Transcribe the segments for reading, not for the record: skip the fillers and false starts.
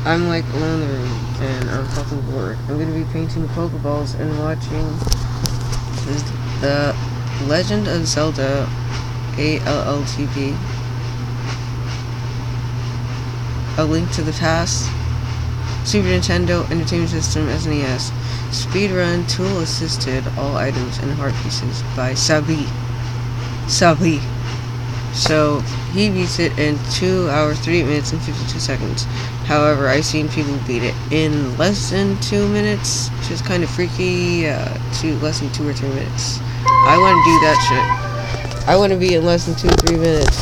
I'm like alone in the room and I'm fucking bored. I'm gonna be painting Pokeballs and watching the Legend of Zelda ALLTP. A Link to the Past, Super Nintendo Entertainment System SNES, Speedrun Tool Assisted, All Items and Heart Pieces by Sabi. So he beats it in 2 hours, 3 minutes and 52 seconds. However, I've seen people beat it in less than 2 minutes, which is kind of freaky, to less than 2 or 3 minutes. I want to do that shit. I want to be in less than 2 or 3 minutes.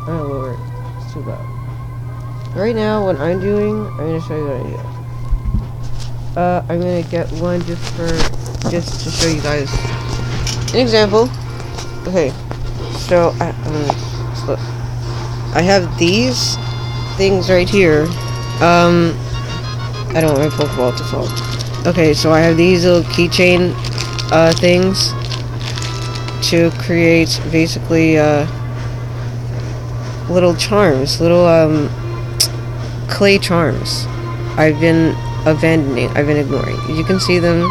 Oh lord, it's too loud. Right now, what I'm doing, I'm going to show you what I do. I'm going to get one just to show you guys an example. Okay, so I have these things right here. I don't want my Pokeball to fall. Okay, so I have these little keychain things to create basically little charms, little clay charms. I've been ignoring. You can see them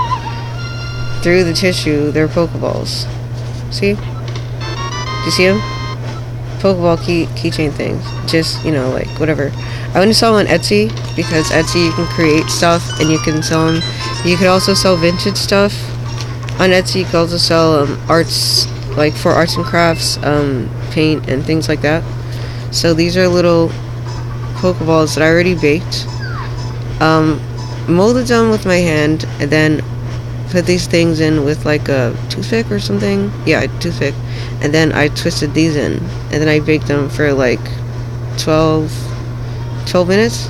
through the tissue. They're Pokeballs. See? Do you see them? Pokeball keychain things. Just, you know, like, whatever. I want to sell them on Etsy, because Etsy you can create stuff and you can sell them. You can also sell vintage stuff on Etsy. You can also sell arts, like for arts and crafts, paint and things like that. So these are little Pokeballs that I already baked. Molded them with my hand, and then put these things in with like a toothpick or something. Yeah, a toothpick. And then I twisted these in, and then I baked them for like 12 minutes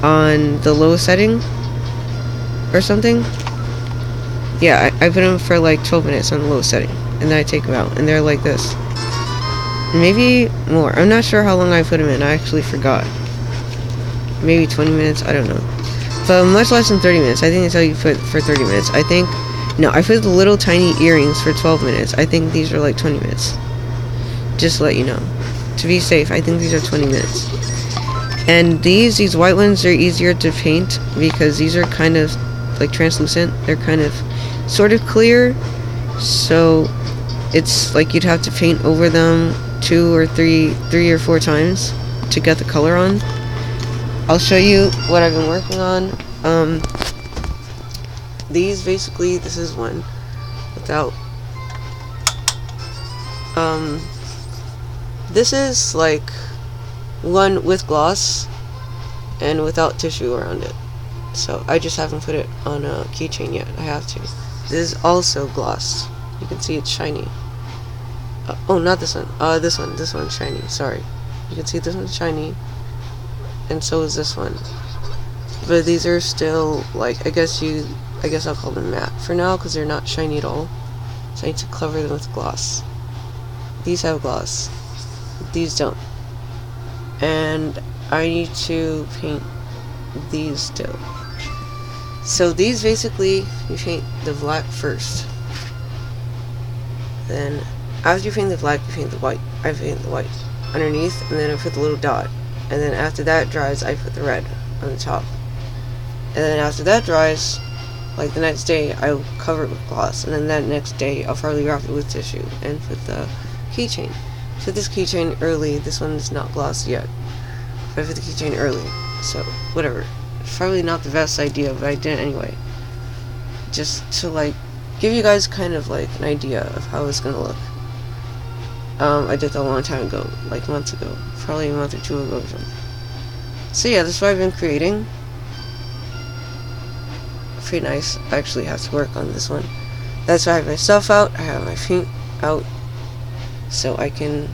on the lowest setting or something. Yeah, I put them for like 12 minutes on the lowest setting, and then I take them out, and they're like this. Maybe more. I'm not sure how long I put them in. I actually forgot. Maybe 20 minutes. I don't know. But much less than 30 minutes. I think that's how you put for 30 minutes. I think... No, I put the little tiny earrings for 12 minutes. I think these are like 20 minutes. Just to let you know. To be safe, I think these are 20 minutes. And these white ones are easier to paint because these are kind of like translucent. They're kind of sort of clear. So it's like you'd have to paint over them 2 or 3 or 4 times to get the color on. I'll show you what I've been working on. These basically, this is one without, this is like one with gloss and without tissue around it. So I just haven't put it on a keychain yet. I have to. This is also gloss. You can see it's shiny. Oh, not this one. This one's shiny. Sorry. You can see this one's shiny. And so is this one. But these are still, like, I guess I'll call them matte for now, because they're not shiny at all. So I need to cover them with gloss. These have gloss. These don't. And I need to paint these still. So these basically, you paint the black first. Then, after you paint the black, you paint the white. I paint the white underneath, and then I put the little dot. And then after that dries, I put the red on the top. And then after that dries, like the next day, I'll cover it with gloss. And then that next day, I'll probably wrap it with tissue and put the keychain. Put this keychain early. This one's not glossed yet. But I put the keychain early. So, whatever. It's probably not the best idea, but I did it anyway. Just to, like, give you guys kind of, like, an idea of how it's gonna look. I did that a long time ago, like months ago. Probably a month or 2 ago or something. So yeah, that's what I've been creating. Pretty nice. I actually have to work on this one. That's why I have my stuff out. I have my paint out. So I can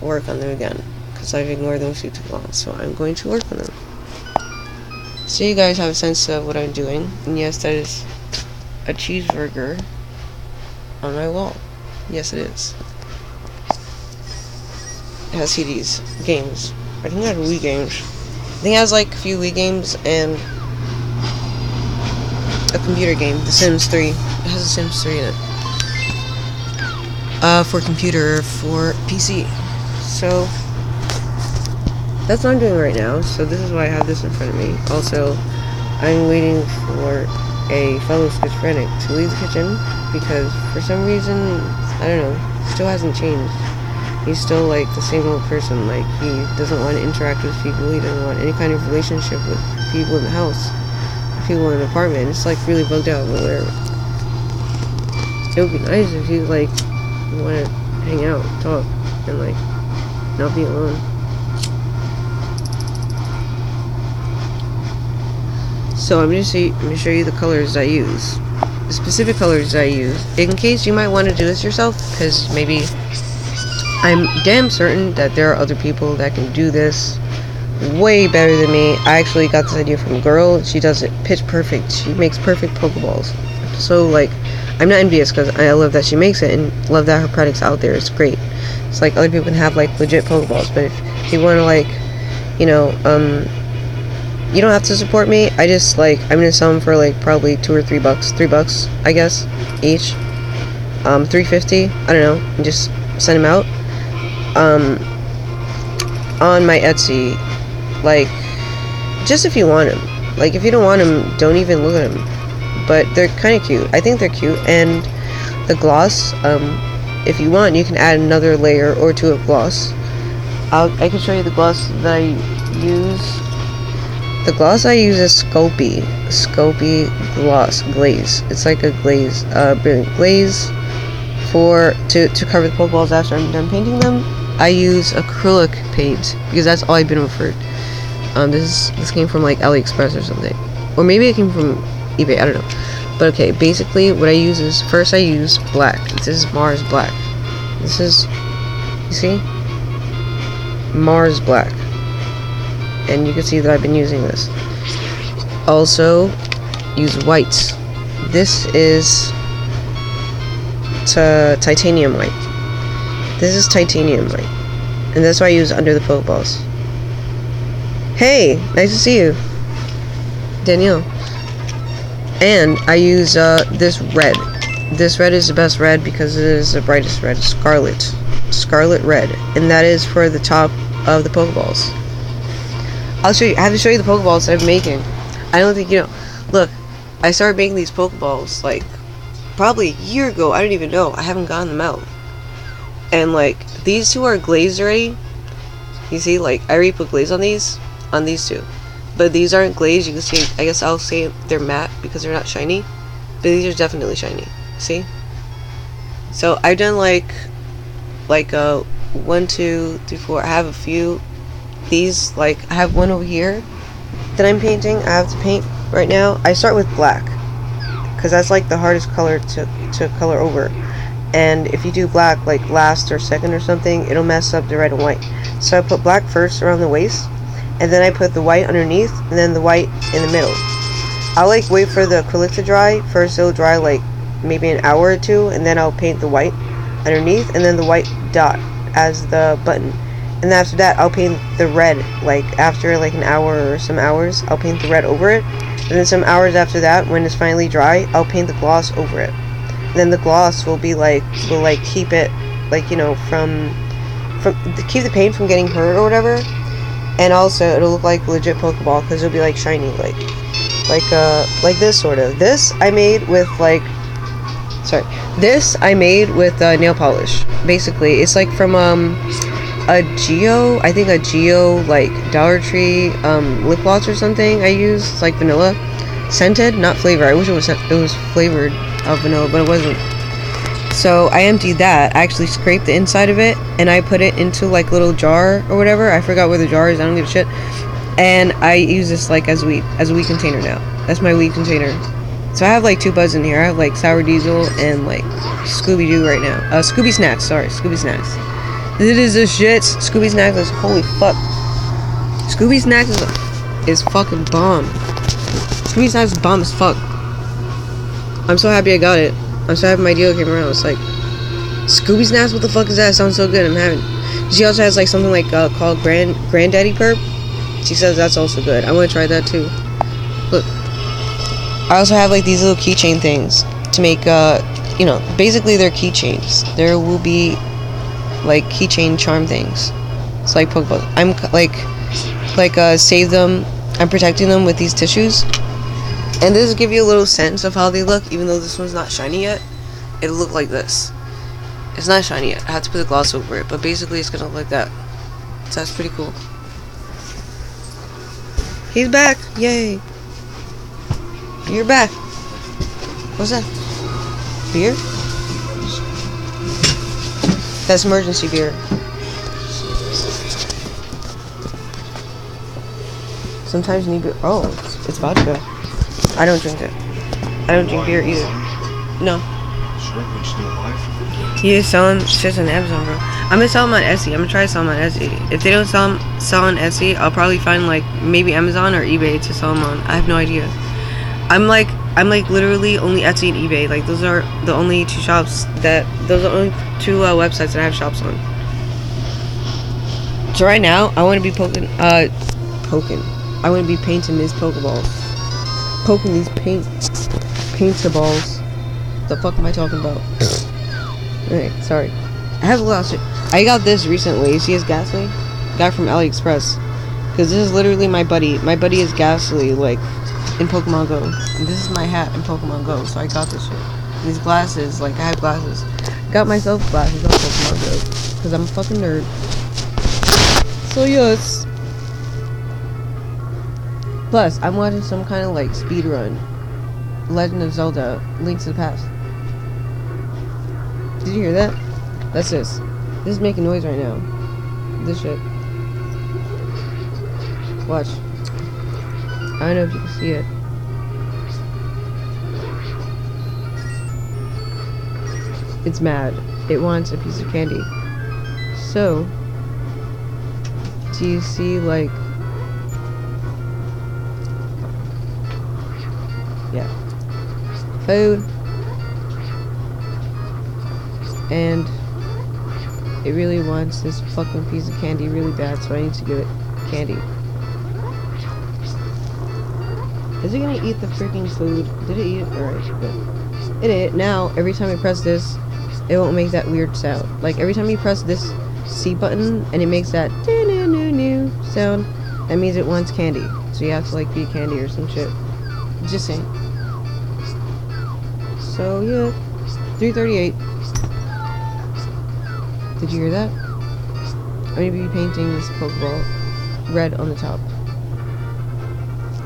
work on them again. Because I've ignored them for too long. So I'm going to work on them. So you guys have a sense of what I'm doing. And yes, that is a cheeseburger on my wall. Yes, it is. It has CDs, games. I think it has Wii games. I think it has like a few Wii games and a computer game, The Sims 3. It has The Sims 3 in it. For computer, for PC. So that's what I'm doing right now. So this is why I have this in front of me. Also, I'm waiting for a fellow schizophrenic to leave the kitchen because for some reason, I don't know, still hasn't changed. He's still like the same old person. Like, he doesn't want to interact with people. He doesn't want any kind of relationship with people in the house, people in the apartment. It's like really bugged out, but whatever. It would be nice if you like want to hang out, talk, and like not be alone. So I'm gonna show you the colors I use, the specific colors I use, in case you might want to do this yourself, because maybe I'm damn certain that there are other people that can do this way better than me. I actually got this idea from a girl. She does it pitch perfect. She makes perfect Pokeballs. So like, I'm not envious because I love that she makes it and love that her product's out there. It's great. It's like other people can have like legit Pokeballs, but if you want to like, you know, you don't have to support me. I just like, I'm gonna sell them for like probably $2 or $3, $3 I guess each. $3.50. I don't know. And just send them out. On my Etsy, like, just if you want them. Like, if you don't want them, don't even look at them. But they're kind of cute. I think they're cute. And the gloss, if you want, you can add another layer or two of gloss. I can show you the gloss that I use. The gloss I use is Sculpey gloss glaze. It's like a glaze, brilliant glaze to cover the Pokeballs after I'm done painting them. I use acrylic paint because that's all I've been offered. This came from like AliExpress or something, or maybe it came from eBay. I don't know. But okay, basically what I use is, first I use black. This is Mars Black. This is, you see, Mars Black, and you can see that I've been using this. Also, use whites. This is titanium white. This is titanium white, and that's why I use under the Pokeballs. Hey, nice to see you, Danielle. And I use this red. This red is the best red because it is the brightest red. Scarlet red, and that is for the top of the Pokeballs. I'll show you. I have to show you the Pokeballs that I'm making. I don't think you know. Look, I started making these Pokeballs like probably a year ago. I don't even know. I haven't gotten them out. And like, these two are glazed already. You see, like, I already put glaze on these two. But these aren't glazed. You can see, I guess I'll say they're matte because they're not shiny. But these are definitely shiny. See? So I've done like 1, 2, 3, 4. I have a few. These, like, I have one over here that I'm painting. I have to paint right now. I start with black because that's like the hardest color to color over. And if you do black like last or second or something, it'll mess up the red and white. So I put black first around the waist, and then I put the white underneath, and then the white in the middle. I'll like wait for the acrylic to dry. First it'll dry like maybe an hour or two, and then I'll paint the white underneath, and then the white dot as the button. And after that I'll paint the red, like after like an hour or some hours, I'll paint the red over it. And then some hours after that, when it's finally dry, I'll paint the gloss over it. Then the gloss will be like, keep it, like, you know, keep the paint from getting hurt or whatever. And also it'll look like legit Pokeball because it'll be like shiny, like this sort of. This I made with nail polish. Basically, it's like from a Geo like Dollar Tree lip gloss or something. I use, it's like vanilla scented, not flavor. I wish it was flavored of vanilla, but it wasn't. So I emptied that. I actually scraped the inside of it, and I put it into like little jar or whatever. I forgot where the jar is. I don't give a shit. And I use this like as a weed container now. That's my weed container. So I have like 2 buds in here. I have like Sour Diesel and like Scooby Doo right now. Scooby Snacks. Sorry, Scooby Snacks. This is the shit. Scooby Snacks is holy fuck. Scooby Snacks is fucking bomb. Scooby Snacks is bomb as fuck. I'm so happy I got it. I'm so happy my deal came around. It's like, Scooby Snacks, what the fuck is that? It sounds so good. I'm having. She also has like something like called Granddaddy Perp. She says that's also good. I want to try that too. Look, I also have like these little keychain things to make. You know, basically they're keychains. There will be like keychain charm things. It's like Pokeballs. I'm save them. I'm protecting them with these tissues. And this will give you a little sense of how they look, even though this one's not shiny yet. It'll look like this. It's not shiny yet. I have to put a gloss over it, but basically it's gonna look like that. So that's pretty cool. He's back! Yay! You're back! What's that? Beer? That's emergency beer. Sometimes you need beer. Oh, it's vodka. I don't drink it. I don't drink beer either. No. You sell them shit on Amazon, bro. I'm gonna sell them on Etsy. I'm gonna try to sell them on Etsy. If they don't sell on Etsy, I'll probably find like maybe Amazon or eBay to sell them on. I have no idea. I'm like literally only Etsy and eBay. Like those are the only two shops those are the only two websites that I have shops on. So right now, I want to be I want to be painting these Pokeballs. Poking these paintables. The fuck am I talking about? Okay, sorry. I have a lot of shit. I got this recently. You see his Ghastly? Got from AliExpress. Because this is literally my buddy. My buddy is Ghastly, like, in Pokemon Go. And this is my hat in Pokemon Go, so I got this shit. And these glasses, like, I have glasses. Got myself glasses on Pokemon Go. Because I'm a fucking nerd. So, yes. Plus, I'm watching some kind of, like, speed run. Legend of Zelda, Link to the Past. Did you hear that? That's this. This is making noise right now. This shit. Watch. I don't know if you can see it. It's mad. It wants a piece of candy. So, do you see, like... Yeah. Food. And it really wants this fucking piece of candy really bad, so I need to give it candy. Is it gonna eat the freaking food? Did it eat it? Alright, good. It ate. Now, every time I press this, it won't make that weird sound. Like, every time you press this C button, and it makes that doo-doo-doo-doo sound, that means it wants candy. So you have to, like, feed candy or some shit. Just saying. So, yeah. 3:38. Did you hear that? I'm gonna be painting this Pokeball red on the top.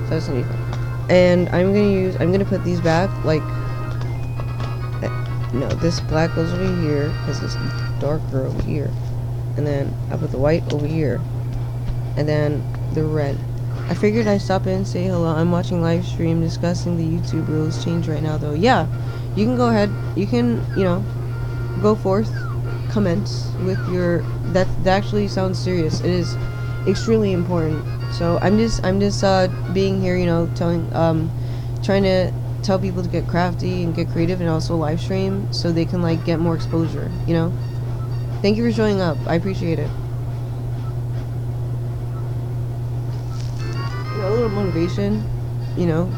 So that's gonna be fun. And I'm gonna put these back, like, no, this black goes over here, because it's darker over here. And then I put the white over here. And then the red. I figured I'd stop in and say hello. I'm watching live stream discussing the YouTube rules change right now, though. Yeah, you can go ahead. You can, you know, go forth. Comments with your that actually sounds serious. It is extremely important. So I'm just being here, you know, trying to tell people to get crafty and get creative, and also live stream so they can like get more exposure, you know. Thank you for showing up. I appreciate it. You know, a little motivation, you know.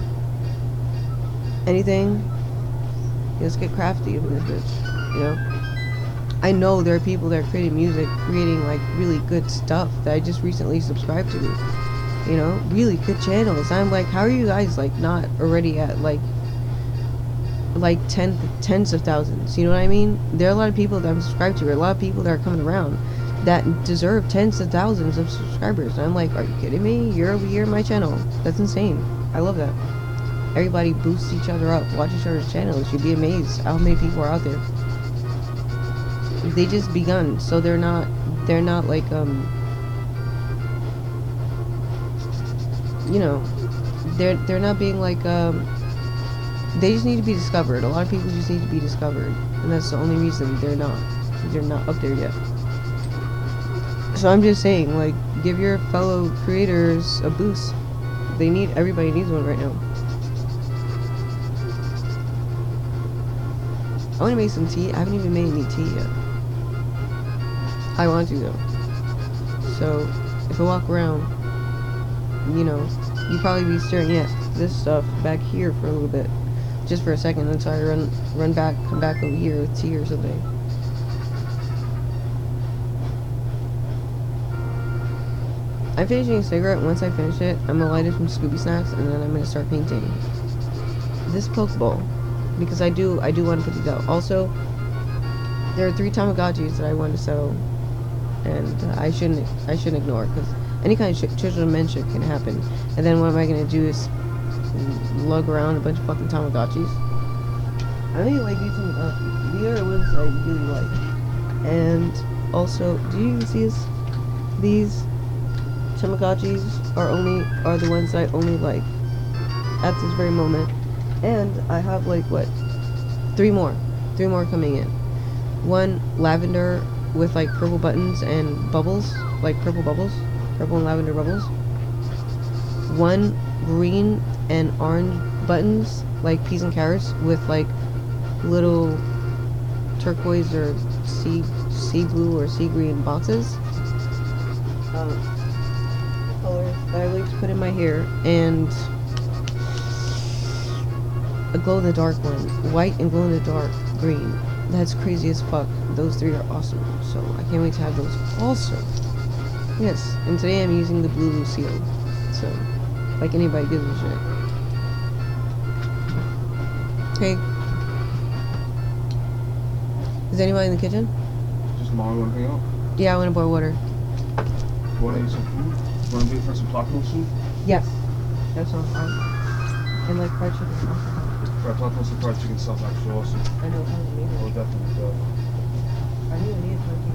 Anything. Let's get crafty with this bitch, you know. I know there are people that are creating music, creating like really good stuff that I just recently subscribed to. You know, really good channels. I'm like, how are you guys like not already at like tens of thousands? You know what I mean? There are a lot of people that I'm subscribed to, or a lot of people that are coming around that deserve tens of thousands of subscribers. And I'm like, are you kidding me? Year over year, my channel. That's insane. I love that. Everybody boosts each other up. Watch each other's channels. You'd be amazed how many people are out there. They just begun, so they're not like you know, they're not being like they just need to be discovered. A lot of people just need to be discovered, and that's the only reason they're not up there yet. So I'm just saying, like, give your fellow creators a boost. Everybody needs one right now. I want to make some tea. I haven't even made any tea yet. I want to though. So if I walk around, you know, you'd probably be staring at this stuff back here for a little bit, just for a second, until I run back, come back over here with tea or something. I'm finishing a cigarette. Once I finish it, I'm gonna light it from Scooby Snacks, and then I'm gonna start painting this Pokeball because I do want to put these out. Also, there are 3 Tamagotchis that I want to sell, and I shouldn't ignore because any kind of children dementia can happen. And then what am I gonna do is lug around a bunch of fucking Tamagotchis. I really like these Tamagotchis. These are the ones I really like. And also, do you see this? These Tamagotchis are the ones I only like at this very moment. And I have like what? 3 more coming in. One lavender with like purple buttons and bubbles, like purple and lavender bubbles. One green and orange buttons, like peas and carrots, with like little turquoise or sea blue or sea green boxes. Colors that I like to put in my hair, and a glow in the dark one, white and glow in the dark green. That's crazy as fuck. Those 3 are awesome, so I can't wait to have those also. Yes, and today I'm using the blue Lucille, so like anybody gives a shit. Hey, is anybody in the kitchen? Just Molly, want to hang out? Yeah, I want to boil water. Want to eat some food? Want to be for some taco soup? Yes, that sounds fine. And like fried chicken. Fried tacos and fried chicken sounds actually awesome. I know, it sounds amazing. Oh, definitely does. I need it for too.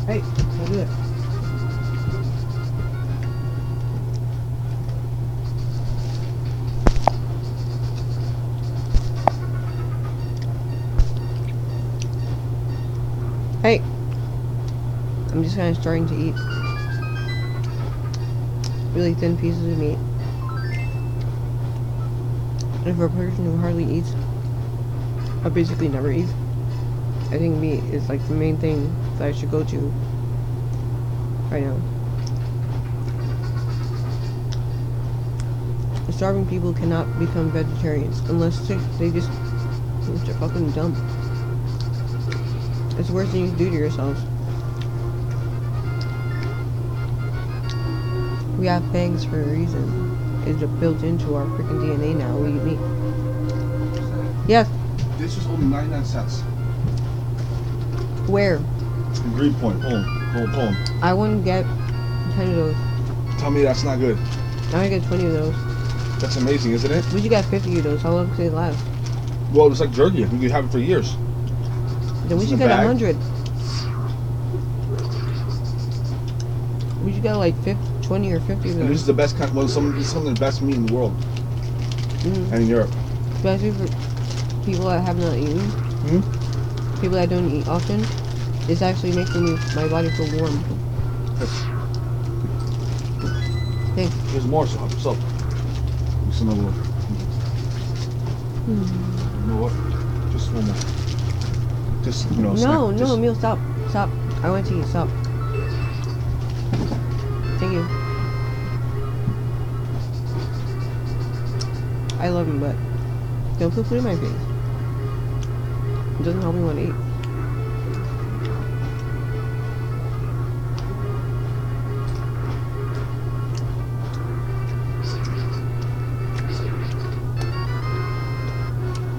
Hey, don't do it. Hey, I'm just kind of starting to eat really thin pieces of meat. And for a person who hardly eats, or basically never eats, I think meat is like the main thing that I should go to right now. starving people cannot become vegetarians unless they just are fucking dumb. It's worse than you do to yourselves. We have fangs for a reason. It's built into our freaking DNA now. We eat meat. Yes. This is only 99 cents. Where? In Greenpoint. Hold. I wouldn't get 10 of those. Tell me that's not good. I would get 20 of those. That's amazing, isn't it? We should get 50 of those. How long does they last? Well, it's like jerky. We could have it for years. Then we It's should in a get bag. 100. We should get like 20 or 50 of And this those. is the best kind. Well, this is some of the best meat in the world, Mm-hmm. and in Europe. Especially for people that have not eaten. Hmm? People that don't eat often. It's actually making my body feel warm. Thanks. There's more. So help yourself. Just another one. You know what? Just one more. Just No, snack. Just- Emil, stop. I want to eat. Stop. Thank you. I love him, but don't put food in my face. It doesn't help me want to eat.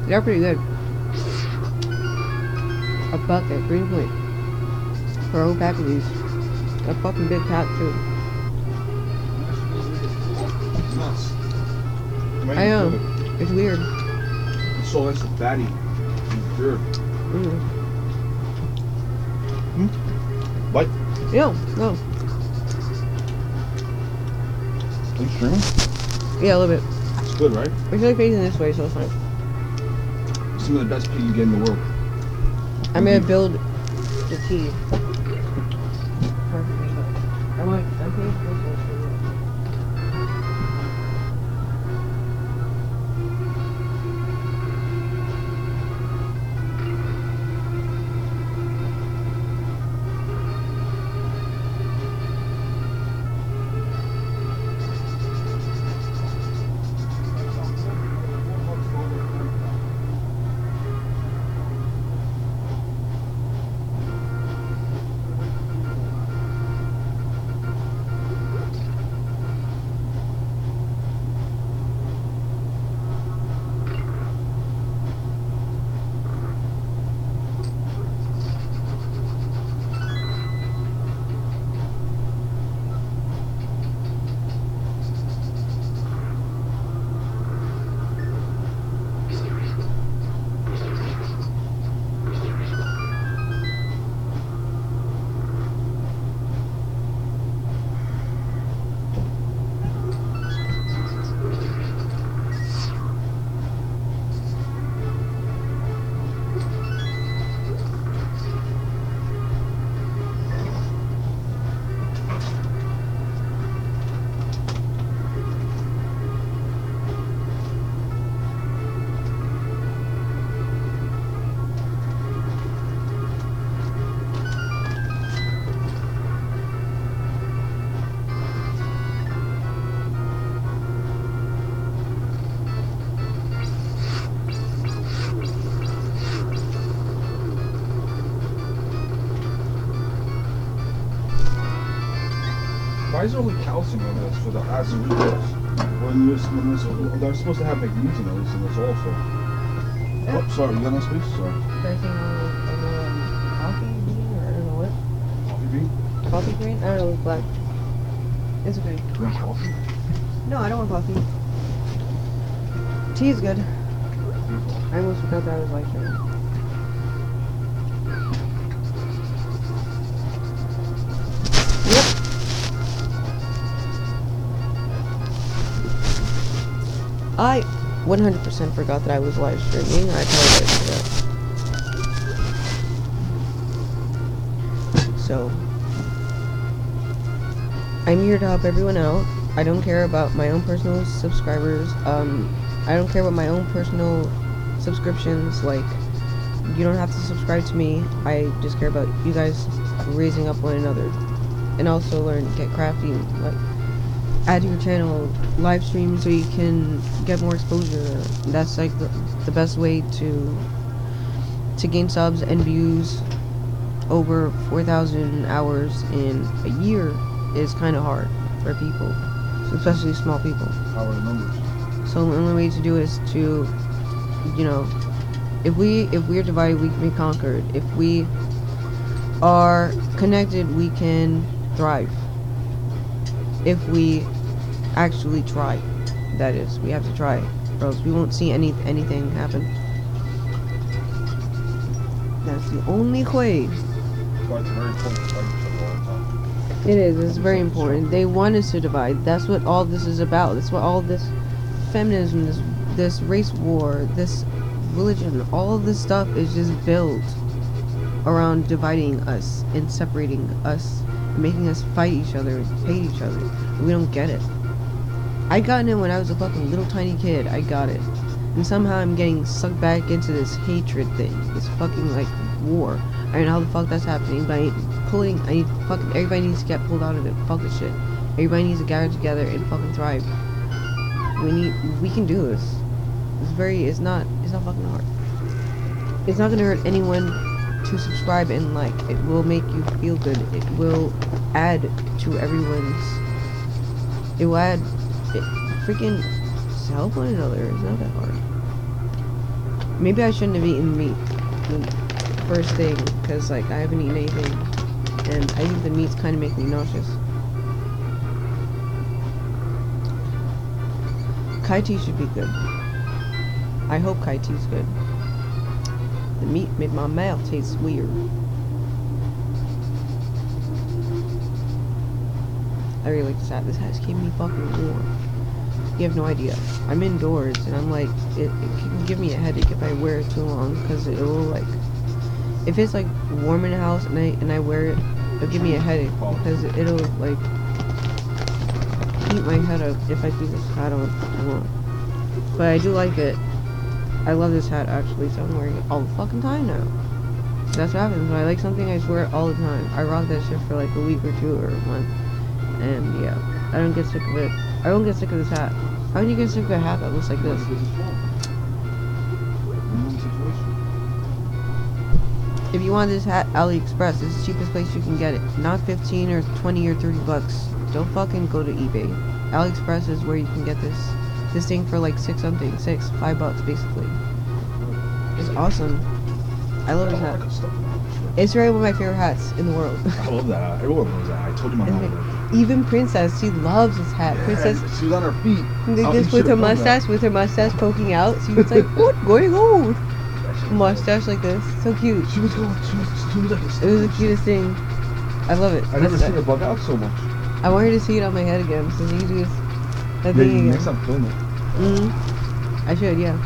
They're pretty good. A buck at Greenpoint for a whole pack of these. A fucking big pack too. It's nuts. I know. It's weird. It's so nice and fatty. And pure. Bite. No. Are you streaming? Yeah, a little bit. It's good, right? We're like facing this way, so it's fine. Some of the best pea you get in the world. I'm gonna build the tea. I'm paying for this. Why is there only calcium on this for the ads and reports? They're supposed to have magnesium at least in this also. Oh, sorry, you got no space? Sorry. Coffee bean or I don't know what. Coffee bean? Coffee green? I don't know, it's black. It's okay. You want coffee? No, I don't want coffee. Tea is good. I almost forgot that I was live streaming. Yep. I 100% forgot that I was live streaming. I apologize for that. So, I'm here to help everyone out. I don't care about my own personal subscribers. I don't care about my own personal subscriptions. Like, you don't have to subscribe to me. I just care about you guys raising up one another, and also get crafty. Like, add to your channel, live stream so you can get more exposure. That's like the best way to gain subs and views. Over 4,000 hours in a year is kind of hard for people, especially small people. Power of numbers. So the only way to do it is to, you know, if we're divided, we can be conquered. If we are connected, we can thrive. If we actually try, that is, we have to try, or else we won't see anything happen. That's the only way. But it's very important to fight each other all the time. It is. It's very important. They want us to divide. That's what all this is about. That's what all this feminism, this race war, this religion, all of this stuff is just built around dividing us and separating us, making us fight each other and hate each other. We don't get it. I got it when I was a fucking little tiny kid. I got it. And somehow I'm getting sucked back into this hatred thing. This fucking, like, war. I don't know how the fuck that's happening, but everybody needs to get pulled out of it. Fuck this shit. Everybody needs to gather together and fucking thrive. We can do this. It's not fucking hard. It's not gonna hurt anyone to subscribe and like. It will make you feel good. It will add to everyone's. It will add. Freaking help one another. It's not that hard. Maybe I shouldn't have eaten meat the first thing, because like I haven't eaten anything, and I think the meats kind of make me nauseous. Kai tea should be good. I hope Kai tea's good. The meat made my mouth taste weird. I really like this hat. This hat's keeping me fucking warm. You have no idea. I'm indoors and I'm like, it can give me a headache if I wear it too long, because it will like, if it's like warm in the house and I wear it, it'll give me a headache because it'll like heat my head up if I keep this hat on too long. But I do like it. I love this hat actually, so I'm wearing it all the fucking time now. That's what happens when I like something. I just wear it all the time. I rock that shit for like a week or two or a month, and yeah, I don't get sick of it. I don't get sick of this hat. How do you get sick of a hat that looks like this? If you want this hat, AliExpress is the cheapest place you can get it. Not 15 or 20 or 30 bucks. Don't fucking go to eBay. AliExpress is where you can get this thing for like $5 basically. It's awesome. I love this hat. It's really one of my favorite hats in the world. I love that hat. Everyone loves that hat. I told you my mom. Even Princess, she loves this hat. Yeah, Princess, she was on her feet. Just with her mustache poking out. She was like, "What going on?" Mustache like this, so cute. She was like, it was the cutest thing. I love it. I never seen her bug out so much. I want her to see it on my head again, so she can do that thing again. Next time, film it. I should, yeah.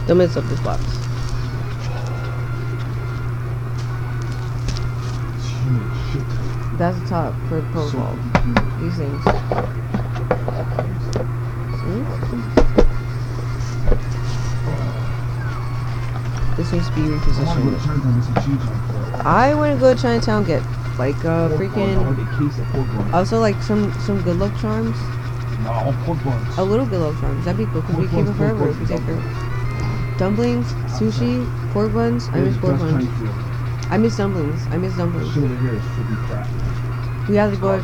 Don't mess up this box. That's the top for the profile. These things. This needs to be repositioned. I want to go to Chinatown, get like freaking. Also like some good luck charms. No, pork buns. A little good luck charms. That'd be cool. Cause we keep it forever if we take her. Dumplings, sushi, pork buns. I miss pork buns. I miss dumplings. I miss dumplings. Shit over here is freaking crap. We have to go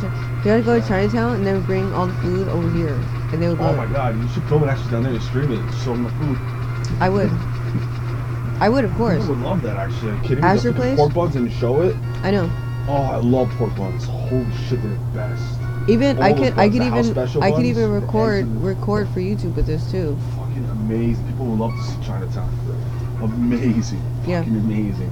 to Chinatown and then bring all the food over here, and they would love it. Oh my god, you should film it actually down there and stream it. Show them the food. I would. I would, of course. I would love that actually. Are you kidding me? Asher Place? Pork buns and show it. I know. Oh, I love pork buns. Holy shit, they're the best. Even I could even record buns, for YouTube with this too. Fucking amazing. People would love to see Chinatown. Amazing. Yeah. Fucking amazing.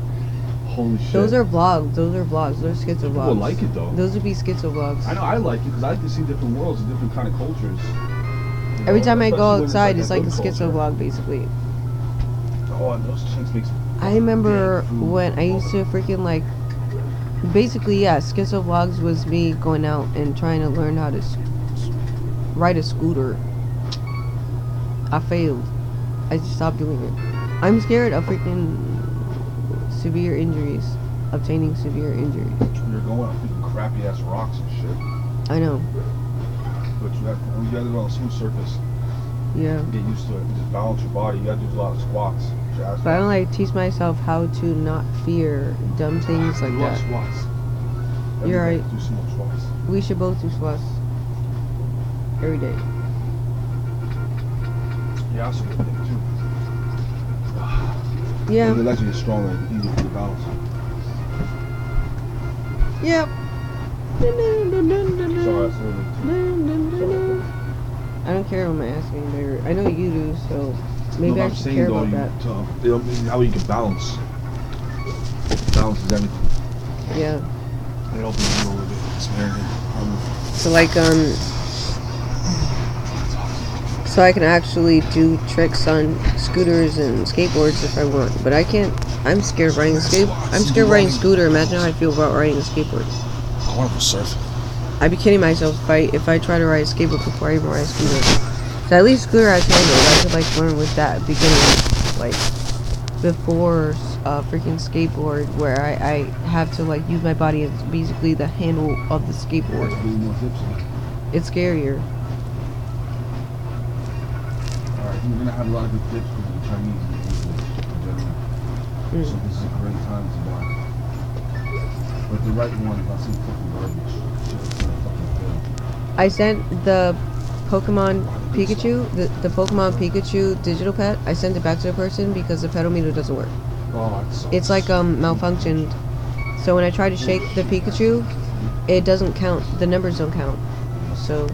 Holy shit. Those are vlogs. Those are schizo vlogs. People like it though. Those would be schizo vlogs. I know I like it because I like to see different worlds and different kind of cultures. You know? Every time I go Especially when outside, it's like a good schizo culture. vlog basically. Oh, and those chicks makes. I remember when I used to freaking like. Basically, yeah, schizo vlogs was me going out and trying to learn how to ride a scooter. I failed. I just stopped doing it. I'm scared of freaking severe injuries. Obtaining severe injuries. You're going on freaking crappy ass rocks and shit. I know. But you gotta go on a smooth surface. Yeah. Get used to it. Just balance your body. You gotta do a lot of squats. But I don't like teach myself how to not fear dumb things like do a lot of that. squats. You're Every day, right. Do some more squats. We should both do squats every day. Yeah, that's a good thing too. Yeah. It lets you get stronger and easier for the balance. Yep. Sorry, that's a little too. I don't care about my ass getting bigger. I know you do, so maybe I should care about that. How you can balance. Balance is everything. Yeah. It opens you a little bit. It's very So like so I can actually do tricks on scooters and skateboards if I want, but I can't. I'm scared of riding a I'm scared of riding a scooter. Imagine how I feel about riding a skateboard. I want to go surfing. I'd be kidding myself if I try to ride a skateboard before I even ride a scooter. So at least scooter has handles. I could like learn with that beginning, like before freaking skateboard, where I have to like use my body as basically the handle of the skateboard. It's scarier. Alright, you're gonna have a lot of good tips for the Chinese and English in general. So this is a great time to buy. But the right one, if I see fucking garbage, it's gonna fucking fail. I sent the Pokemon Pikachu, the Pokemon Pikachu digital pet. I sent it back to the person because the pedometer doesn't work. Oh, it sucks. It's like malfunctioned. So when I try to shake the Pikachu, it doesn't count. The numbers don't count. So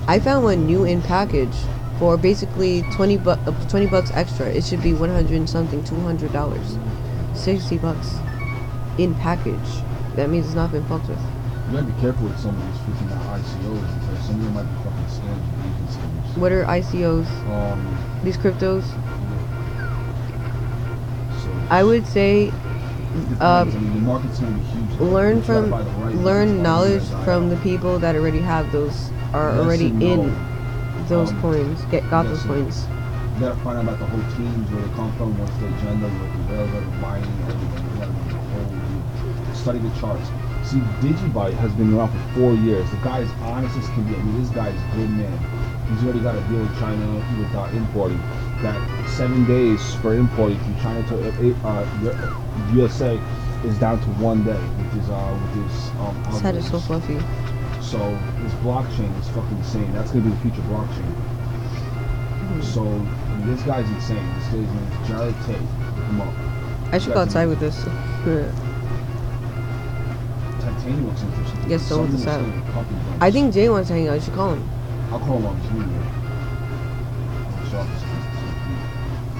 I found one new in package for basically 20 bucks extra. It should be 100 and something, $200, 60 bucks in package. That means it's not been fucked with. You gotta be careful with some of these freaking ICOs because some of them might be fucking scams, agent scams. What are ICOs? These cryptos? So I would say I mean, the market's gonna be huge. learn knowledge from the people that already have those, are already in those coins, got those coins. You gotta find out about the whole teams, where they come from, what's the agenda, what the whales are, the mining, everything. You gotta do the whole, study the charts. See, Digibyte has been around for 4 years. The guy is honest as can be. I mean, this guy is a good man. He's already got a deal with China with importing. That 7 days for importing from China to USA is down to 1 day, which is This head is so fluffy. So this blockchain is fucking insane. That's gonna be the future blockchain. So I mean, this guy's insane. This guy's name is Jared Tate. Look him up. I should go outside with this. Titanium looks interesting. Yes, so Something does that. saying companies on I this. think Jay wants to hang out. I should call him. I'll call him on his video.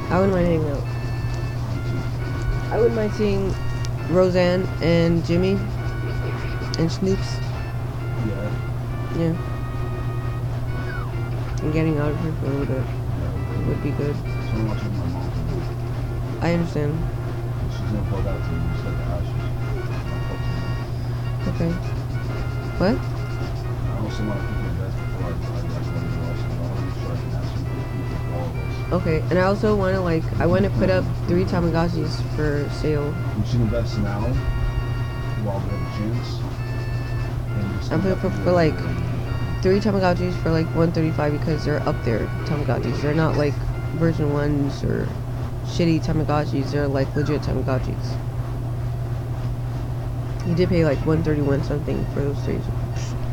I wouldn't mind hanging out. I wouldn't mind seeing Roseanne and Jimmy and Snoops. Yeah. Yeah. And getting out of here for a little bit would be good. So I'm watching my mom. I understand. She's gonna pull that to me just like the ashes. Okay. What? I also want to keep the best before I want to do also. I want to make sure I can have some good people for all of us. Okay, and I also want to I want to put up 3 Tamagotchis for sale. We should invest now while we have a chance. And just I'm putting for like 3 Tamagotchis for like $135 because they're up there Tamagotchis. They're not like version 1s or shitty Tamagotchis. They're like legit Tamagotchis. You did pay like $131 something for those 3.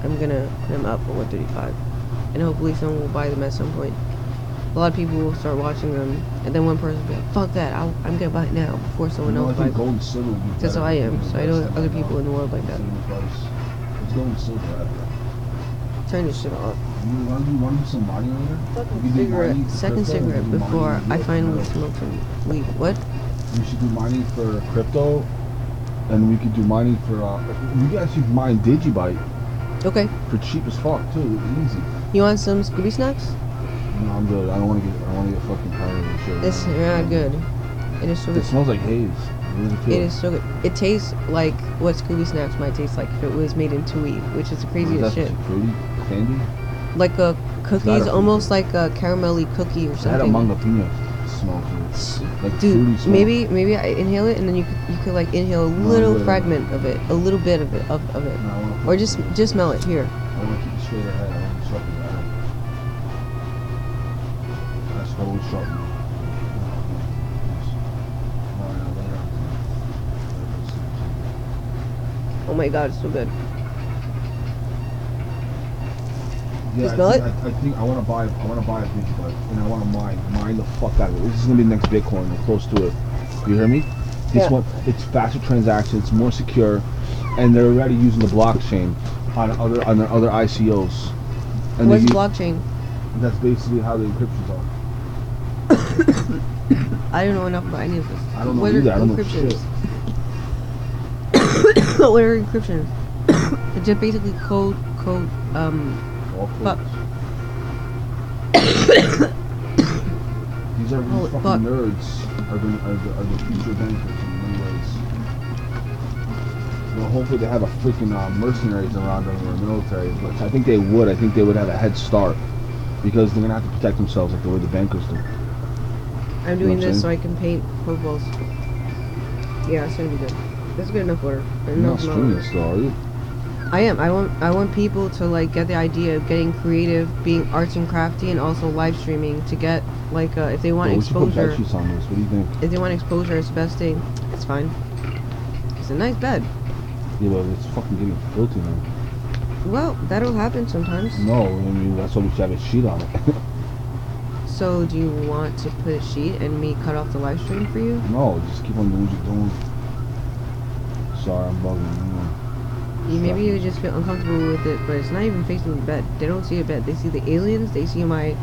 I'm gonna put them up for $135, and hopefully someone will buy them at some point. A lot of people will start watching them, and then one person will be like, "Fuck that! I'm gonna buy it now before someone else I think buys gold it." and silver would be That's how I better am. than So I know invest other in people in the world like that. same price. It's gold and silver. Turn this shit off. You want to do some mining later? Fucking You do cigarette. mining for Second crypto, cigarette you do before mining, I you do finally crypto. smoke some weed. What? We should do mining for crypto, and we could do mining for. We can actually mine Digibyte Okay. for cheap as fuck too. Easy. You want some Scooby snacks? No, I'm good. I don't want to get fucking tired of this shit. It's not good. It is so It good. smells like haze. It is so good. It tastes like what Scooby snacks might taste like if it was made in Tui, which is the craziest shit. Fruity candy. Like a Not cookies, a almost like a caramelly cookie or I had a something. manga pina. smoke. It's like Dude, fruity smoke. maybe I inhale it and then you could like inhale a little good. fragment of it, a little bit of it, of it, No, I wanna keep or it just straight. smell it here. I want to keep it straight ahead. I want to sharpen it out. That's always sharpen. Oh my god, it's so good. Yeah, smell I think I want to buy a Digibike and I want to mine the fuck out of it. This is gonna be the next Bitcoin. We're close to it. You hear me? This Yeah. one, it's faster transactions, it's more secure, and they're already using the blockchain on their other ICOs. And What's they use- blockchain? That's basically how the encryptions are. I don't know enough about any of this. I don't know What either. are I don't know encryptions? shit. What are encryptions? It's just basically code. All Fuck. These Holy fucking fuck. nerds are the future bankers in many ways. Well, hopefully they have a freaking mercenaries around them or military, which I think they would. I think they would have a head start because they're gonna have to protect themselves like the way the bankers do. I'm You know doing what I'm this so saying? I can paint purples. Yeah, it's gonna be good. That's good enough water. You're not Enough streaming water. still, are you? I am. I want people to like get the idea of getting creative, being arts and crafty, and also live streaming to get like if they want Bro, we should put exposure. bed sheets on this. What do you think? If they want exposure, it's the best thing. It's fine. It's a nice bed. Yeah, but it's fucking getting filthy, man. Well, that'll happen sometimes. No, I mean that's why we should have a sheet on it. So, do you want to put a sheet and me cut off the live stream for you? No, just keep on doing what you're doing. Sorry, I'm bugging. Maybe you just feel uncomfortable with it, but it's not even facing the bed. They don't see a bed. They see the aliens. They see my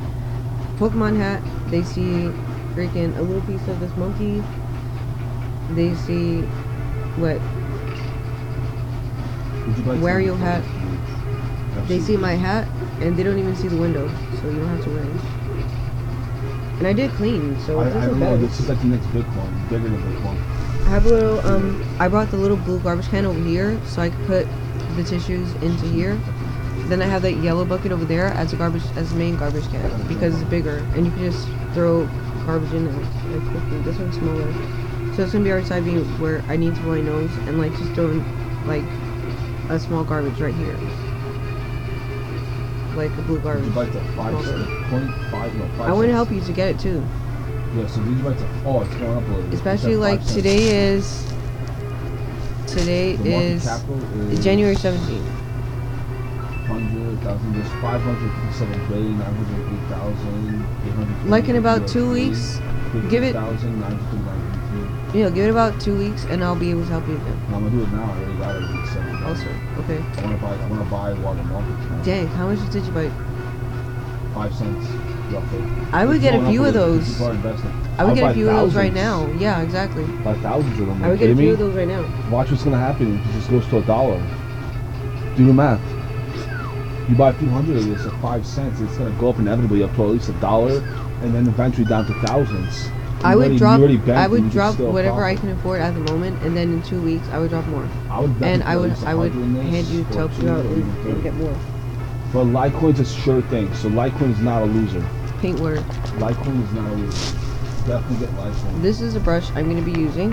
Pokemon hat. They see freaking a little piece of this monkey. They see what? Would you like Wear to- your hat. They see my hat, and they don't even see the window, so you don't have to worry. And I did clean, so I it's not so don't know. bad. This is like the next big one, bigger than big one. I have a little, I brought the little blue garbage can over here so I could put the tissues into here. Then I have that yellow bucket over there as a main garbage can because it's bigger and you can just throw garbage in there like quickly. This one's smaller. So it's gonna be outside me where I need to blow my nose and like just throwing like a small garbage right here. Like a blue Would garbage. you like to Small garbage. 5 I want to help you to get it too. Yeah, so would you like to? Oh, it's going up a little bit. Especially It's at like 5 cents. today The market is capital is January 17th. 100,000. There's 557 billion, 908,000, 800. Like in about 2 weeks, give it- 992. Yeah, give it about 2 weeks and I'll be able to help you again. I'm gonna do it now. I already got it. It's 7,000. Also, okay. I wanna buy while the market's down. Dang, how much did you buy? 5 cents, roughly. I would It's get a going up few of little bit. those. People are investing. I would I'll get buy a few of those right thousands. now. Yeah, exactly. Buy thousands of them. I Are would you get a kidding few me? of those right now. Watch what's gonna happen if it just goes to $1. Do the math. You buy a few hundred of this at 5 cents, it's gonna go up inevitably up to at least $1, and then eventually down to thousands. I would You drop. already banked I and would you drop still whatever I profit. can afford at the moment, and then in 2 weeks I would drop more. I would And definitely I would at least I would 100 in this, hand you to or help you 2, out or even and 30. get more. But Litecoin's a sure thing, so Litecoin is not a loser. Paint water. Litecoin is not a loser. Definitely get Litecoin. This is a brush I'm gonna be using.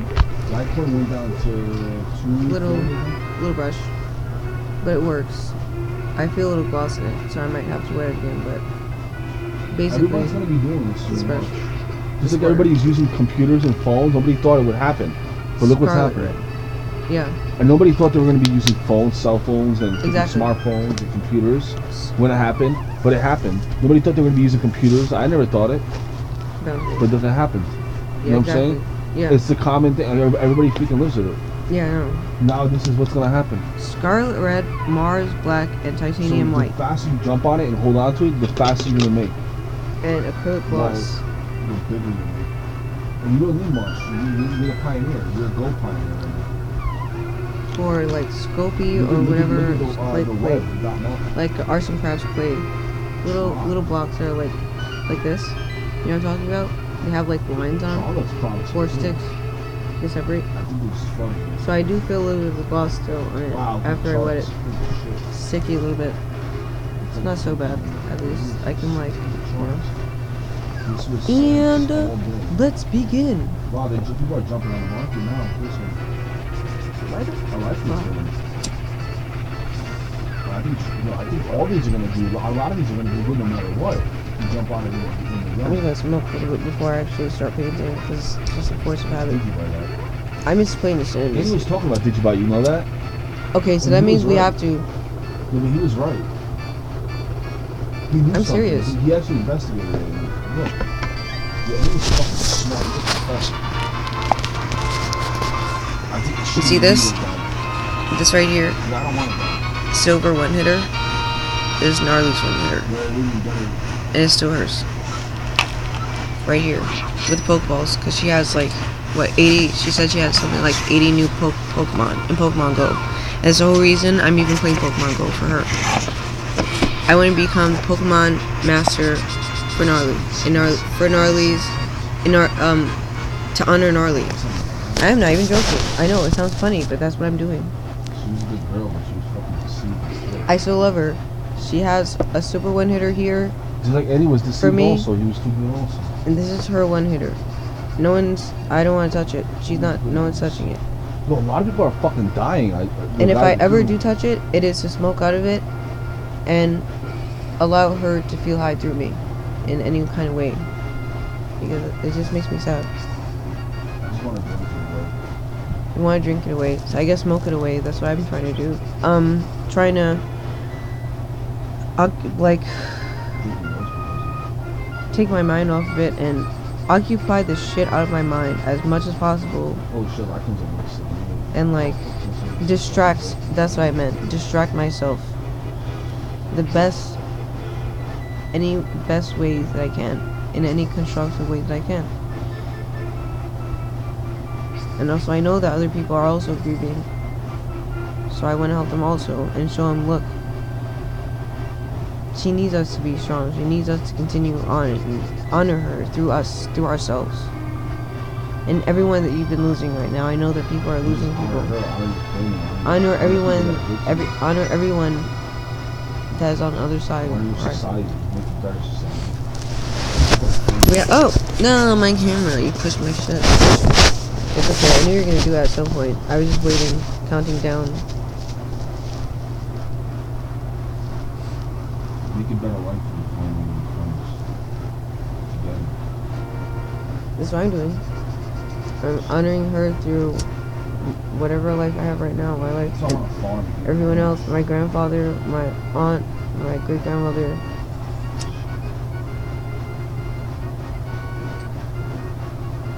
Litecoin went down to 2. Little brush, but it works. I feel a little gloss in it, so I might have to wear it again. But basically, Everyone's gonna be doing this this soon. brush. Just like everybody's using computers and phones, nobody thought it would happen. But look what's Scarlet happening. red. Yeah. And nobody thought they were going to be using phones, cell phones, and Exactly. smartphones and computers when it happened. But it happened. Nobody thought they were going to be using computers. I never thought it, Boundaries. but then it happened. You know what I'm saying? Yeah. It's the common thing. Everybody freaking lives with it. Yeah, I know. Now this is what's going to happen. Scarlet red, Mars black, and titanium so white, the faster you jump on it and hold on to it, the faster you're going to make. and acrylic gloss. The bigger you make. And you don't need much. You're a pioneer. You're a gold pioneer. For like Scoopy Look or at- look at- whatever, look at like the clay. web, that market. Like arts and crafts clay. Little blocks that are like this. You know what I'm talking about? They have like lines on All them. those products. 4 sticks. They separate. I think it's funny. So I do feel a little bit of the gloss still on it Wow. after I wet it. Shit. Sticky a little bit. It's not so bad. At least I can like, you know. This was And all day. let's begin. Wow, people are jumping on the market now. This one. I like this one. I think all these are gonna do. A lot of these are gonna do good no matter what. You jump on it in the I'm just gonna smoke a little bit before I actually start painting because it's just a force of habit. I miss playing The Sims. He was talking about Digibyte, you know that? Okay, so And that he means was we right. have to. I mean, he was right. He knew I'm something. serious. He actually investigated it. Look. Yeah, he was fucking smart. Look at that. I think it should You see be this? legal, but This right here, I don't want it done. silver one hitter, is Gnarly's one hitter, Yeah, we need better. and it's still hers. Right here, with Pokeballs, because she has like, what, 80, she said she had something like 80 new Pokemon in Pokemon Go. And that's the whole reason I'm even playing Pokemon Go for her. I want to become Pokemon Master for Gnarly, to honor Gnarly. I am not even joking. I know, it sounds funny, but that's what I'm doing. She was a good girl, but she was fucking deceived. I still love her. She has a super one hitter here, Just like Eddie was deceived me- also. He was too good also. and this is her one hitter. No one's, I don't want to touch it. She's not, no one's touching it. No, a lot of people are fucking dying. And if I ever do touch it, it is to smoke out of it and allow her to feel high through me in any kind of way. Because it just makes me sad. I just want to drink it away. I want to drink it away. So I guess smoke it away. That's what I'm trying to do. Trying to, like, take my mind off of it and occupy the shit out of my mind as much as possible. Oh shit, I can just And, like, distract, that's what I meant. Distract myself. The best, any best ways that I can. In any constructive ways that I can. And also I know that other people are also grieving. So I want to help them also and show them, look, she needs us to be strong. She needs us to continue on and honor her through us, through ourselves. And everyone that you've been losing right now, I know that people are losing people. Honor everyone, honor everyone that is on the other side. Honor society. Make a better society. Yeah. Oh no, my camera! You pushed my shit. It's okay. I knew you were gonna do that at some point. I was just waiting, counting down. Make a better life for your family and friends. Together. That's what I'm doing. I'm honoring her through whatever life I have right now. My life. It's all on a farm. Everyone else, my grandfather, my aunt, my great grandmother.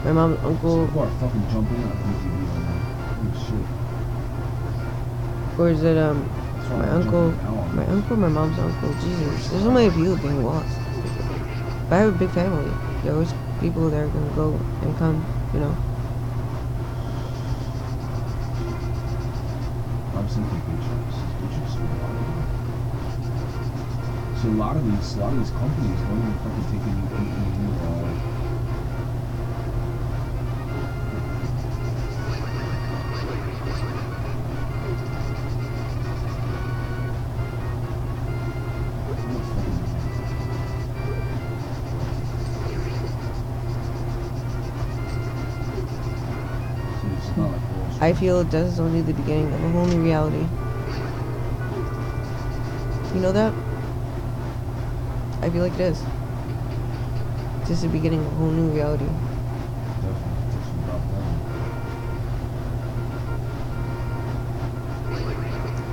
My mom's uncle, People are fucking jumping on BTV right now. Holy shit. or is it That's why my I'm uncle, jumping now. my mom's uncle. Jesus, there's so many people being lost. But I have a big family. There always people that are gonna go and come, you know. I'm thinking pictures. Pictures are so a lot of these companies don't even fucking take any it's not like Wall Street. I feel death is only the beginning of a whole new reality. You know that? I feel like it is. It's just the beginning of a whole new reality. Definitely, it's about them.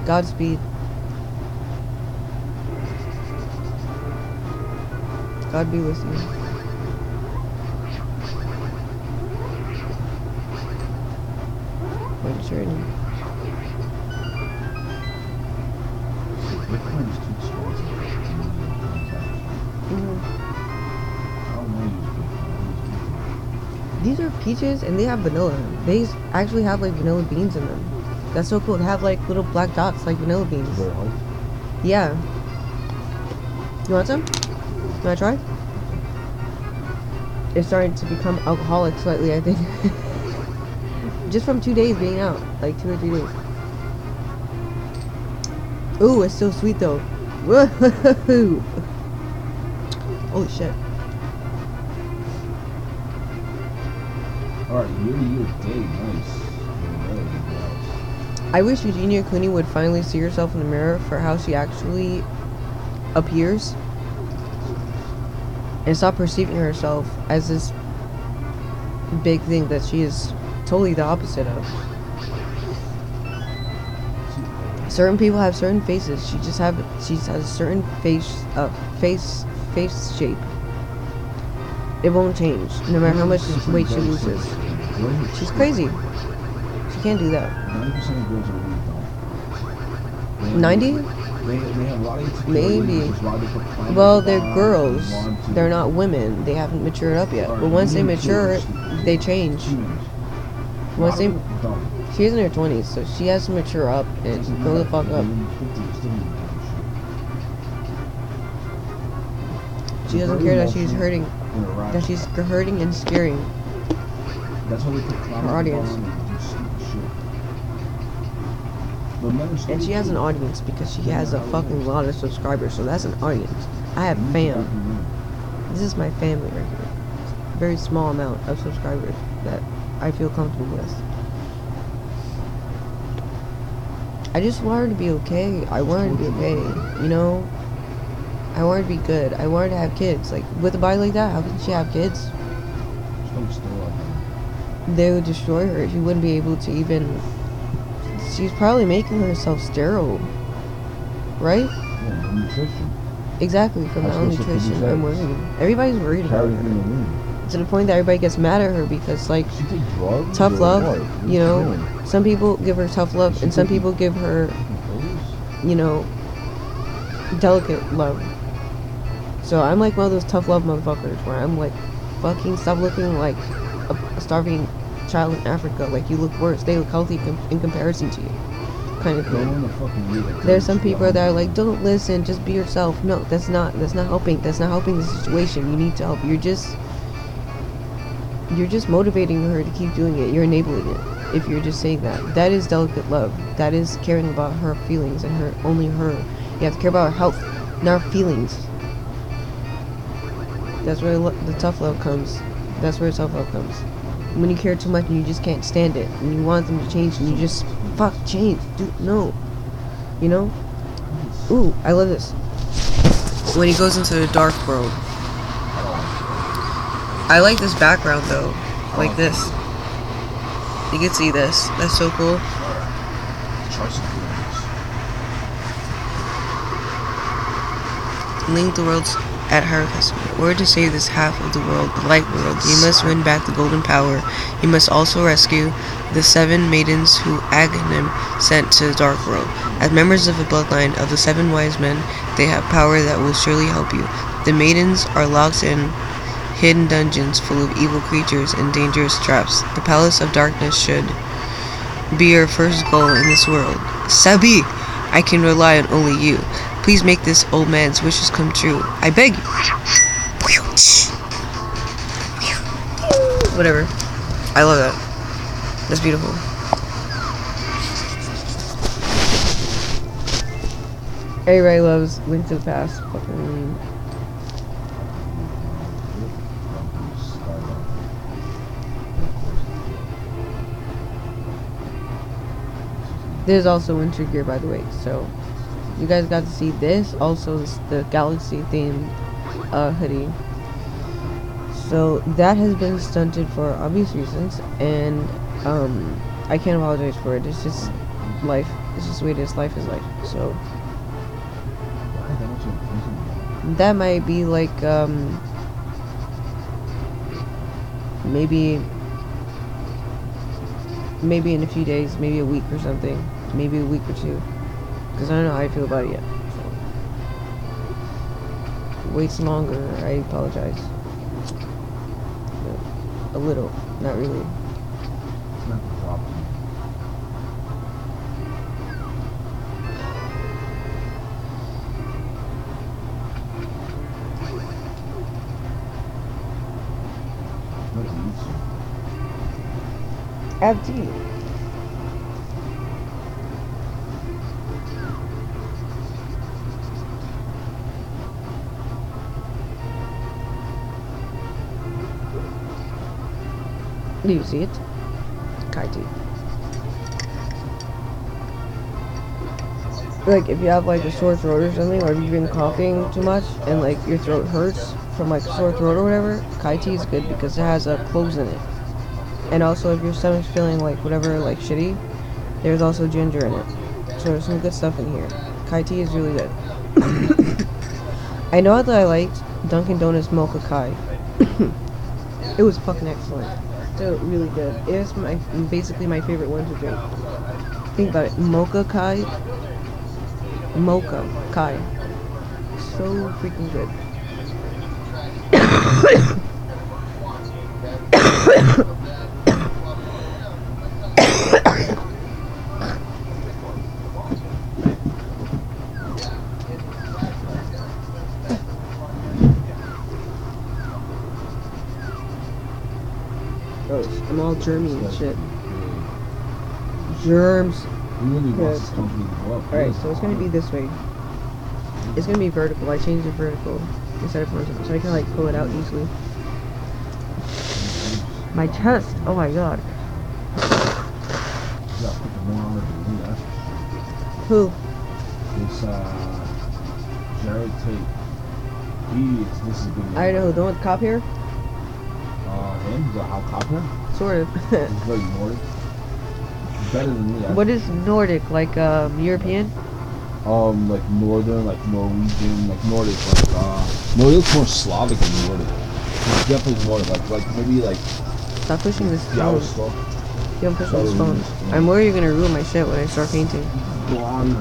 Godspeed. God be with you. Wait, sure. Bitcoin is too expensive. Mhm. I don't want to use Bitcoin. These are peaches and they have vanilla. They actually have like vanilla beans in them. That's so cool. They have like little black dots like vanilla beans. Very healthy. Yeah. You want some? You want to try? It's starting to become alcoholic slightly, I think. Just from 2 days being out. Like 2 or 3 days. Ooh, it's so sweet though. Whoa! Holy shit. Alright, you're gay, nice. I wish Eugenia Cooney would finally see herself in the mirror for how she actually appears and stop perceiving herself as this big thing that she is totally the opposite of. Certain people have certain faces. She has a certain face shape. It won't change no matter how much weight she loses. She's crazy. She can't do that. 90% of girls are really dumb. 90? They have a lot of Maybe. which is why they put clowns Well, on they're the girls. bottom, want to- They're not women. They haven't matured up yet. But once they mature, they change. Once they, she's in her 20s, so she has to mature up and grow the fuck up. She doesn't care that she's hurting, and scaring That's why they put clowns her audience. on and do stupid shit. And she has an audience because she has a fucking lot of subscribers, so that's an audience. I have fam. This is my family right here. Very small amount of subscribers that I feel comfortable with. I just want her to be okay. I want her to be okay, you know? I want her to be good. I want her to have kids. Like, with a body like that, how can she have kids? They would destroy her. She wouldn't be able to even... She's probably making herself sterile. Right? Yeah, nutrition. Exactly, from malnutrition. I'm worried. Everybody's worried about her. To the point that everybody gets mad at her because, like, tough love, you know, some people give her tough love and some people give her, you know, delicate love. So I'm like one of those tough love motherfuckers where I'm like, fucking stop looking like a starving child in Africa. Like, you look worse. They look healthy in comparison to you. Kind of thing. There's some people that are like, don't listen, just be yourself. No, that's not helping. That's not helping the situation. You need to help. You're just motivating her to keep doing it. You're enabling it. If you're just saying that. That is delicate love. That is caring about her feelings and only her. You have to care about her health, not her feelings. That's where the tough love comes. That's where tough love comes. When you care too much and you just can't stand it, and you want them to change, and you just, fuck, change. Dude, no. You know? Ooh, I love this. When he goes into the dark world. I like this background though, like this. You can see this. That's so cool. Link the worlds at Hierarchus. In order to save this half of the world, the light world, you must win back the golden power. You must also rescue the 7 maidens who Aghanim sent to the dark world. As members of the bloodline of the 7 wise men, they have power that will surely help you. The maidens are locked in hidden dungeons full of evil creatures and dangerous traps. The Palace of Darkness should be your first goal in this world. Sabi, I can rely on only you. Please make this old man's wishes come true. I beg you. Whatever. I love that. That's beautiful. Everybody loves Link to the Past. Fucking... There's also Winter Gear, by the way, so you guys got to see this. Also, the Galaxy themed hoodie. So that has been stunted for obvious reasons, and I can't apologize for it. It's just life. It's just the way it is. Life is life. So that might be like maybe in a few days, maybe a week or something. Maybe a week or 2, because I don't know how I feel about it yet. So. Waits longer, I apologize. But a little, not really. It's not the problem. FD. Do you see it? Kai tea. Like if you have like a sore throat or something, or if you've been coughing too much and like your throat hurts from like sore throat or whatever, Kai tea is good because it has cloves in it. And also if your stomach's feeling like whatever, like shitty, there's also ginger in it. So there's some good stuff in here. Kai tea is really good. I know that I liked Dunkin' Donuts Mocha Kai. It was fucking excellent. So really good. It's basically my favorite one to drink. Think about it. Mocha Kai. So freaking good. I'm all germy and shit. Germs. Really wants this company to go up. Alright, so it's gonna be this way. It's gonna be vertical. I changed it vertical instead of horizontal, so I can like pull it out easily. My chest. Oh my god. Yeah, put the one on it. Who? It's Jared Tate. This is good. I know who. The one with the cop here? Him? He's a cop here? Sort of. He's very Nordic. Better than me. What is Nordic? Like European? Like Northern, like Norwegian, like Nordic, like no, he looks more Slavic than Nordic. He's definitely Nordic, like maybe like. Stop pushing this Yeah, I phone. was slow. Yeah, I'm pushing this phone. I'm worried you're gonna ruin my shit when I start painting. Blonde.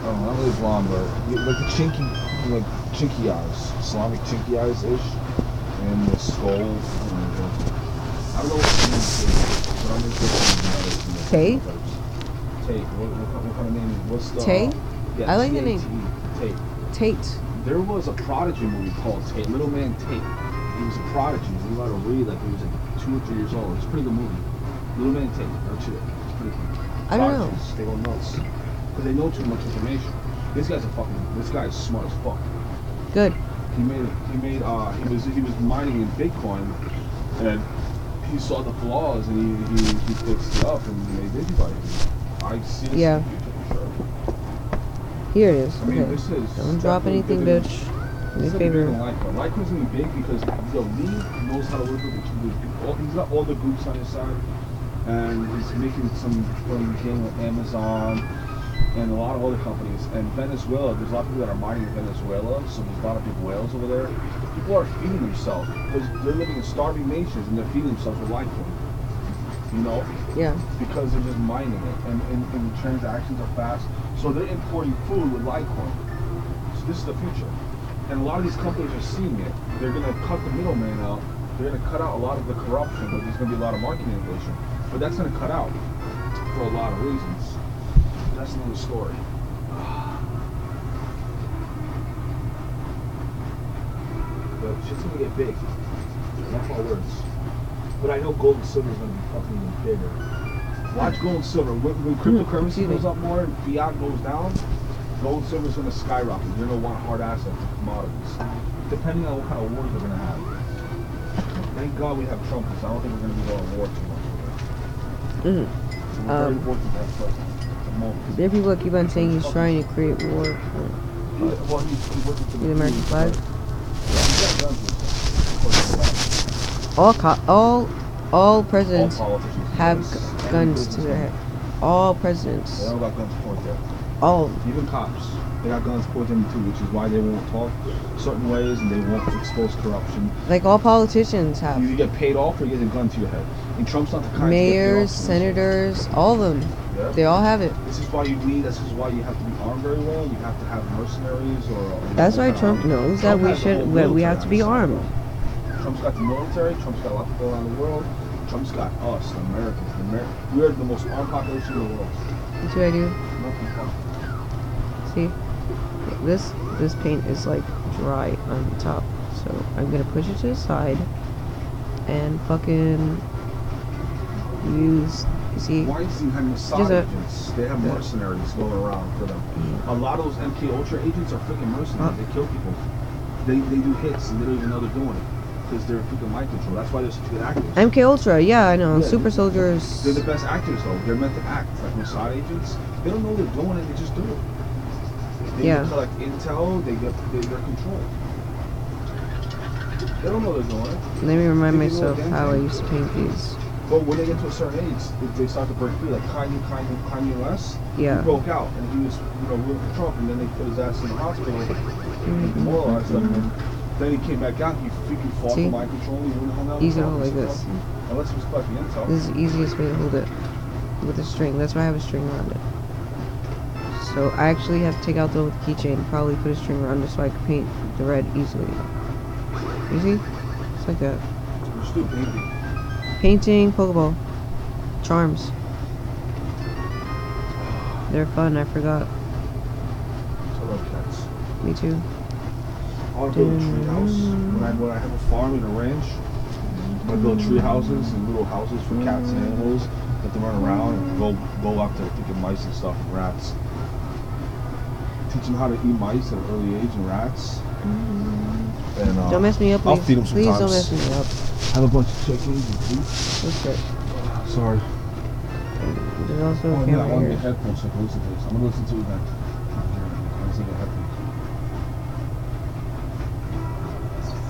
Oh, not really blonde, but like the chinky eyes, Islamic chinky eyes ish, and the skull. I don't know what the name is, but I'm interested in the Tay? Tate. What kind of name is? What's the? Tay? Yeah, I like the name. Tate. Tate. There was a Prodigy movie called Tate. Little Man Tate. He was a prodigy. He was allowed to read like he was like 2 or 3 years old. It's a pretty good movie. Little Man Tate. That's it. It's pretty cool. I don't know. They go nuts because they know too much information. This guy's smart as fuck. Good. He was mining in Bitcoin, and he saw the flaws and he fixed it up and made Digibody. I see this Yeah. in the future for sure. Here it is. I mean, Okay. this is Don't drop anything, bigger than- bitch. It's Do me a gonna be bigger favor. than Litecoin. Litecoin's gonna be big because Lee knows how to work with he's got all the groups on his side, and he's making some gain with Amazon and a lot of other companies. And Venezuela, there's a lot of people that are mining in Venezuela, so there's a lot of big whales over there. People are feeding themselves because they're living in starving nations and they're feeding themselves with Litecoin. You know? Yeah. Because they're just mining it, and the transactions are fast. So they're importing food with Litecoin. So this is the future. And a lot of these companies are seeing it. They're going to cut the middleman out. They're going to cut out a lot of the corruption, but there's going to be a lot of market manipulation. But that's going to cut out for a lot of reasons. That's another story. But shit's going to get big. Mark my words. But I know gold and silver is going to be fucking even bigger. Watch gold and silver. When cryptocurrency goes up more and fiat goes down, gold and silver is going to skyrocket. You're going to want hard assets and commodities, depending on what kind of wars we're going to have. Thank God we have Trump, because I don't think we're going to be going to war too much. Mm-hmm. So we're very fortunate to have Trump at the moment. There are people that keep on saying he's trying to create war. Well, he's working for The American flag. Yeah, he's got guns with him. All presidents All politicians have and guns to their head. All presidents. They all got guns pointed at them. All. Even cops, they got guns pointed at them too, which is why they won't talk certain ways and they won't expose corruption. Like all politicians have. You either get paid off or you get a gun to your head. And Trump's not the kind Mayors, to get senators, all of them. Yeah. They all have it. This is why you need. This is why you have to be armed very well. You have to have mercenaries or. That's why Trump knows that we have to be armed. Trump's got the military. Trump's got a lot of people around the world. Trump's got us, the Americans. We are the most armed population in the world. That's what I do. Nothing fun. See, this paint is like dry on the top, so I'm gonna push it to the side and fucking use. You see, Weinstein had Mossad agents. They have mercenaries going around for them. A lot of those MK Ultra agents are freaking mercenaries. They kill people. They do hits and they don't even know they're doing it. because they're freaking mind control. That's why they're such good actors. MK Ultra, yeah, I know. Yeah, Super Soldiers. They're the best actors though. They're meant to act. Like Mossad agents, they don't know they're doing it. They just do it. They Yeah. collect intel. They get control. They don't know they're doing it. Let me remind They do myself it how I again. used to paint these. But when they get to a certain age, they start to break free. Like Kanye West, Yeah. he broke out and he was, real for Trump, and then they put his ass in the hospital and demoralized him. And then he came back out. He freaking fought See? for mind control. He wouldn't hold out. Easy to hold like this. Unless he was collecting intel. This is the easiest way to hold it with a string. That's why I have a string around it. So I actually have to take out the keychain, probably put a string around it so I can paint the red easily. You see? It's like that. We're still painting. Painting, Pokeball, charms. They're fun. I forgot. I love cats. Me too. I want to build a tree house. When I have a farm and a ranch, I'm gonna build tree houses and little houses for cats and animals. Let them run around and go after freaking mice and stuff and rats. Teach them how to eat mice at an early age and rats. And Don't mess me up, please. I'll feed them Please sometimes. don't mess me up. Have a bunch of chickens and food. What's that? Sorry. There's also Oh a yeah, I camera want to here. get headphones so I can listen to this. I'm gonna listen to it then. I'm gonna get headphones.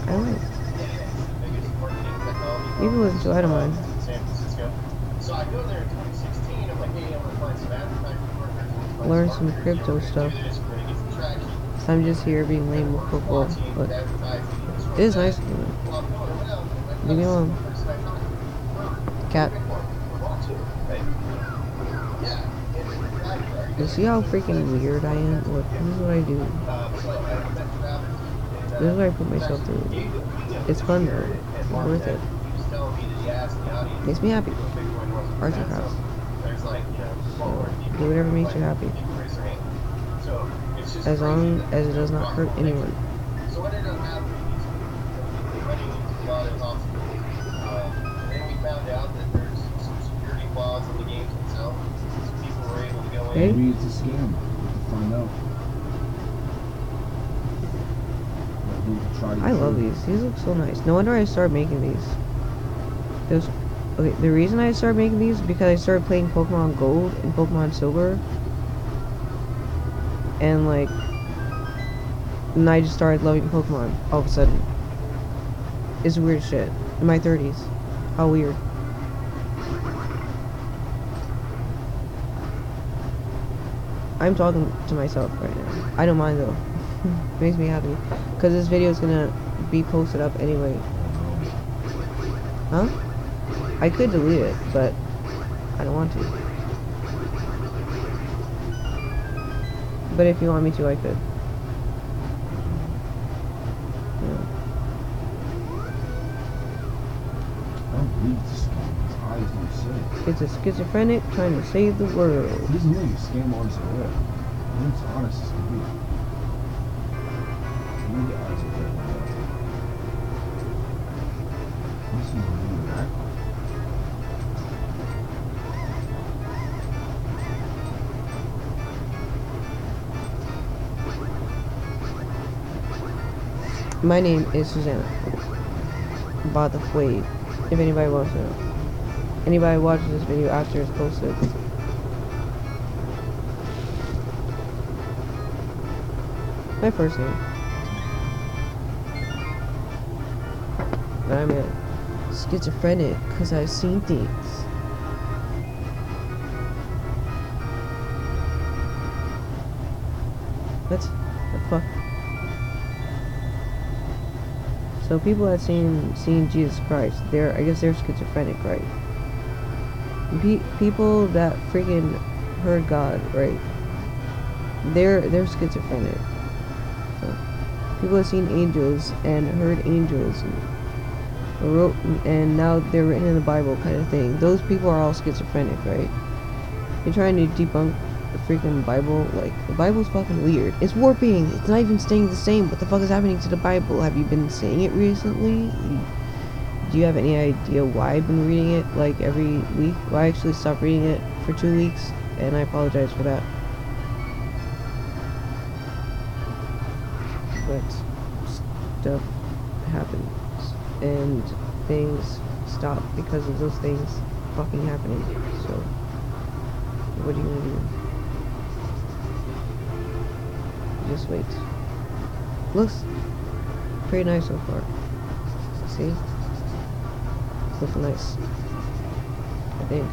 I don't know. You can listen to it, I don't mind. So I go there in 2016. I'm like, hey, I'm gonna find some advertising. Learn some crypto stuff. So I'm just here being lame with football, but it is nice. Leave me alone. Cat. You see how freaking weird I am? Look, this is what I do. This is what I put myself through. It's fun though. It's worth it. Makes me happy. Arts and crafts. Do whatever makes you happy. As long as it does not hurt anyone. So what ended up happening is running into a lot of obstacles. And then we found out that there's some security flaws in the games themselves. So people were able to go in. Hey? Maybe it's a scam. To find out. I love these. These look so nice. No wonder I started making these. Okay, the reason I started making these is because I started playing Pokemon Gold and Pokemon Silver. And like, and I just started loving Pokemon all of a sudden. It's weird shit. In my 30s. How weird. I'm talking to myself right now. I don't mind though. It makes me happy. Because this video is gonna be posted up anyway. Huh? I could delete it, but I don't want to. But if you want me to, I could. Yeah. I don't believe this scam. His eyes don't say. It's a schizophrenic trying to save the world. He doesn't look like a scam artist at all. He looks honest as can be. Let me get eyes up there like that. This is really bad. My name is Susanna. By the way, if anybody wants to know. Anybody watches this video after it's posted. My first name. But I'm a schizophrenic because I've seen things. What the fuck? So people that seen Jesus Christ, I guess they're schizophrenic, right? People that freaking heard God, right? They're schizophrenic. So, people have seen angels and heard angels and now they're written in the Bible, kind of thing. Those people are all schizophrenic, right? You're trying to debunk the freaking Bible. Like, the Bible's fucking weird. It's warping. It's not even staying the same. What the fuck is happening to the Bible? Have you been saying it recently? Do you have any idea why I've been reading it like every week? Well, I actually stopped reading it for 2 weeks, and I apologize for that. But stuff happens. and things stop because of those things fucking happening. So, what are you gonna do? Just wait. Looks pretty nice so far. See? Looks nice. I think.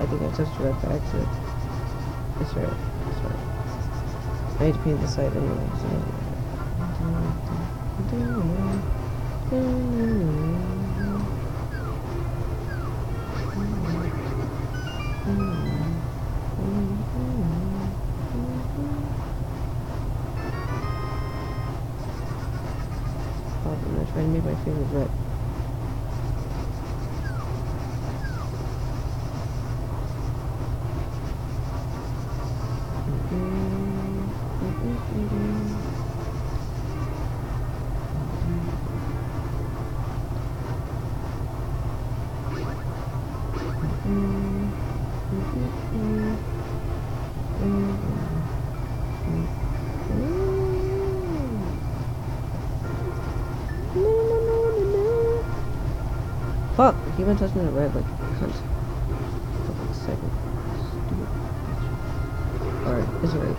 I think I touched it right by accident. That's right. That's right. I need to paint the site anyway. I'm gonna try to make my fingers red. Fuck! I keep on touching the red like cunt. Fucking second. Stupid bitch. Alright, it's right.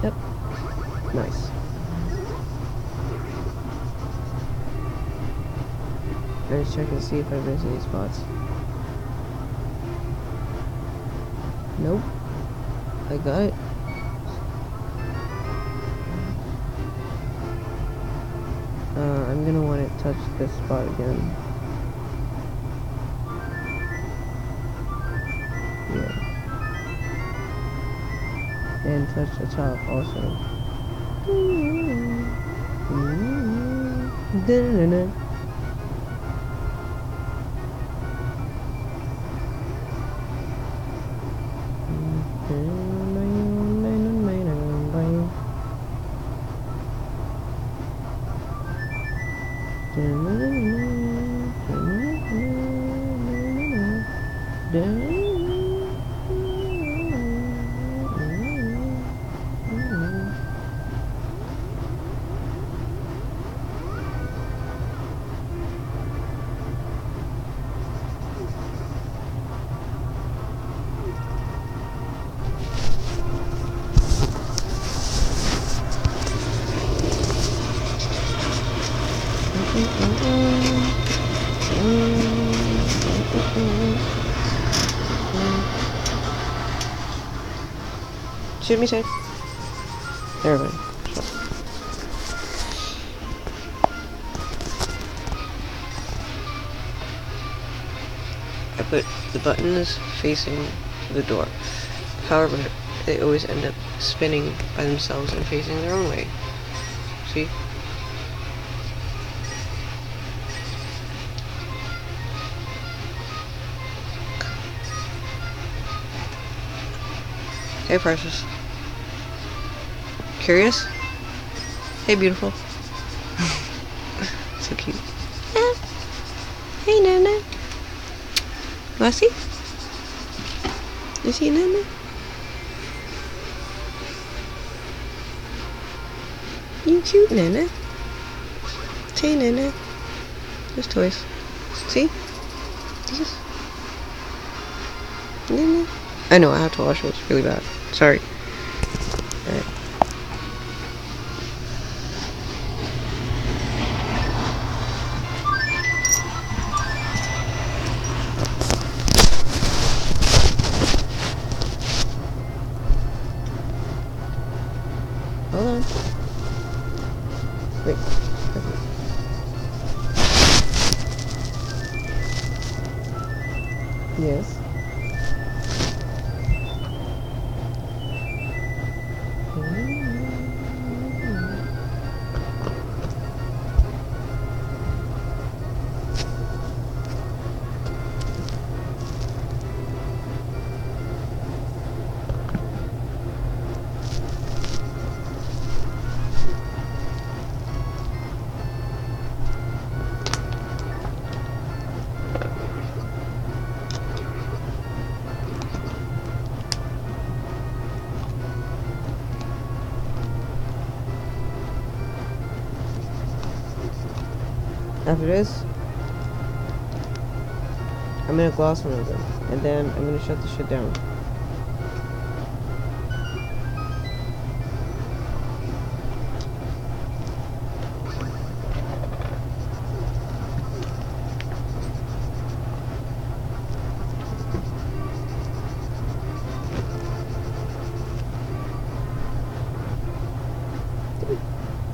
Yep. Nice. Let's check and see if I miss any spots. Nope. I got it. I'm gonna want to touch this spot again. Yeah. And touch the top also. Shoot me, Shane. There we go. I put the buttons facing the door. However, they always end up spinning by themselves and facing their own way. See? Hey, precious. Curious? Hey, beautiful. So cute. Yeah. Hey, Nana. Lassie? You see Nana? You cute, Nana. Say, Nana. There's toys. See? Yes. Nana. I know, I have to wash it. It's really bad. Sorry. Alright. Hold on. Wait. Yes. After this, I'm gonna gloss one of them, and then I'm gonna shut the shit down.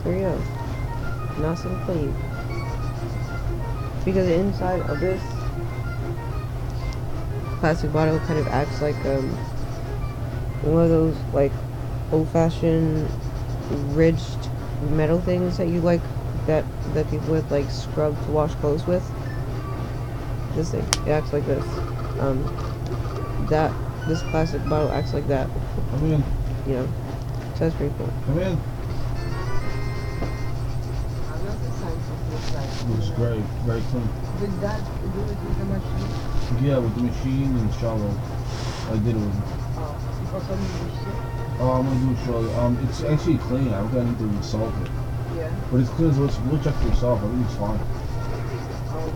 There you go. Nice and clean. Because the inside of this plastic bottle kind of acts like one of those like old-fashioned ridged metal things that you like that people would like scrub to wash clothes with. This thing, it acts like this. This plastic bottle acts like that. Come in. You know, so that's pretty cool. Come in. Looks great, very clean. Did that do it with the machine? Yeah, with the machine and the shovel. I did it with. Oh, because of the shit. Oh, I'm gonna do it shortly. It's actually clean. I don't think I need to resalt it. Yeah. But it's clean as well. We'll check for yourself. Everything's fine. Oh,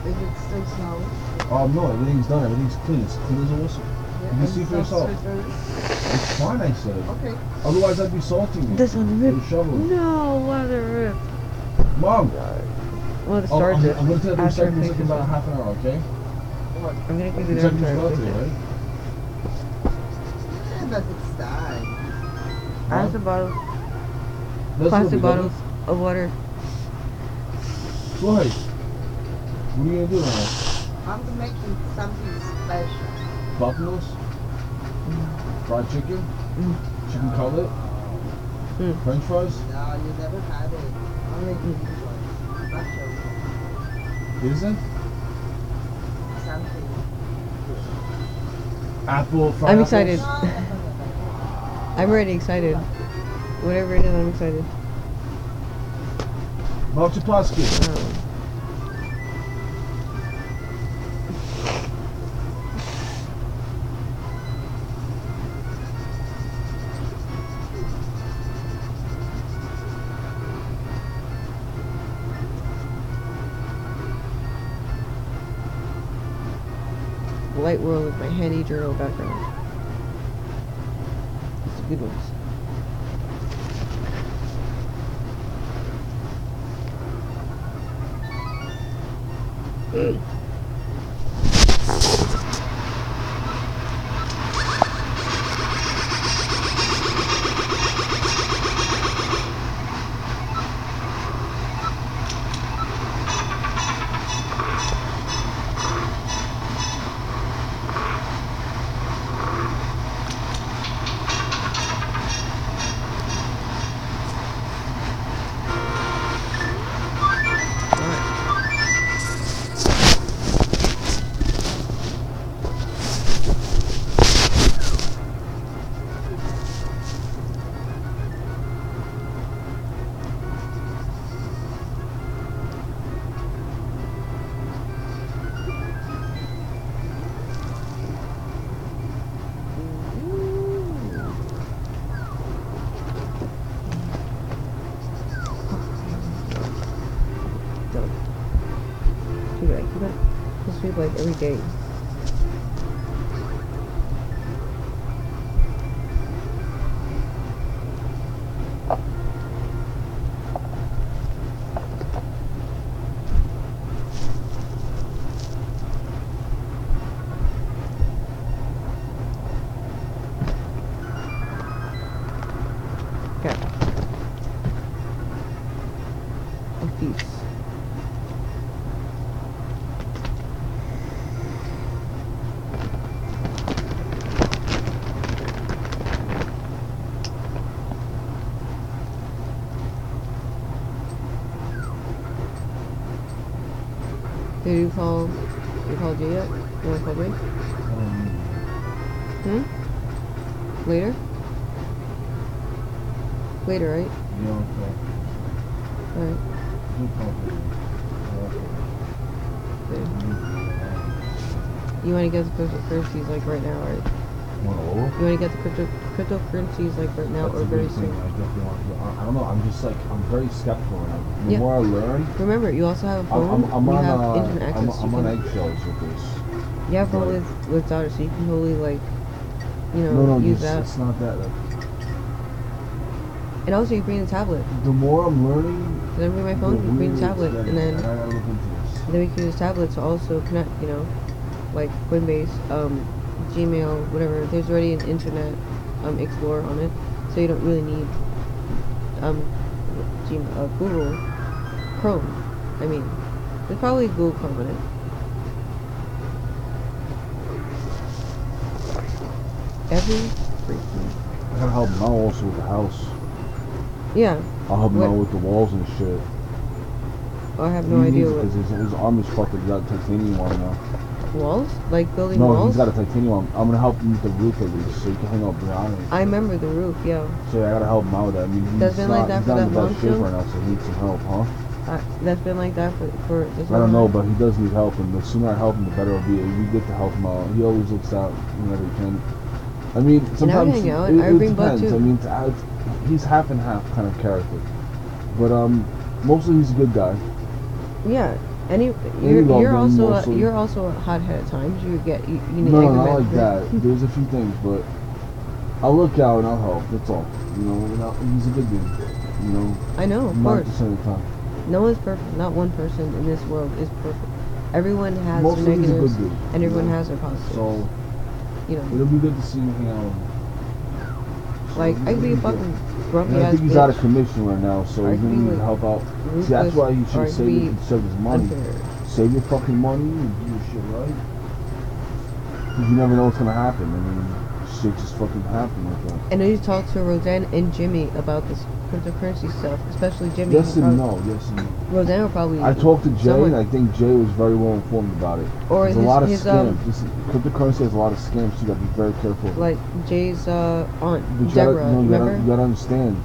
is it still snow? No, everything's done. Everything's clean. It's clean as a whistle. Yeah, You can see for yourself. It's fine, I said. Okay. Otherwise, I'd be salting it. This one rip. With a shovel. No, what a rip. Mom! Well, the I'm start it. going to tell you After I recycling fix in this about one. half an hour, okay? What? I'm gonna give you the Recycling's after I about fix to, it. right? Yeah, but it's time. I have some bottles, Let's plastic go, bottles of water. Go ahead. What are you going to do now? I'm making something special. Buffaloes? Fried chicken? Chicken cutlet? French fries? No, you never had it. I'm making this one. Special. Isn't? Something. Apple fried I'm apples? excited. I'm already excited. Whatever it is, I'm excited. Babci Paski. Um, Light World with my handy journal background. It's a good ones. sleep like every day. Okay. A feast. Did you call Jay yet? You wanna call Jay? Later? Later, right? Yeah, okay. Alright. Good company. You wanna get the cryptocurrencies like right now, right? Want to lower? You wanna get the cryptocurrencies like right now That's or a very good thing. soon? I definitely want to. I don't know. I'm just like, I'm very skeptical right now. The Yeah. more I learn, Remember, you also have a I'm, phone. I'm you on have internet I'm, access. I'm you on can, eggshells with this. you have a phone Like- with daughter, so you can totally like, you know, No, use it's, that. it's not that. Like, And also, you bring the tablet. the more I'm learning, Then bring my phone, you bring the tablet, and then I gotta look into this. we can use tablets to also connect. You know, like Coinbase, Gmail, whatever. There's already an internet Explorer on it, so you don't really need Google Chrome. I mean, there's probably Google Chrome on it. Every freaking I gotta help Mel also with the house. yeah. I'll help What- Mel with the walls and shit. I have no idea what Because his arm is fucked up. He's got a titanium arm now. walls, like building No, walls. he's got a titanium arm. I'm gonna help him with the roof at least, so he can hang out behind it. I remember the roof, yeah. So yeah, I gotta help him out with that. I mean, That's he's been like not, that he's for not in that the long best shape too? right now, so he needs some help, huh? That's been like that for this I don't know, long? but he does need help, and the sooner I help him, the better it'll be. We get to help him out. He always looks out whenever he can. I mean, sometimes hang out. it I bring Bud, depends. too. I mean, he's half and half kind of character, but mostly he's a good guy. Yeah. you love You're them also mostly. you're also a hothead at times. You need No, anger not like management. that. There's a few things, but I'll look out and I'll help. That's all. You know, he's a good dude. You know, I know, of course. 90% of the time. No one's perfect. Not one person in this world is perfect. Everyone has Mostly their he's a negatives, good dude. and you everyone know. has their positives. So you know, it'll be good to see him hang out with him. So like I could be a it'll good. fucking grumpy And I ass think he's bitch. out of commission right now, so Or I he's could gonna be, need like, help out. ruthless, See, that's why he or I should could save be it, save his money. unfair. Save your fucking money and do your shit right. Because you never know what's gonna happen. I mean, shit just fucking happen like that. And I need to talk to Roseanne and Jimmy about this cryptocurrency stuff, especially Jimmy. Yes He'll and probably- no, yes and no. Roseanne will probably. I talked to Jay, someone- and I think Jay was very well informed about it. Or There's a his- lot of his, scams. This cryptocurrency has a lot of scams, so you gotta be very careful. like Jay's aunt But you Deborah. gotta, no, remember? you gotta understand.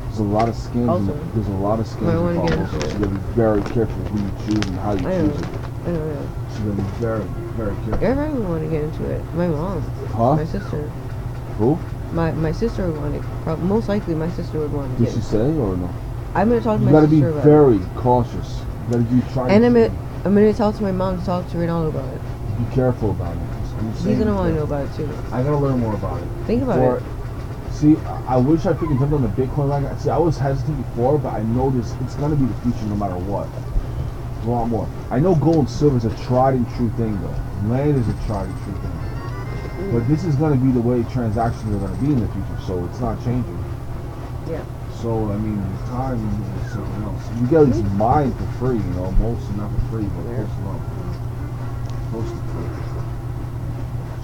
There's a lot of scams. Also, There's a lot of scams might wanna involved. get Also, into so it. you gotta be very careful who you choose and how you I know. choose it. I know. Yeah. So you gotta be very, very careful. Everybody would want to get into it. My mom, Huh? my sister, Who? my sister would want to. Most likely, my sister would want to Did get she into say it. or no? I'm gonna talk to You my gotta be sister about it. very cautious. You gotta be trying And to I'm gonna talk to my mom to talk to Ronaldo about it. be careful about it. I'm He's saying gonna be want to know careful. about it too. I gotta learn more about it. Think about Before- it. See, I wish I freaking jumped on the Bitcoin wagon. See, I was hesitant before, but I know it's gonna be the future no matter what. A lot more. I know gold and silver is a tried and true thing, though. Land is a tried and true thing. But this is gonna be the way transactions are gonna be in the future, so it's not changing. Yeah. So I mean, the time is something else. You get these mine for free, you know, mostly not for free, but Yeah. close enough. Close to free.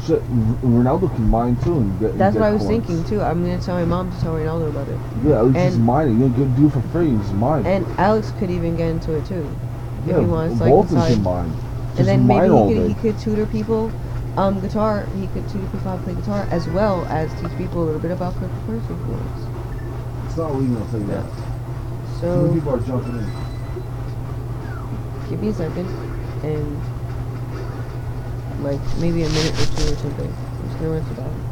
Shit, Ronaldo can mine too and get. That's get what I was coins. thinking too. I'm gonna tell my mom to tell Ronaldo about it. Yeah, at least he's And- mining. You can do it for free. He's mining. And Alex could even get into it too, if yeah, he wants, like Bolton inside. can mine. Just And then mine maybe all he day. could tutor people, guitar. He could tutor people how to play guitar, as well as teach people a little bit about cryptocurrency influence. It's not legal, I'll tell you that. Too many So people are jumping in. give me a second, and like maybe a minute or two or something. I'm just gonna run to the bathroom.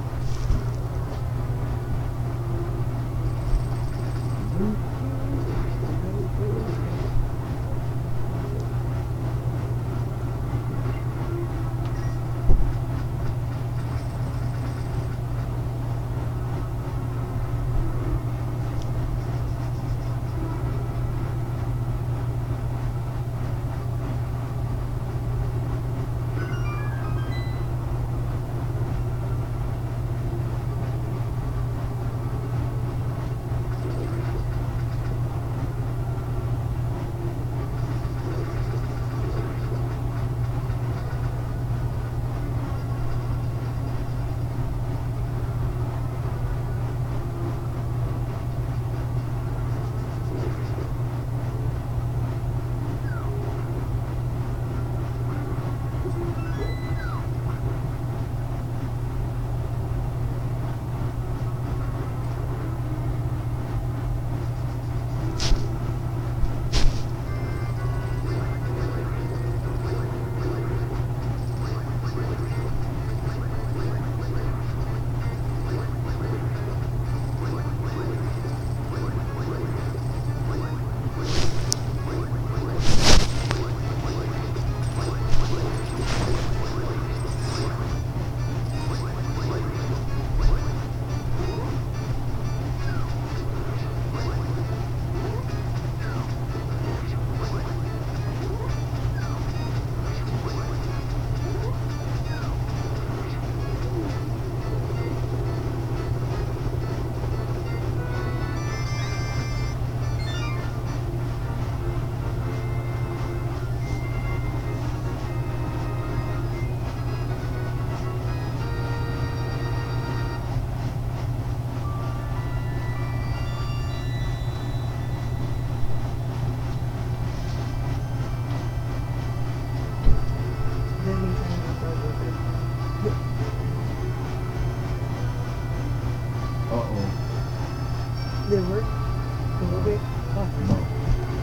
Uh-oh. Did it work? A little bit? Fuck. No.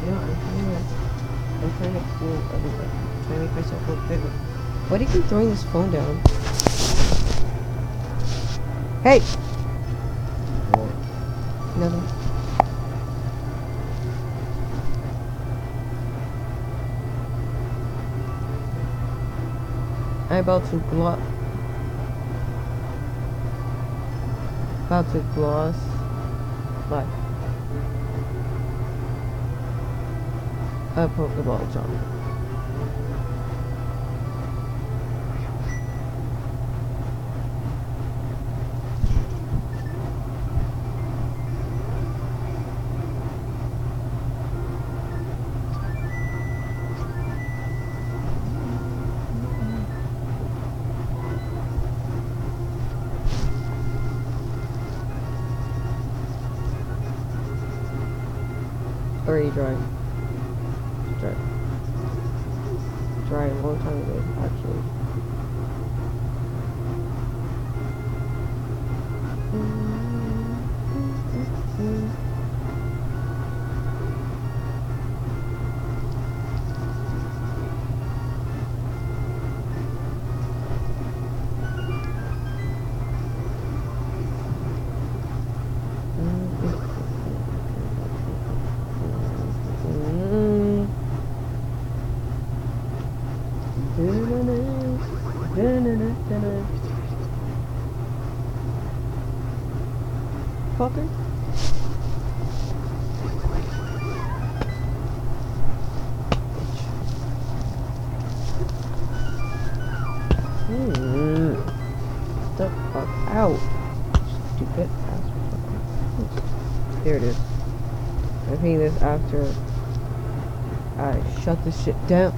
You know, I'm trying to fool everybody. I'm trying to make myself look bigger. Why do you keep throwing this phone down? Hey! What? Nothing. I'm about to gloss my a Pokeball jump. Already dry. Dry a long time ago, actually. Fucker. The fuck out. Stupid ass. There it is. I'm hitting this after I shut this shit down.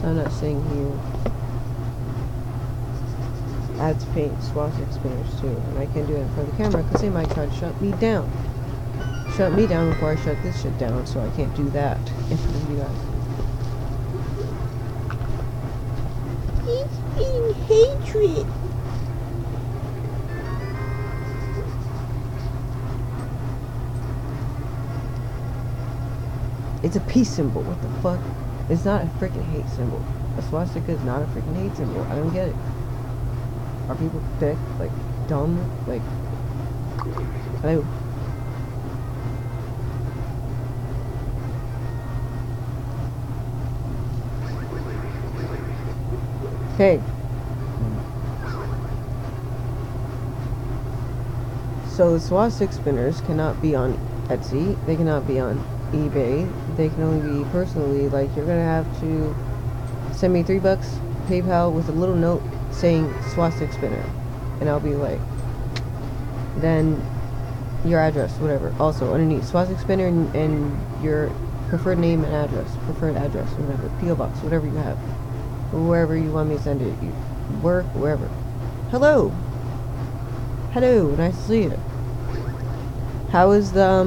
So I'm not saying here. Ads paint, swastika spinners too. And I can't do it in front of the camera because they might try to shut me down. Shut me down before I shut this shit down, so I can't do that in front of you guys. It's being hatred. It's a peace symbol. What the fuck? It's not a freaking hate symbol. A swastika is not a freaking hate symbol. I don't get it. Are people thick? Like, dumb? Like, hello? Hey. So the swastika spinners cannot be on Etsy. They cannot be on eBay. They can only be personally. Like, you're gonna have to send me $3 PayPal with a little note saying swastika spinner, and I'll be like, then your address, whatever. Also underneath swastika spinner and your preferred name and address, whatever, PO box, whatever you have, wherever you want me to send it. You work, wherever. Hello, nice to see you. How is the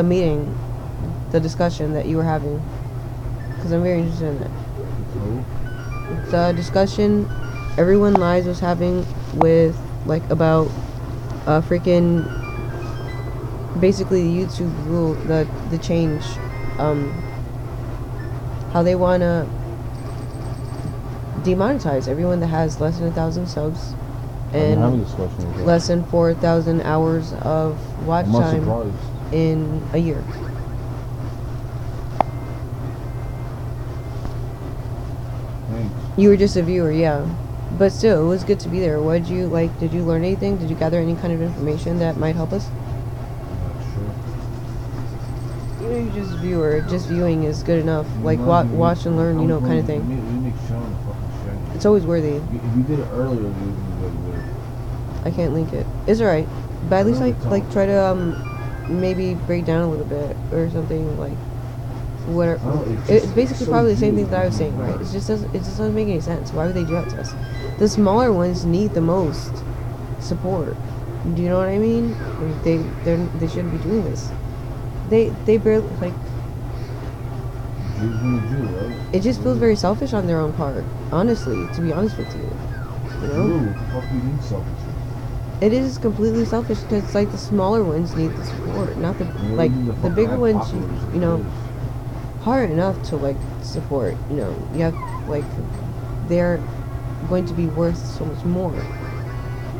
meeting, the discussion that you were having? Because I'm very interested in that. The discussion everyone lies was having with, like, about freaking basically the YouTube rule, the change, how they wanna demonetize everyone that has less than 1,000 subs and less than 4,000 hours of watch time in a year. You were just a viewer, yeah. But still, it was good to be there. What did you, like, did you learn anything? Did you gather any kind of information that might help us? You know, you're just a viewer. Just viewing is good enough. Like, watch and learn, you know, kind of thing. It's always worthy. If you did it earlier, you would be good. I can't link it. It's alright. But at least, like, try to, maybe break down a little bit or something, like, whatever. It's basically probably the same thing that I was saying, right? It just doesn't make any sense. Why would they do that to us? The smaller ones need the most support. Do you know what I mean? Like, they shouldn't be doing this. They barely, like, Jews gonna Jew, right? It just feels very selfish on their own part. Honestly, to be honest with you. You know? What the fuck do you mean selfish? It is completely selfish because it's like the smaller ones need the support, not the like the bigger ones. You know, hard enough to like support. You know, you have like they're going to be worth so much more.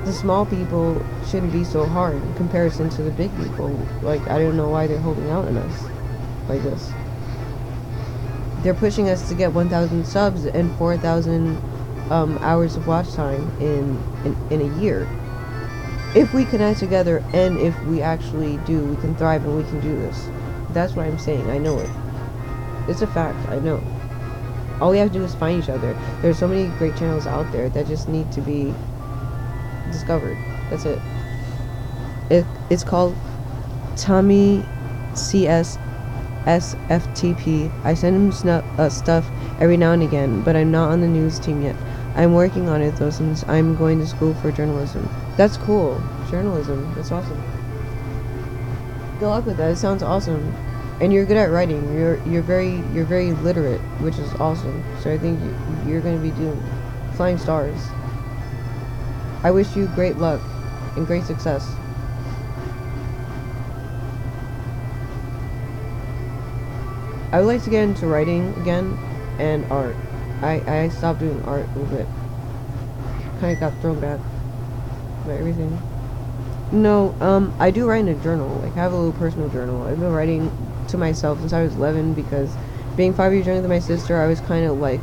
The small people shouldn't be so hard in comparison to the big people. Like I don't know why they're holding out on us like this. They're pushing us to get 1,000 subs and 4,000 hours of watch time in a year. If we connect together and if we actually do, we can thrive and we can do this. That's what I'm saying. I know it. It's a fact. I know. All we have to do is find each other. There's so many great channels out there that just need to be discovered. That's it. It's called Tommy CS SFTP. I send him stuff every now and again, but I'm not on the news team yet. I'm working on it though since I'm going to school for journalism. That's cool. Journalism. That's awesome. Good luck with that. It sounds awesome. And you're good at writing. You're very literate, which is awesome. So I think you're going to be doing flying stars. I wish you great luck and great success. I would like to get into writing again and art. I stopped doing art a little bit. Kind of got thrown back by everything. No, I do write in a journal. Like, I have a little personal journal. I've been writing to myself since I was 11 because being 5 years younger than my sister, I was kind of like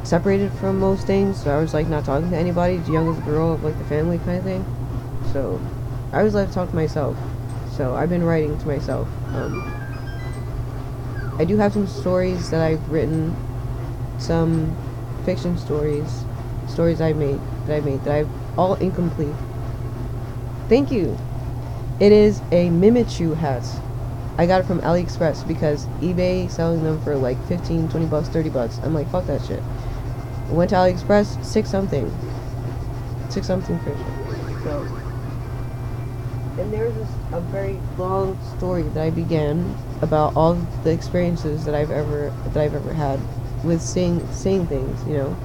separated from most things. So I was like not talking to anybody, the youngest girl of like the family kind of thing. So I was left to talk to myself. So I've been writing to myself. I do have some stories that I've written, some fiction stories I made that I've all incomplete. Thank you. It is a Mimichu hat. I got it from AliExpress because eBay selling them for like 15, 20 bucks, 30 bucks. I'm like, fuck that shit. I went to AliExpress, six something for shit. So, and there's a very long story that I began about all the experiences that I've ever had with seeing things, you know,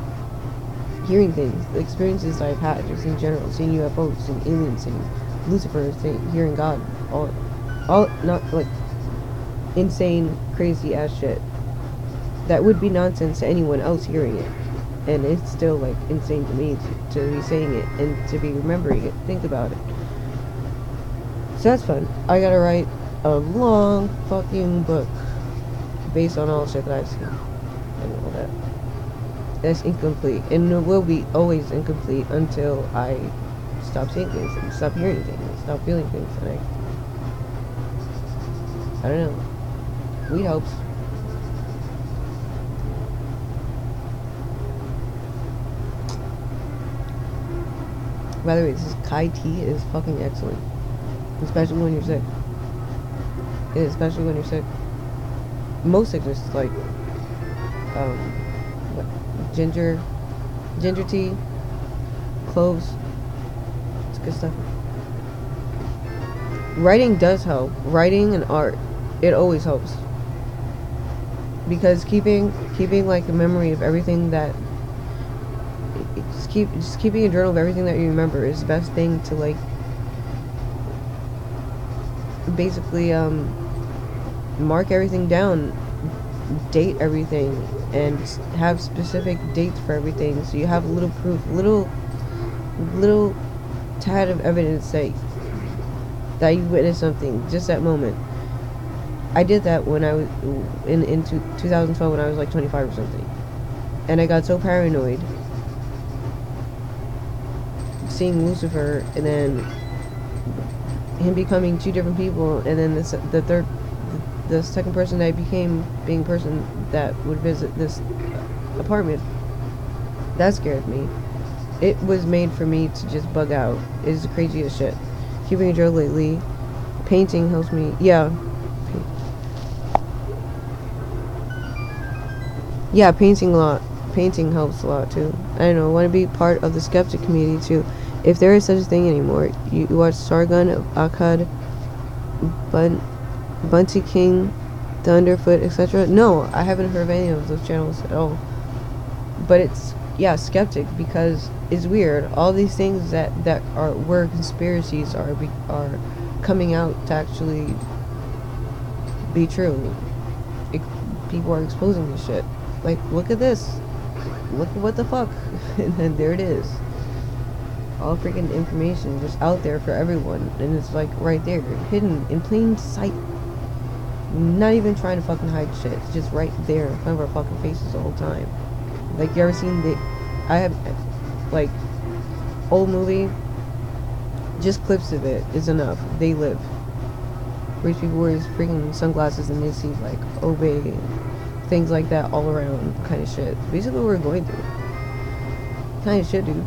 hearing things, the experiences that I've had just in general, seeing UFOs, seeing aliens, seeing Lucifer, hearing God, all not like insane, crazy ass shit that would be nonsense to anyone else hearing it, and it's still like insane to me to be saying it and to be remembering it. Think about it. So that's fun. I gotta write a long fucking book based on all the shit that I've seen and all that. That's incomplete, and it will be always incomplete until I stop seeing things and stop hearing things and stop feeling things. And I don't know. Weed helps. By the way, this is Kai tea. It is fucking excellent, especially when you're sick. Especially when you're sick. Most sickness, like ginger tea, cloves. It's good stuff. Writing does help. Writing and art, it always helps. Because keeping like a memory of everything that just keeping a journal of everything that you remember is the best thing to like basically mark everything down, date everything, and have specific dates for everything, so you have a little proof, little tad of evidence that you witnessed something, just that moment. I did that when I was in 2012 when I was like 25 or something, and I got so paranoid seeing Lucifer and then him becoming two different people, and then the second person that I became being a person that would visit this apartment. That scared me. It was made for me to just bug out. It is the craziest shit. Keeping a journal lately. Painting helps me. Yeah. Yeah, painting a lot. Painting helps a lot too. I don't know. I want to be part of the skeptic community too. If there is such a thing anymore, you watch Sargon of Akkad, Bunty King, the Underfoot, etc. No, I haven't heard of any of those channels at all. But it's, yeah, skeptic, because it's weird. All these things that are were conspiracies are coming out to actually be true. People are exposing this shit. Like, look at this. Look at what the fuck. And then there it is. All freaking information just out there for everyone. And it's like right there. Hidden in plain sight. Not even trying to fucking hide shit. It's just right there in front of our fucking faces the whole time. Like, you ever seen I have, like, old movie. Just clips of it is enough. They Live. Rich people wear freaking sunglasses and they see, like, obey. Things like that all around kind of shit. Basically what we're going through. Kind of shit, dude.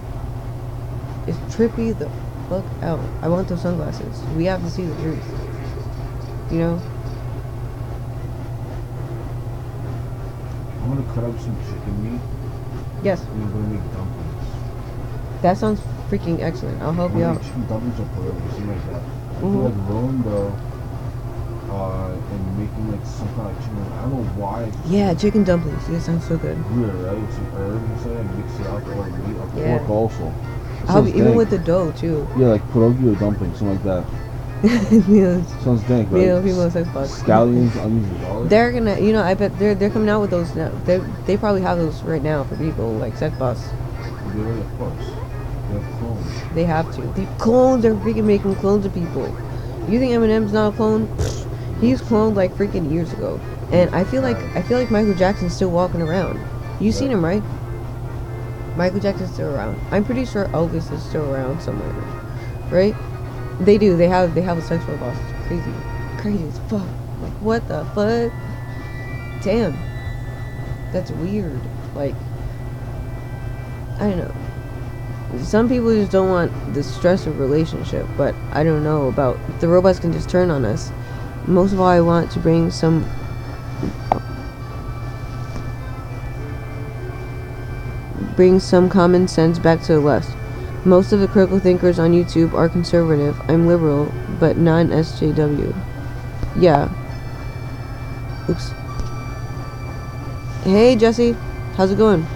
It's trippy the fuck out. I want those sunglasses. We have to see the truth. You know? I'm gonna cut up some chicken meat. Yes. And I'm gonna make dumplings. That sounds freaking excellent. I'll help I'm you gonna out. make chicken dumplings or whatever, something like that. I feel Mhm. like rolling dough, and making like some kind of chicken. I don't know why. Yeah, chicken dumplings. That sounds so good. Weird, right? Some herbs and stuff, and mix it out with all the meat, like Yeah. pork also. Even dank. with the dough too. Yeah, like pierogi or dumplings, something like that. Meals, Sounds dank, right? meals, people sex box. Scallions, onions, and garlic. They're gonna, you know, I bet they're coming out with those now. They probably have those right now for people like sex boss. They already, of course. They have clones. They have to. They clones. They're freaking making clones of people. You think Eminem's not a clone? He's cloned like freaking years ago. And I feel like Michael Jackson's still walking around. You seen him, right? Michael Jackson's still around. I'm pretty sure Elvis is still around somewhere, right? They do. They have a sex robot. It's crazy, crazy as fuck. Like, what the fuck? Damn, that's weird. Like, I don't know. Some people just don't want the stress of relationship, but I don't know about the robots can just turn on us. Most of all, I want to bring some common sense back to the left. Most of the critical thinkers on YouTube are conservative. I'm liberal, but non-SJW. Yeah. Oops. Hey, Jesse. How's it going?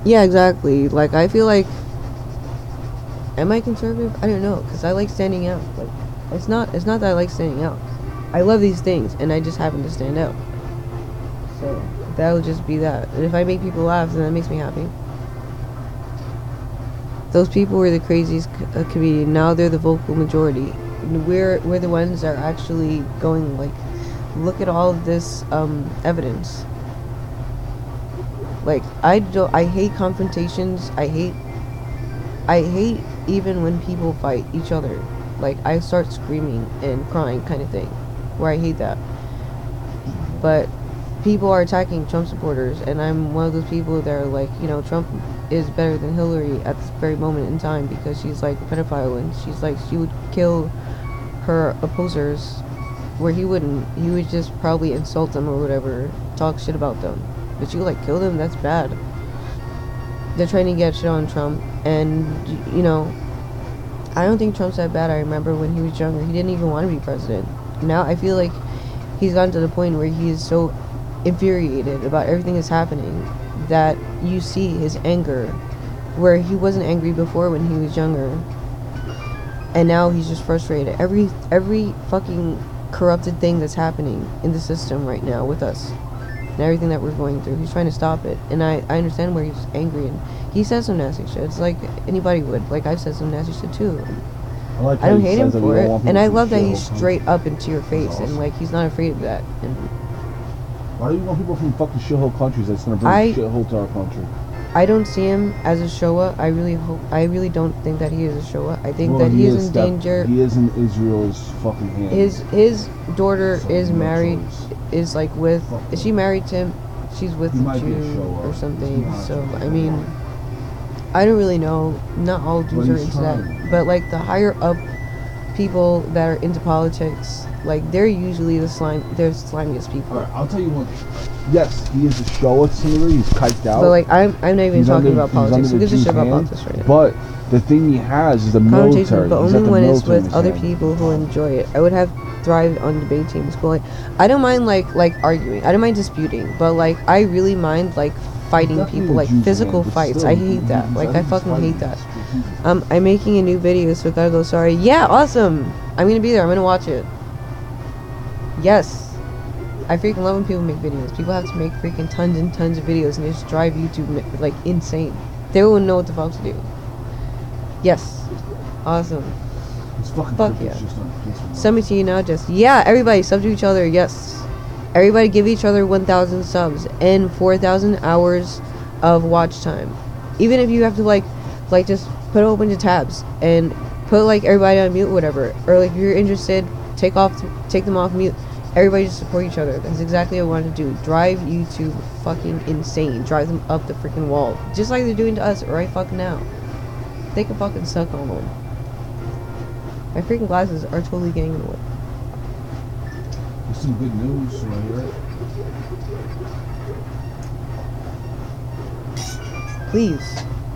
Yeah, exactly. Like, I feel like... Am I conservative? I don't know, because I like standing out. Like, it's not that I like standing out. I love these things, and I just happen to stand out. So, that'll just be that. And if I make people laugh, then that makes me happy. Those people were the craziest comedian. Now they're the vocal majority. We're the ones that are actually going, like, look at all of this evidence. Like, I hate confrontations. I hate even when people fight each other. Like, I start screaming and crying kind of thing, where I hate that. But people are attacking Trump supporters, and I'm one of those people that are like, you know, Trump is better than Hillary at this very moment in time because she's like a pedophile, and she's like, she would kill her opposers where he wouldn't. He would just probably insult them or whatever, talk shit about them. But you like kill them, that's bad. They're trying to get shit on Trump, and you know, I don't think Trump's that bad. I remember when he was younger, he didn't even want to be president. Now I feel like he's gotten to the point where he is so infuriated about everything that's happening that you see his anger, where he wasn't angry before when he was younger, and now he's just frustrated. Every fucking corrupted thing that's happening in the system right now with us and everything that we're going through, he's trying to stop it. And I understand where he's angry, and he says some nasty shit. It's like anybody would. Like, I've said some nasty shit too. I don't hate him for it, and I love that he's straight up into your face, and like, he's not afraid of that. And why do you want people from fucking shithole countries that's gonna bring shithole to our country? I don't see him as a Showa. I really don't think that he is a Showa. I think that he is in danger. He is in Israel's fucking hands. His daughter is married, is like with, is she married to him? She's with a Jew or something. So, I mean, I don't really know. Not all Jews are into that. But like the higher up people that are into politics, like they're usually they're slimiest people. Alright, I'll tell you one thing. Yes, he is a show at some he's kiked out. But like I'm not even He's talking under- about he's under politics. Who the gives a shit Jews' about hand, politics right now? But the thing he has is the Conversation, military. but He's only got the when it's military in with his other hand. people who enjoy it. I would have thrived on debate teams. But like, I don't mind like arguing. I don't mind disputing. But like, I really mind like fighting Definitely people, the like Jews' physical hand, but fights. still, I hate that. he's- Like, I think he's fucking fighting hate that. strategic. I'm making a new video, so gotta go. Sorry. Yeah, awesome. I'm gonna be there. I'm gonna watch it. Yes. I freaking love when people make videos. People have to make freaking tons and tons of videos and they just drive YouTube like insane. They wouldn't know what the fuck to do. Yes. Awesome. His fucking Fuck trip is yeah. just on peaceful. Send me to you now, just yeah, everybody sub to each other, yes. Everybody give each other 1,000 subs and 4,000 hours of watch time. Even if you have to like just put a whole bunch of tabs and put like everybody on mute, whatever. Or like if you're interested, take them off mute. Everybody just support each other. That's exactly what I want to do. Drive YouTube fucking insane. Drive them up the freaking wall. Just like they're doing to us right fucking now. They can fucking suck on them. My freaking glasses are totally getting in the way. There's some good news right here. Please.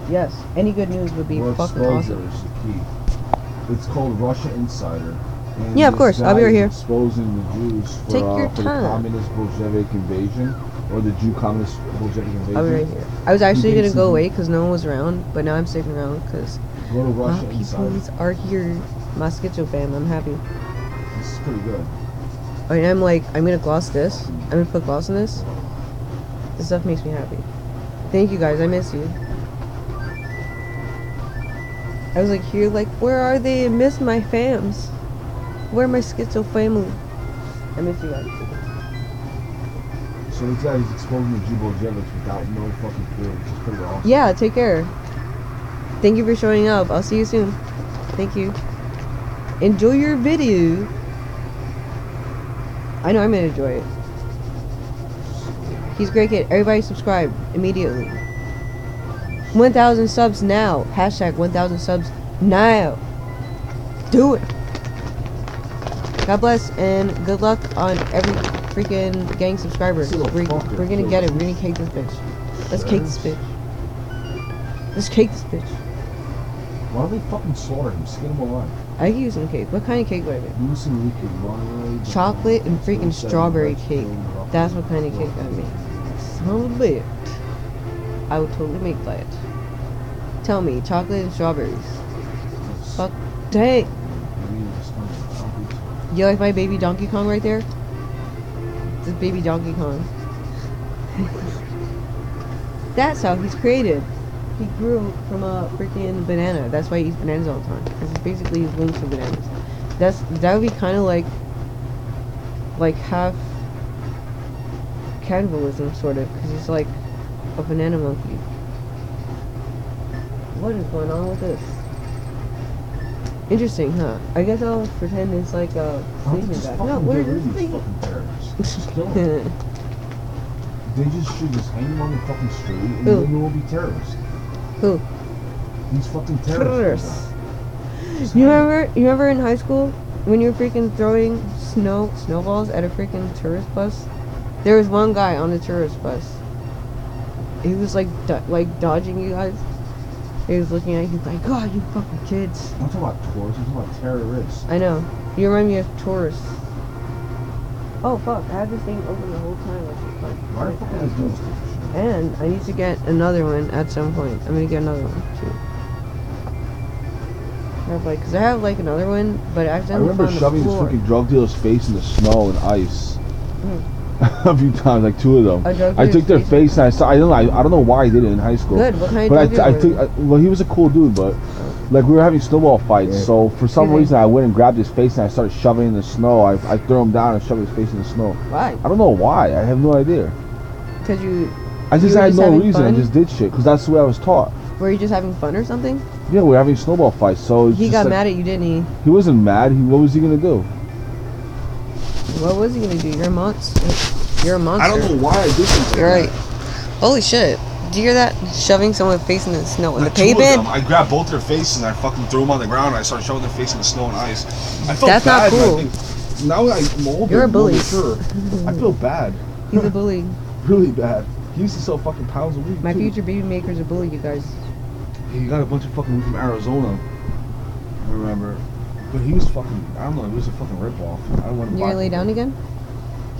Yes. Any good news would be More fucking exposure awesome. is the key. It's called Russia Insider. And Yeah, of this course. I'll be guy right is here. Exposing the Jews for, Take your for the time. communist Bolshevik invasion, or the Jew communist Bolshevik invasion. I'll be right here. I was actually He gonna thinks go he- away because no one was around, but now I'm sticking around because Go to my Russia Insider. peoples are here. My schizo fam. I'm happy. This is pretty good. I mean, I'm gonna gloss this. I'm gonna put gloss on this. This stuff makes me happy. Thank you guys. I miss you. I was like here, like where are they? I miss my fams. Where my schizo family? I miss you guys. So this guy is exposing the Jew Bolsheviks without no fucking fear, which is pretty awesome. Yeah, take care. Thank you for showing up. I'll see you soon. Thank you. Enjoy your video. I know I'm gonna enjoy it. He's a great kid. Everybody subscribe immediately. 1,000 subs now. Hashtag 1,000 subs now. Do it. God bless and good luck on every freaking gang subscriber. This little We're fucker gonna get it. kills We're gonna cake this bitch. Let's cake this bitch. Let's cake this bitch. Why don't they fucking slaughter him? Skin him alive. I could use some cake. What kind of cake would I make? Loosen leaky monterey. Chocolate and freaking strawberry cake. That's what kind of cake I make. Son of a bitch. I would totally make that. Tell me, chocolate and strawberries. Fuck. Dang. You like my baby Donkey Kong right there? This baby Donkey Kong. That's how he's created. He grew from a freaking banana. That's why he eats bananas all the time. Because it's basically his wings for bananas. That would be kind of like half cannibalism, sort of, because he's like a banana monkey. What is going on with this? Interesting, huh? I guess I'll pretend it's like a sleeping bag. No, what is this thing? Fucking terrorists. Just kill them. They should just hang them on the fucking street and Who? then there will be terrorists. Who? These fucking terrorists. Terrorists. You remember in high school when you were freaking throwing snowballs at a freaking tourist bus? There was one guy on the tourist bus. He was like dodging you guys. He was looking at you like, God, you fucking kids. I'm talking about tourists, I'm talking about terrorists. I know. You remind me of tourists. Oh fuck, I had this thing open the whole time. Why the fuck are they doing this shit? And I need to get another one at some point. I'm gonna get another one too. Because I have like another one, but I I accidentally remember found the shoving this floor. freaking drug dealer's face in the snow and ice. Mm. A few times, like two of them. A drug I took their dealer's face and I saw. I don't know why I did it in high school. Good. What kind of But drug I dealer took. was it? Well, he was a cool dude, but like we were having snowball fights. Yeah. So for some Mhm. reason, I went and grabbed his face and I started shoving it in the snow. I threw him down and shoved his face in the snow. Why? I don't know why. I have no idea. Because you I just were had just no having reason. I fun? just did shit because that's the way I was taught. were you just having fun or something? Yeah, we were having snowball fights. So it's He just got like- mad at you, didn't he? He wasn't mad. What was he gonna do? What was he gonna do? You're a monster. You're a monster. I don't know why I did something. You're right. Holy shit. Do you hear that? Shoving someone's face in the snow in the Two of them, pavement. I grabbed both their faces and I fucking threw them on the ground and I started shoving their face in the snow and ice. I felt That's not bad, but I cool. think now that I'm older, You're a more bully. mature, I feel bad. He's a bully. Really bad. He used to sell fucking pounds a week. My too. future baby maker's a bully, you guys. He got a bunch of fucking weed from Arizona. I remember. But he was fucking, I don't know, he was a fucking ripoff. I don't want to You gonna lay down again?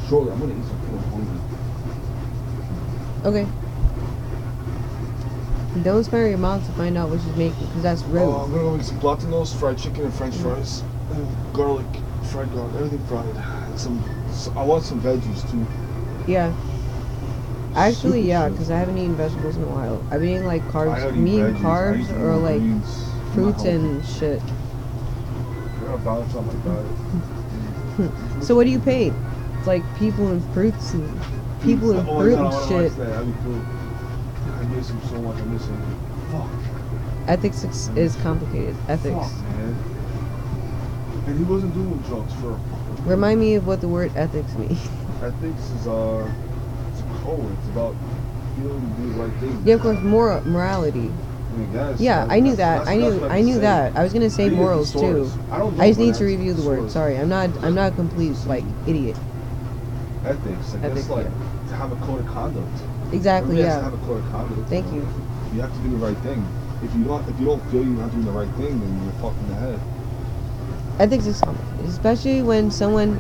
Shortly, I'm gonna eat some food. I'm hungry. Okay. Don't spare your mouth to find out what she's making, because that's rude. Oh, I'm gonna go make some platanos, fried chicken and french fries. And garlic, fried garlic, everything fried. And I want some veggies too. Yeah. Actually, Super yeah, shit. because I haven't eaten vegetables in a while. I've been eating like I carbs, gotta eat mean veggies. I carbs eat or more like greens. fruits Not and shit. I gotta balance out my diet. So what do you paint? It's like people and fruits and people and Oh, fruit no, I and wanna shit. watch that. That'd be cool. I miss him so much. I miss him. Fuck. Ethics is complicated. Ethics. Fuck, man. And he wasn't doing drugs for. Remind me of what the word ethics means. Ethics is it's a code. It's about feeling to do the right thing. Yeah, of course, morality. I mean, guys, Yeah, I knew that. that's what I knew say. that. I was gonna say I need the morals too. thesaurus. I don't know I just about need to ethics, review the word. thesaurus. Sorry, I'm not a complete like idiot. Ethics. I Ethics, guess like to have a code of conduct. Exactly. Everybody has to Yeah. have a code of conduct. Thank you. You have to do the right thing. If you don't feel you're not doing the right thing, then you're fucked in the head. Ethics is complicated, especially when someone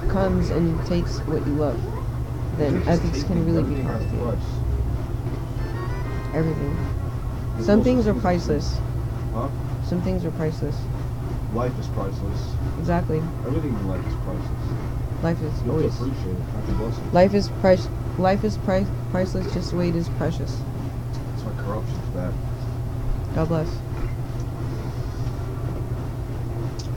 comes and takes what you love. Then You just ethics take can it. really be Everything has a complicated. price. Everything. There's Some no things such are thing as priceless. Huh? Some things are priceless. Life is priceless. Exactly. Everything in life is priceless. Life is You have to always. appreciate it. Not to bless it. Life is priceless just the way it is precious. That's why corruption's bad. God bless.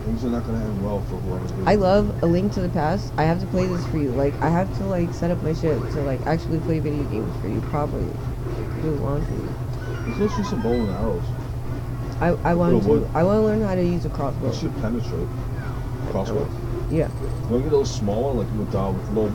Things are not gonna end well for whoever. I love A Link to the Past. I have to play this for you. Like, I have to like set up my shit to like actually play video games for you properly. Do laundry. Let's shoot some bow and arrows. I want Little to. wood. I want to learn how to use a crossbow. That should penetrate. Crossbow. Yeah. You wanna get those smaller, like with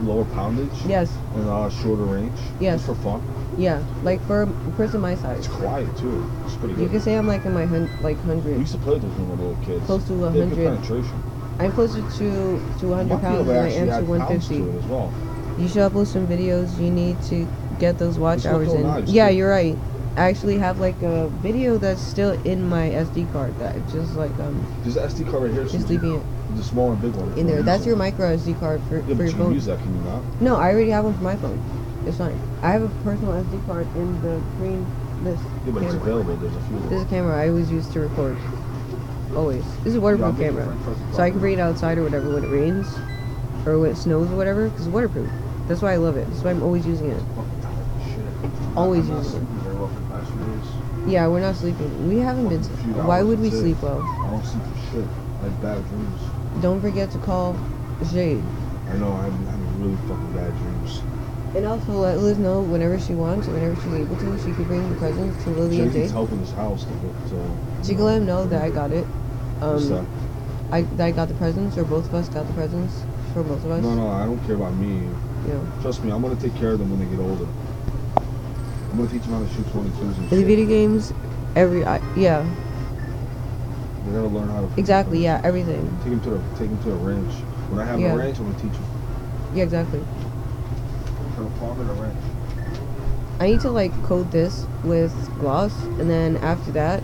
lower poundage Yes. and shorter range. Yes. Just for fun. Yeah. Like for a person my It's size. quiet too. It's pretty good. You can say I'm like in my We hundred. used to play with those when we were little kids. Close to They had good 100. penetration. I'm closer to 100 Monkey pounds Over than I actually am had to pounds 150. to it as well. You should upload some videos. You need to get those watch It's got hours those in. knives, Yeah, too. you're right. I actually have like a video that's still in my SD card that I just like There's an SD card right here. so just you leaving it can- The small and big one. in there. That's your micro SD card for Yeah, but your you can phone. use that, can you not? No, I already have one for my phone. It's fine. I have a personal SD card in the green this Yeah, but it's camera. available. There's a few of This is them. a camera I always use to record. Always. This is a waterproof Yeah, I'm camera. making friends with So I can bring it outside or whatever when it rains. Or when it snows or whatever. Because it's waterproof. That's why I love it. That's why I'm always using it. Fucking tired of shit. Always I'm not using it. sleeping very well for the past few days. Yeah, we're not sleeping. We haven't been. Fucking few Why hours, would we that's it. sleep well? I don't sleep for shit. I have bad dreams. Don't forget to call Jade. I know I'm having really fucking bad dreams. And also let Liz know whenever she wants, whenever she's able to, she could bring the presents to Lily and Jason's Jade. helping this house to get to. She can let him know that I got it. What's that? That I got the presents, or both of us got the presents for both of us. No, I don't care about me. You know. Trust me, I'm gonna take care of them when they get older. I'm gonna teach them how to shoot 22s and In the shit. video games, yeah, They gotta learn how to. exactly, yeah, everything. Take them to a ranch. When I have Yeah. a ranch, I'm gonna teach them. Yeah, exactly. From a farm and a ranch. I need to like coat this with gloss, and then after that,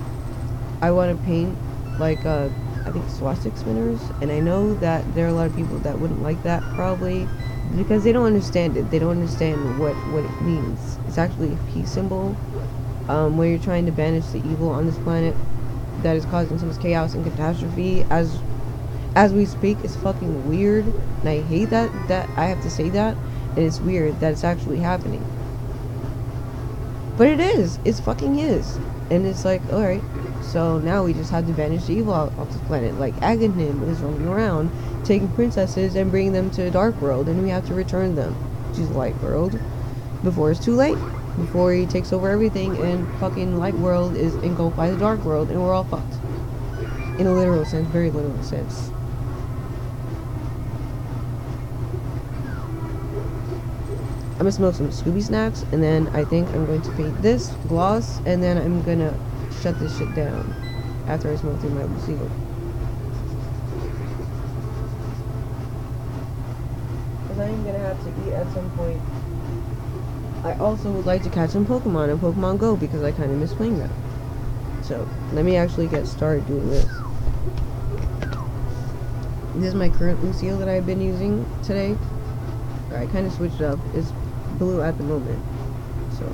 I want to paint like I think swastika spinners. And I know that there are a lot of people that wouldn't like that probably because they don't understand it. They don't understand what it means. It's actually a peace symbol, where you're trying to banish the evil on this planet that is causing so much chaos and catastrophe as we speak. It's fucking weird, and I hate that I have to say that, and it's weird that it's actually happening. But it is. It's fucking is. And it's like, alright, so now we just have to banish the evil off this planet. Like, Aghanim is roaming around, taking princesses and bringing them to the Dark World, and we have to return them to the Light World before it's too late. Before he takes over everything, and fucking Light World is engulfed by the Dark World, and we're all fucked. In a literal sense, very literal sense. gonna smoke some Scooby snacks, and then I think I'm going to paint this gloss, and then I'm gonna shut this shit down after I smoke through my Lucille. Because I'm gonna have to eat at some point. I also would like to catch some Pokemon in Pokemon Go because I kind of miss playing that. So let me actually get started doing this. This is my current Lucille that I've been using today. I kind of switched up. It's blue at the moment. So.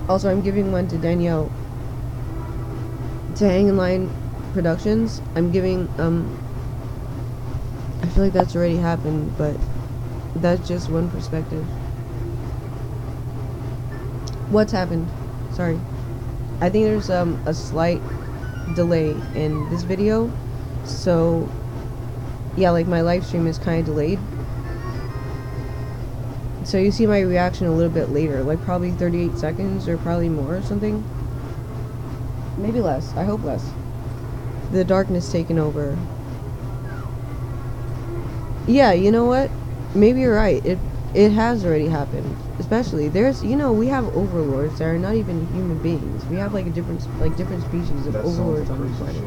Also, I'm giving one to Danielle to Hang in Line Productions. I'm giving, I feel like that's already happened, but that's just one perspective. What's happened? Sorry. I think there's a slight delay in this video, so yeah, like my live stream is kind of delayed, so you see my reaction a little bit later, like probably 38 seconds or probably more or something, maybe less. I hope less. The darkness taking over. Yeah, you know what, maybe you're right, it has already happened. Especially, there's, you know, we have overlords that are not even human beings. We have like a different species of overlords on this planet.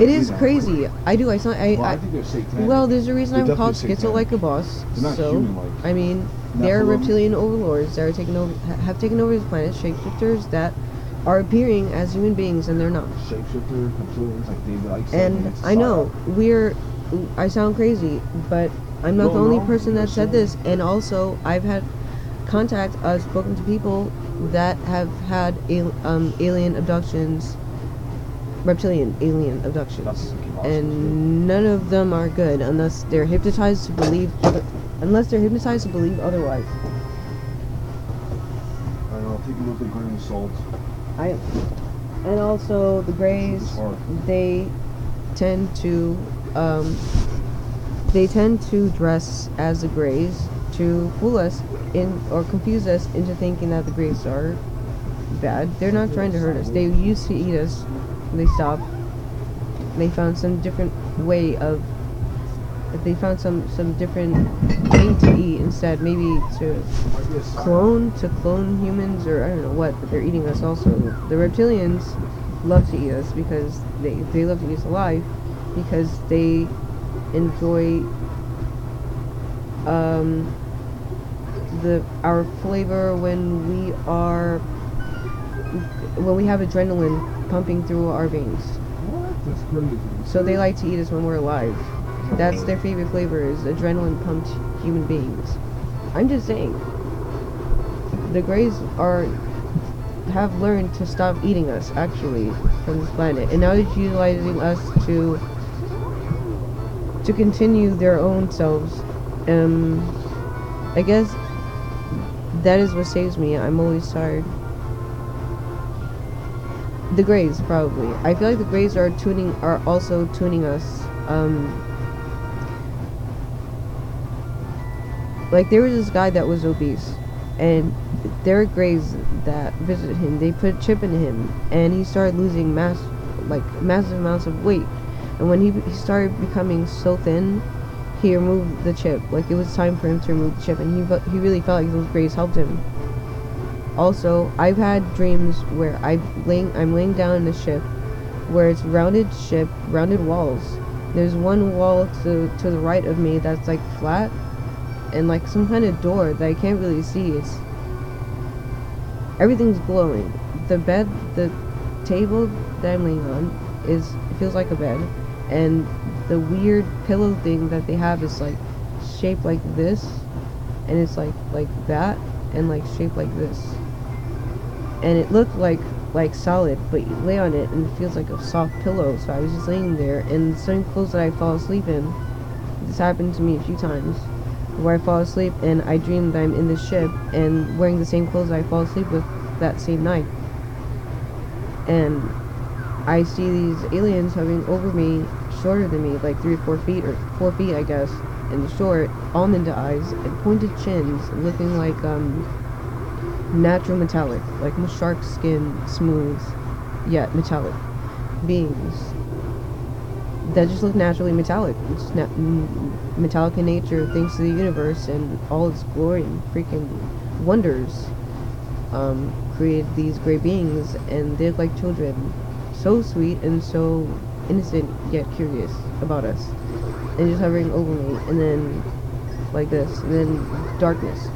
It is crazy. I think they're satanic. Well, there's a reason I'm called Schizo like a boss. They're not so, human-like. I mean, they're reptilian overlords that are have taken over this planet, shapeshifters that are appearing as human beings and they're not. Shapeshifter, completely, like David Icke said, and I know, I sound crazy, but I'm not the only person that said this, and also I've had spoken to people that have had alien abductions, reptilian alien abductions, and none of them are good unless they're hypnotized to believe otherwise. I know, take it with a grain of salt. And also the Greys, they tend to dress as the Greys to fool us or confuse us into thinking that the Greys are bad. They're not trying to hurt us. They used to eat us. They stopped. They found some different way of. They found some different thing to eat instead. Maybe to clone humans, or I don't know what. But they're eating us also. The reptilians love to eat us because they love to eat us alive because they enjoy our flavor when we have adrenaline pumping through our veins. What? That's crazy. So they like to eat us when we're alive. That's their favorite flavor, is adrenaline pumped human beings. I'm just saying. The Greys have learned to stop eating us, actually, from this planet, and now they're utilizing us to continue their own selves. I guess that is what saves me. I'm always tired. The Greys, probably. I feel like the Greys are also tuning us. Like, there was this guy that was obese, and there were Greys that visited him. They put a chip in him, and he started losing massive amounts of weight. And when he started becoming so thin, he removed the chip. Like, it was time for him to remove the chip, and he really felt like those Greys helped him. Also, I've had dreams where I'm laying down in the ship, where it's rounded walls. There's one wall to the right of me that's like flat, and like some kind of door that I can't really see. Everything's glowing. The table that I'm laying on it feels like a bed, and the weird pillow thing that they have is like shaped like this, and it's like that, and like shaped like this, and it looked like solid, but you lay on it and it feels like a soft pillow. So I was just laying there, and the same clothes that I fall asleep in, this happened to me a few times, where I fall asleep and I dream that I'm in the ship and wearing the same clothes I fall asleep with that same night, and I see these aliens hovering over me, shorter than me, like 3 or 4 feet, or 4 feet I guess, and short, almond eyes, and pointed chins, looking like natural metallic, like shark skin, smooth, yet metallic. beings that just look naturally metallic. It's metallic in nature, thanks to the universe and all its glory and freaking wonders. Created these gray beings, and they look like children, so sweet and so innocent yet curious about us, and just hovering over me, and then like this, and then darkness.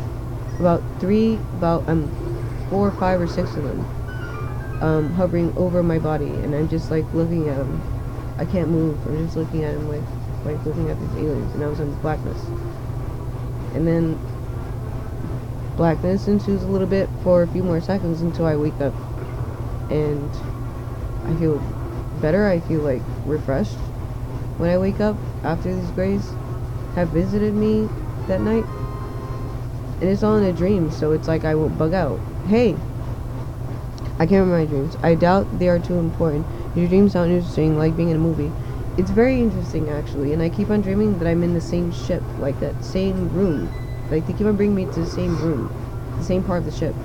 About 4, 5, or 6 of them, hovering over my body, and I'm just like looking at them. I can't move. I'm just looking at them like looking at these aliens, and I was in blackness. And then blackness ensues a little bit for a few more seconds until I wake up, and I feel better. I feel like refreshed when I wake up after these grays have visited me that night. And it's all in a dream, so it's like I won't bug out. Hey, I can't remember my dreams. I doubt they are too important. Your dreams sound interesting, like being in a movie. It's very interesting, actually, and I keep on dreaming that I'm in the same ship, like that same room. Like, they keep on bringing me to the same room, the same part of the ship.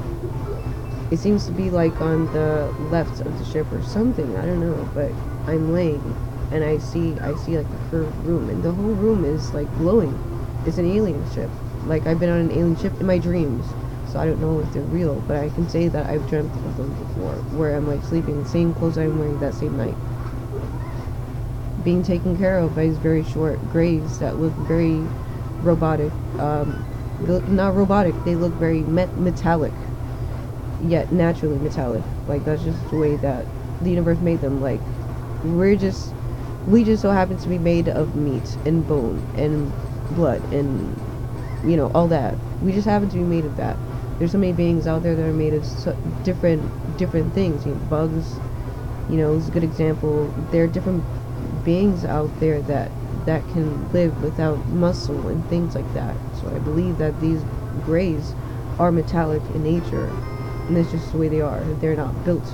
It seems to be, like, on the left of the ship or something, I don't know, but I'm laying, and I see, like, a curved room, and the whole room is, like, glowing. It's an alien ship. Like, I've been on an alien ship in my dreams, so I don't know if they're real, but I can say that I've dreamt of them before, where I'm, like, sleeping in the same clothes I'm wearing that same night. Being taken care of by these very short grays that look very robotic, not robotic, they look very metallic, yet naturally metallic. Like, that's just the way that the universe made them. Like, we just so happen to be made of meat and bone and blood and, you know, all that. We just happen to be made of that. There's so many beings out there that are made of different things. You know, bugs, you know, is a good example. There are different beings out there that can live without muscle and things like that. So I believe that these grays are metallic in nature, and that's just the way they are. They're not built.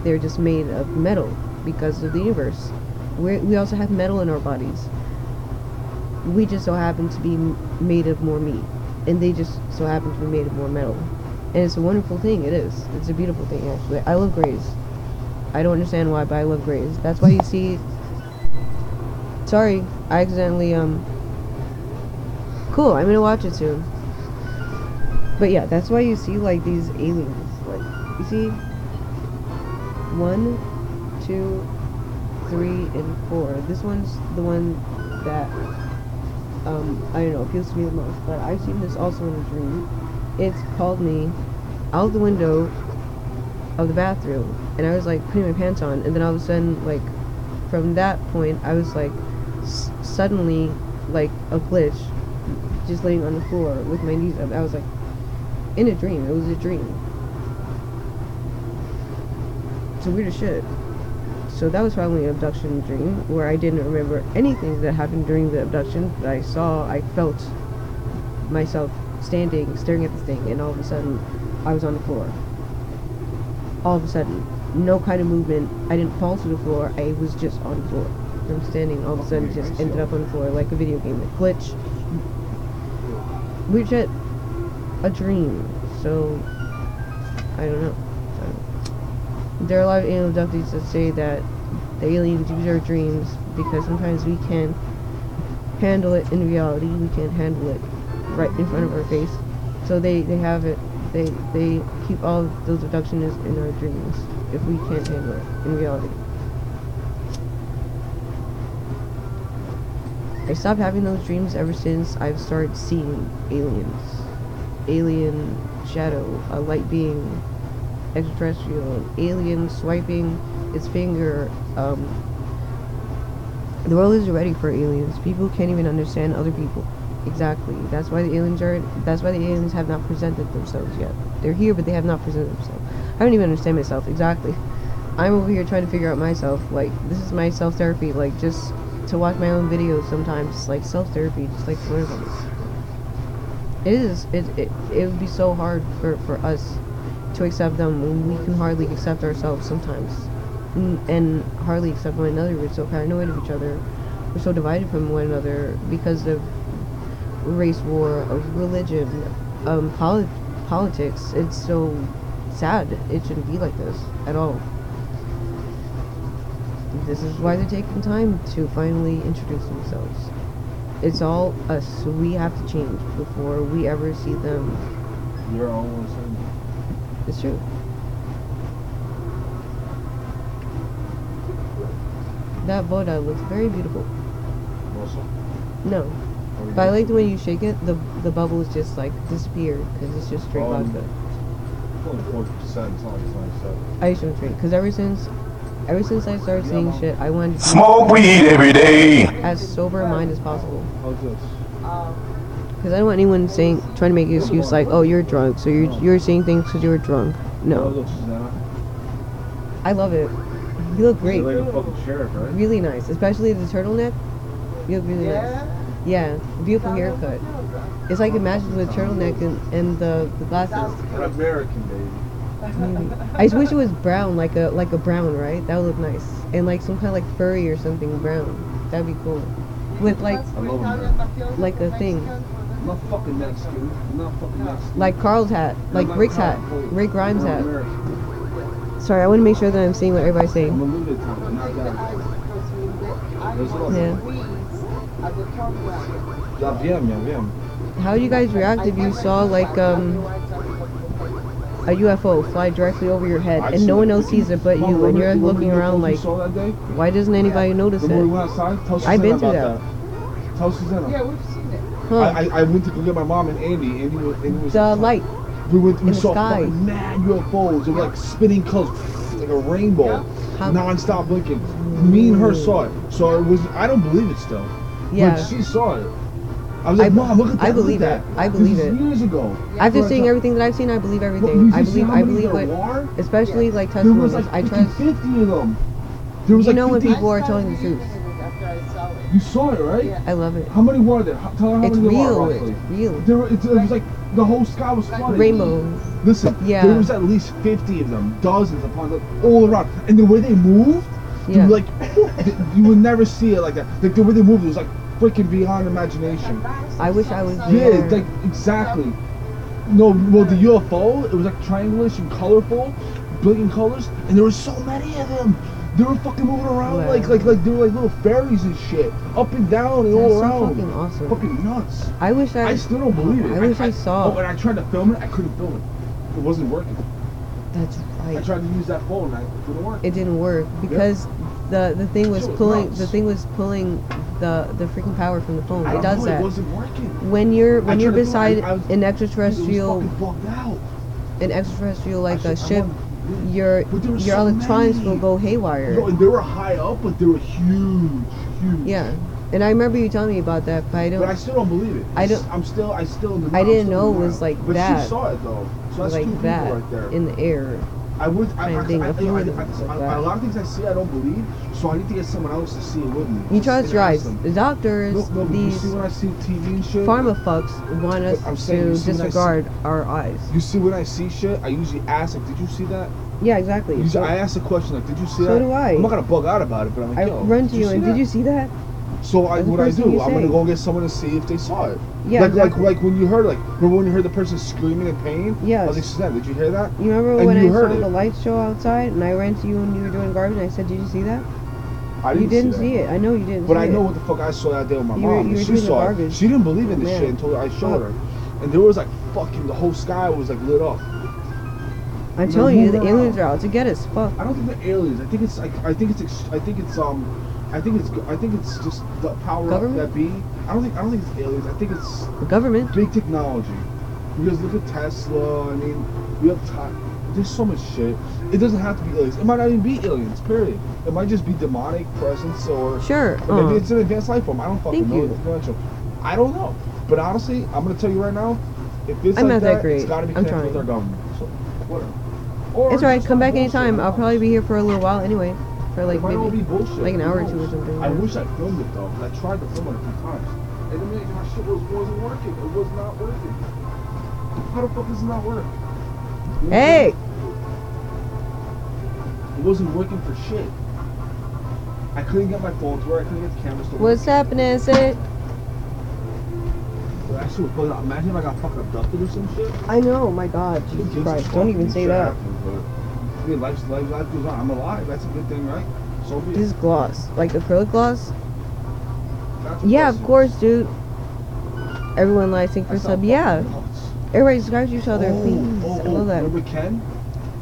They're just made of metal because of the universe. We also have metal in our bodies. We just so happen to be made of more meat, and they just so happen to be made of more metal. And it's a wonderful thing. It is. It's a beautiful thing, actually. I love grays. I don't understand why, but I love grays. That's why you see... Sorry, I accidentally, Cool, I'm gonna watch it soon. But yeah, that's why you see, like, these aliens. Like, you see... 1, 2, 3, and 4. This one's the one that... I don't know, appeals to me the most, but I've seen this also in a dream. It's called me out the window of the bathroom, and I was like putting my pants on, and then all of a sudden, like, from that point, I was like suddenly, like a glitch, just laying on the floor with my knees up. I was like in a dream. It was a dream. It's weird as shit. So that was probably an abduction dream, where I didn't remember anything that happened during the abduction, but I felt myself standing, staring at this thing, and all of a sudden, I was on the floor. All of a sudden. No kind of movement. I didn't fall to the floor, I was just on the floor. I'm standing, all of a sudden, just ended up on the floor, like a video game, a glitch. Weird shit. A dream. So, I don't know. There are a lot of alien abductees that say that the aliens use our dreams because sometimes we can't handle it in reality. We can't handle it right in front of our face. So they have it. They keep all of those abductions in our dreams if we can't handle it in reality. I stopped having those dreams ever since I've started seeing aliens. Alien shadow, a light being, extraterrestrial, an alien swiping its finger. The world isn't ready for aliens. People can't even understand other people. Exactly. That's why the aliens have not presented themselves yet. They're here, but they have not presented themselves. I don't even understand myself. Exactly. I'm over here trying to figure out myself. Like, this is my self-therapy. Like, just to watch my own videos sometimes. Like, self-therapy. Just, like, learn them. It would be so hard for us to accept them when we can hardly accept ourselves sometimes. And hardly accept one another. We're so paranoid of each other. We're so divided from one another because of race war, of religion, politics. It's so sad. It shouldn't be like this at all. This is why they're taking time to finally introduce themselves. It's all us, so we have to change before we ever see them. You're almost in. It's true. That Voda looks very beautiful. Also? No, but I like the way you shake it. The bubbles just like disappear because it's just straight vodka. It's only 40%. It's not like it's 97. I used to drink because ever since I started seeing shit, I wanted to Smoke weed every day. be as sober in mind as possible. How's this? Because I don't want anyone trying to make an excuse like, oh, you're drunk, so you're saying things because you were drunk. How No, looks, Susanna? I love it. You look great. You're like a fucking sheriff, right? Really nice, especially the turtleneck. You look really nice. Yeah, beautiful haircut. It's like it matches with the turtleneck and the glasses. An American, baby. I just wish it was brown, like a brown, right? That would look nice, and like some kind of like furry or something brown. That'd be cool. With like I love America. like a thing, I'm not fucking Mexican. I'm not fucking Mexican. like Carl's hat, like I'm not Rick's hat, Carl. Rick Grimes I'm hat. American. Sorry, I want to make sure that I'm saying what everybody's I'm saying. a lunatic, I'm not that. Yeah. Ya wiem. How do you guys react if you saw like a UFO fly directly over your head and no one else sees it but you, and you're looking around like, why doesn't anybody notice The morning we it? went outside, tell I've been Susanna through about that. Tell Susanna. Yeah, we've seen it. Huh? I went to go get my mom and Andy. Andy was The light. We the saw sky. fucking mad UFOs. They were like spinning colors, like a rainbow, How- non-stop blinking. Me and her saw it, so it was. I don't believe it still. Yeah. But she saw it. I was like, Mom, look at that. I believe look at it. that." I believe This is it. years ago. After But seeing everything that I've seen, I believe But everything. you see how I many believe there what, are? especially like There was testimonies. like I freaking trust. 50 of them. There was You like know when 50. people are telling the truth. After I saw it. You saw it, right? Yeah. I love it. How many were there? Tell her how It's many there real. were It's roughly. real. It was like the whole sky was flooded. Rainbows. Listen, Yeah. there was at least 50 of them, dozens upon them, all around. And the way they moved, Yeah. dude, like, you would never see it like that. Like, the way they moved, it was like freaking beyond imagination. I wish I was Yeah, there. like, exactly. No, well, the UFO, it was like triangulish and colorful, blinking colors, and there were so many of them. They were fucking moving around Wow. like they were like little fairies and shit, up and down and That's all so around. fucking awesome. Fucking nuts. I wish I still don't believe it. I wish I saw. Oh, and I tried to film it. I couldn't film it. It wasn't working. That's I right. tried to use that phone. And it didn't work. It didn't work because the thing was Shit was pulling. nuts. The thing was pulling the freaking power from the phone. I It don't does know, that. It wasn't working. When you're I tried to beside film it, I was- an It extraterrestrial was fucking bugged out. like I a should- I ship, wanted- your But there were your so electronics many. will go haywire. No, and they were high up, but they were huge. Yeah, and I remember you telling me about that, but I But I don't still don't believe it. I don't- I still in the I I'm didn't still know in it the was denial. like but that. she saw it though. So that's two like people that right there. in the air. I would. kind of thing, a fluid and stuff like that. A lot of things I see, I don't believe. So I need to get someone else to see it with me. You Just- trust and your ask eyes. them. The doctors, No, but you these see when I see TV and shit. pharma fucks want us I'm saying, to you see when I see- disregard our eyes. You see when I see shit, I usually ask like, "Did you see that?" Yeah, exactly. Usually, I ask a question like, "Did you see So that?" do I. I'm not gonna bug out about it, but I'm like, I "Yo, run to you and see did that?" you see that? So That's the what I first thing do, you I'm gonna say. go and get someone to see if they saw it. Yeah, exactly. like when you heard remember when you heard the person screaming in pain? Yes. I was like, "Suzanne, did you hear that?" You remember And when you I heard saw it. the light show outside and I ran to you and you were doing garbage and I said, did you see that? I You didn't that. see it. I know you didn't But see I know it. what the fuck I saw that day with my You were- mom. you were She doing the saw it. garbage. She didn't believe in this Man. shit until I showed Fuck. her. And there was like fucking the whole sky was like lit up. I'm No, telling you, move the around. aliens are out to get us. Fuck. I don't think they're aliens. I think it's just the power up Government? that be. I don't think it's aliens. I think it's The government. big technology. Because look at Tesla. I mean, we have time. There's so much shit. It doesn't have to be aliens. It might not even be aliens. Period. It might just be demonic presence or Sure. or maybe it's an advanced life form. I don't fucking Thank know. you. It's influential. I don't know. But honestly, I'm gonna tell you right now. If it's I'm like not that great. it's gotta be I'm connected with trying. our government. So whatever. Or It's alright. just Come some back bullshit, anytime. I I'll don't probably know. be here for a little while anyway. For like It might all be maybe bullshit. like an Who hour or knows? two or something. I wish I filmed it though. 'Cause I tried to film it a few times, and then my shit wasn't working. It was not working. How the fuck does it not work? You know what I'm Hey. saying? It wasn't working for shit. I couldn't get my phone to work. I couldn't get the cameras to work. What's happening, Sid? That shit was bugging out. Imagine if I got fucking abducted or some shit. I know. My God, Jesus Christ! Don't even say that. I mean, life goes on. I'm alive. That's a good thing, right? So be it. This is gloss, like acrylic gloss. That's Yeah, of impressive. course, dude. Everyone lies, think for That's sub. not Yeah, fucking nuts. everybody subscribe to each other, please. I love that. Remember Ken?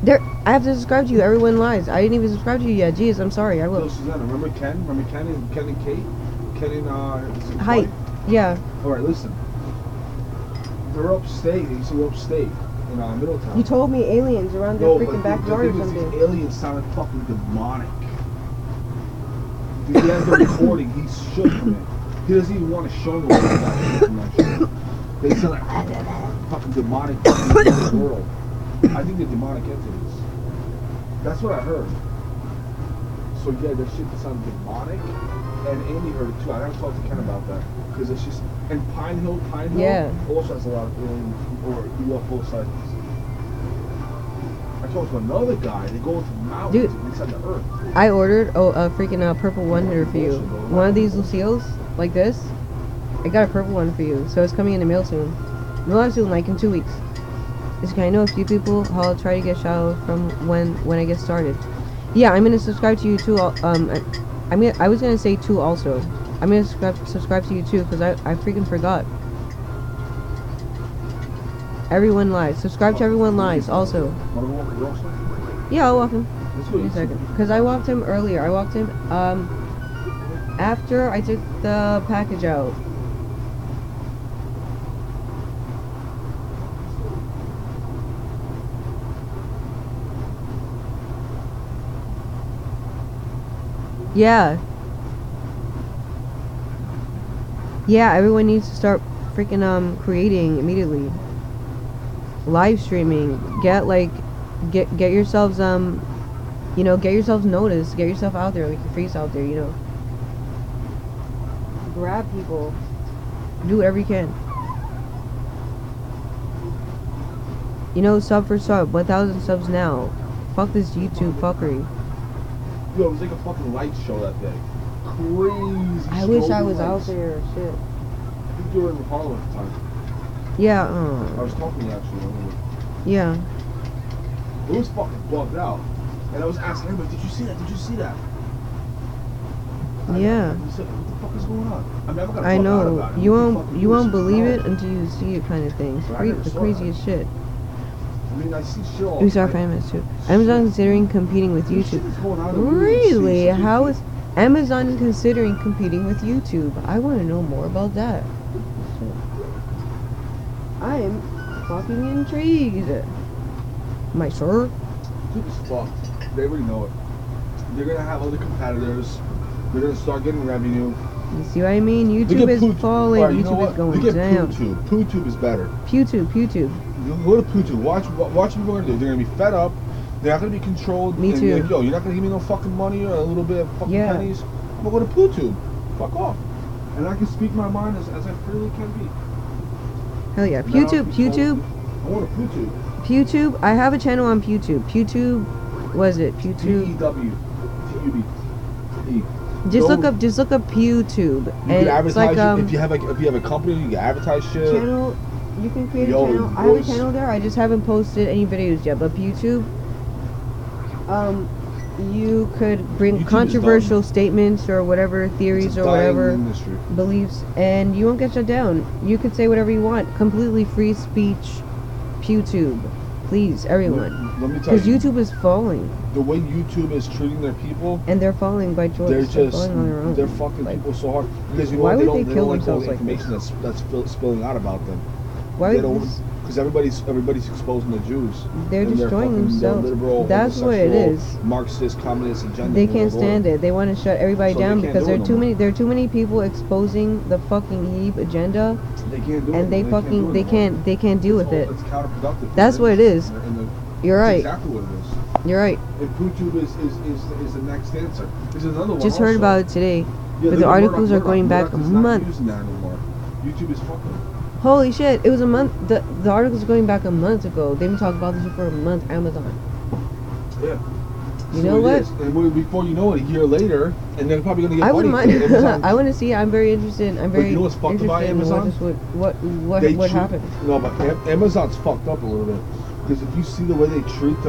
There, I have to subscribe to you. Everyone lies. I didn't even subscribe to you yet. Jeez, I'm sorry. I Yo, will. Susanna, remember Ken? Remember Ken and Kate? Ken and his Hi. wife? Yeah. Alright, listen. They're upstate. They used to go upstate in Middletown. You told me aliens around their No, freaking but backyard or the thing is, something. these aliens sounded fucking demonic. Dude, he has the recording. He's shook from it. He doesn't even want to show me what he got from that shit. They sound like fucking demonic fucking world. I think they're demonic entities. That's what I heard. So yeah, that shit sounded demonic. And Andy heard it too. I gotta talk to Ken about that. Because it's just, and Pine Hill Yeah. also has a lot of alien or UFO sightings. I talked to another guy. They go into the mountains Dude. inside the earth. I ordered a freaking purple wonder for you. One of these Lucille's, like this. I got a purple one for you, so it's coming in the mail soon. Not soon, like in 2 weeks. Just kind of know a few people. I'll try to get shout out from when I get started. Yeah, I'm gonna subscribe to you too. I was gonna say two also. I'm gonna subscribe to you too because I freaking forgot. Everyone lies. Subscribe to Everyone Lies also. Wanna go walk the dog soon? Yeah, I'll walk him. Let's go Wait a eat second. some. Because I walked him earlier. I walked him after I took the package out. Yeah. Yeah, everyone needs to start freaking creating immediately. Live streaming. Get yourselves get yourselves noticed, get yourself out there, like your face out there, Grab people. Do whatever you can. Sub for sub, 1,000 subs now. Fuck this YouTube fuckery. Yo, it was like a fucking light show that day. Crazy. I wish I strobe was out lights. there, shit. I think you were in Harlem at the time. Yeah, I was talking to you actually. I remember. yeah. It was fucking bugged out. And I was asking everybody, did you see that? Did you see that? Yeah. I said, what the fuck is going on? I mean, I'm not gonna I fuck out know. about it. You What the won't fuck you won't is believe going it on? until you see it kind of thing. It's But I never the saw craziest shit. I mean, I see shit all We saw the time. famous too. Amazon considering competing with This shit YouTube. is going on that we don't even see. Really? It's How ridiculous. is Amazon is considering competing with YouTube? I want to know more about that. I'm fucking intrigued. My sir? YouTube's fucked. They already know it. They're gonna have other competitors. They're gonna start getting revenue. You see what I mean? Look YouTube at is Poo- falling. Alright, you know YouTube is what? going Look at down. PooTube. PooTube is better. PewTube. You go to PooTube. Watch what people are gonna do. They're gonna be fed up. They're not gonna be controlled. Me and too. be like, yo, you're not gonna give me no fucking money or a little bit of fucking Yeah. pennies. I'm gonna go to PooTube. Fuck off. And I can speak my mind as I freely can be. Hell yeah. And I don't PewTube. be told- PewTube. I want a PooTube. PewTube. I have a channel on PewTube. PewTube. Was it PewTube? PEWTUB. Just No. look up PewTube. You And can it's advertise like if you have a company, you can advertise shit. channel. You can create Yo, a channel. I have a boys. channel there. I just haven't posted any videos yet. But PewTube, you could bring YouTube is controversial statements or whatever It's theories a or dying whatever industry. beliefs, and you won't get shut down. You could say whatever you want. Completely free speech. PewTube, please, everyone, Let me tell because you, YouTube is falling, the way YouTube is treating their people, and they're falling by choice. they're They're just falling on their own. they're fucking Like, people so hard because you know why what? They would don't they they kill don't like all themselves the like information that's spilling out about them. Why They would don't this? because everybody's exposing the Jews. They're and destroying fucking, themselves. Their liberal, That's what it homosexual, is. Marxist, communist agenda. They can't stand it. They want to shut everybody So they down can't because do it no more. there are too many people exposing the fucking Heeb agenda, They can't do it. and they can't deal with it. It's counterproductive. That's what it is. And You're that's right. Exactly what it is. You're right. And PooTube is the next answer. There's another one. Just heard also. about it today. Yeah, but the Murdoch- articles are Murdoch- going back a Murdoch is not month. using that anymore. YouTube is fucking. Holy shit! It was a month. The articles are going back a month ago. They've been talking about this for a month. Amazon. Yeah. You know what? And before you know it, a year later, and they're probably gonna get I money. wouldn't mind. from Amazon. I want to see. I'm very interested. I'm very you know what's fucked about interested in Amazon? what They happened. No, but Amazon's fucked up a little bit because if you see the way they treat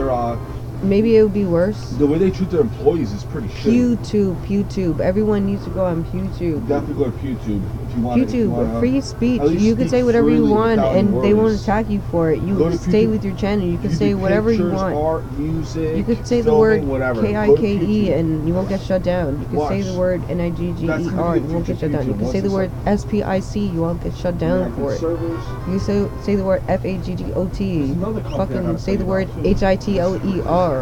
maybe it would be worse. The way they treat their employees is pretty shitty. PewTube. Everyone needs to go on PewTube. Definitely go to PewTube if you want. PewTube, free speech. at least You can speak say whatever you freely want, without and they won't worries. attack you for it. Go You to stay PewTube. with your channel. You can You say do whatever you pictures, want. art, music, You could say the filming, word whatever. Go to KIKE PewTube. and you won't get shut down. You can say Watch. the word That's NIGGER gonna and be you the won't get future shut down. You PewTube. can say the word SPIC, you won't get shut down American for it. servers. You say the word FAGGOT. There's another company I Fucking gotta say tell the you word about, too. HITLER.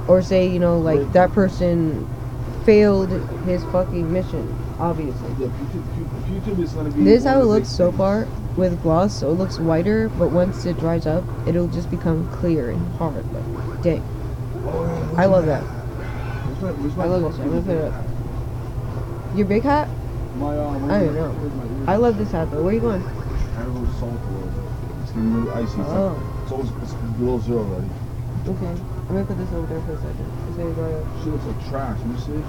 Or say, you know, like that person failed his fucking mission, obviously. Yeah, PewTube is gonna be. This is one how it of the looks big so things. far with gloss, so it looks whiter, but once it dries up, it'll just become clear and hard. Like, dang. Oh, yeah, I love that. Where's my I love this. I'm gonna put it up. Your big hat? My, I don't know. I love this hat though. Where are you going? I don't know salt or it's getting really icy. Oh. It's below zero already. Okay. I'm gonna put this over there for a second. Say it right up. She looks like trash. You see?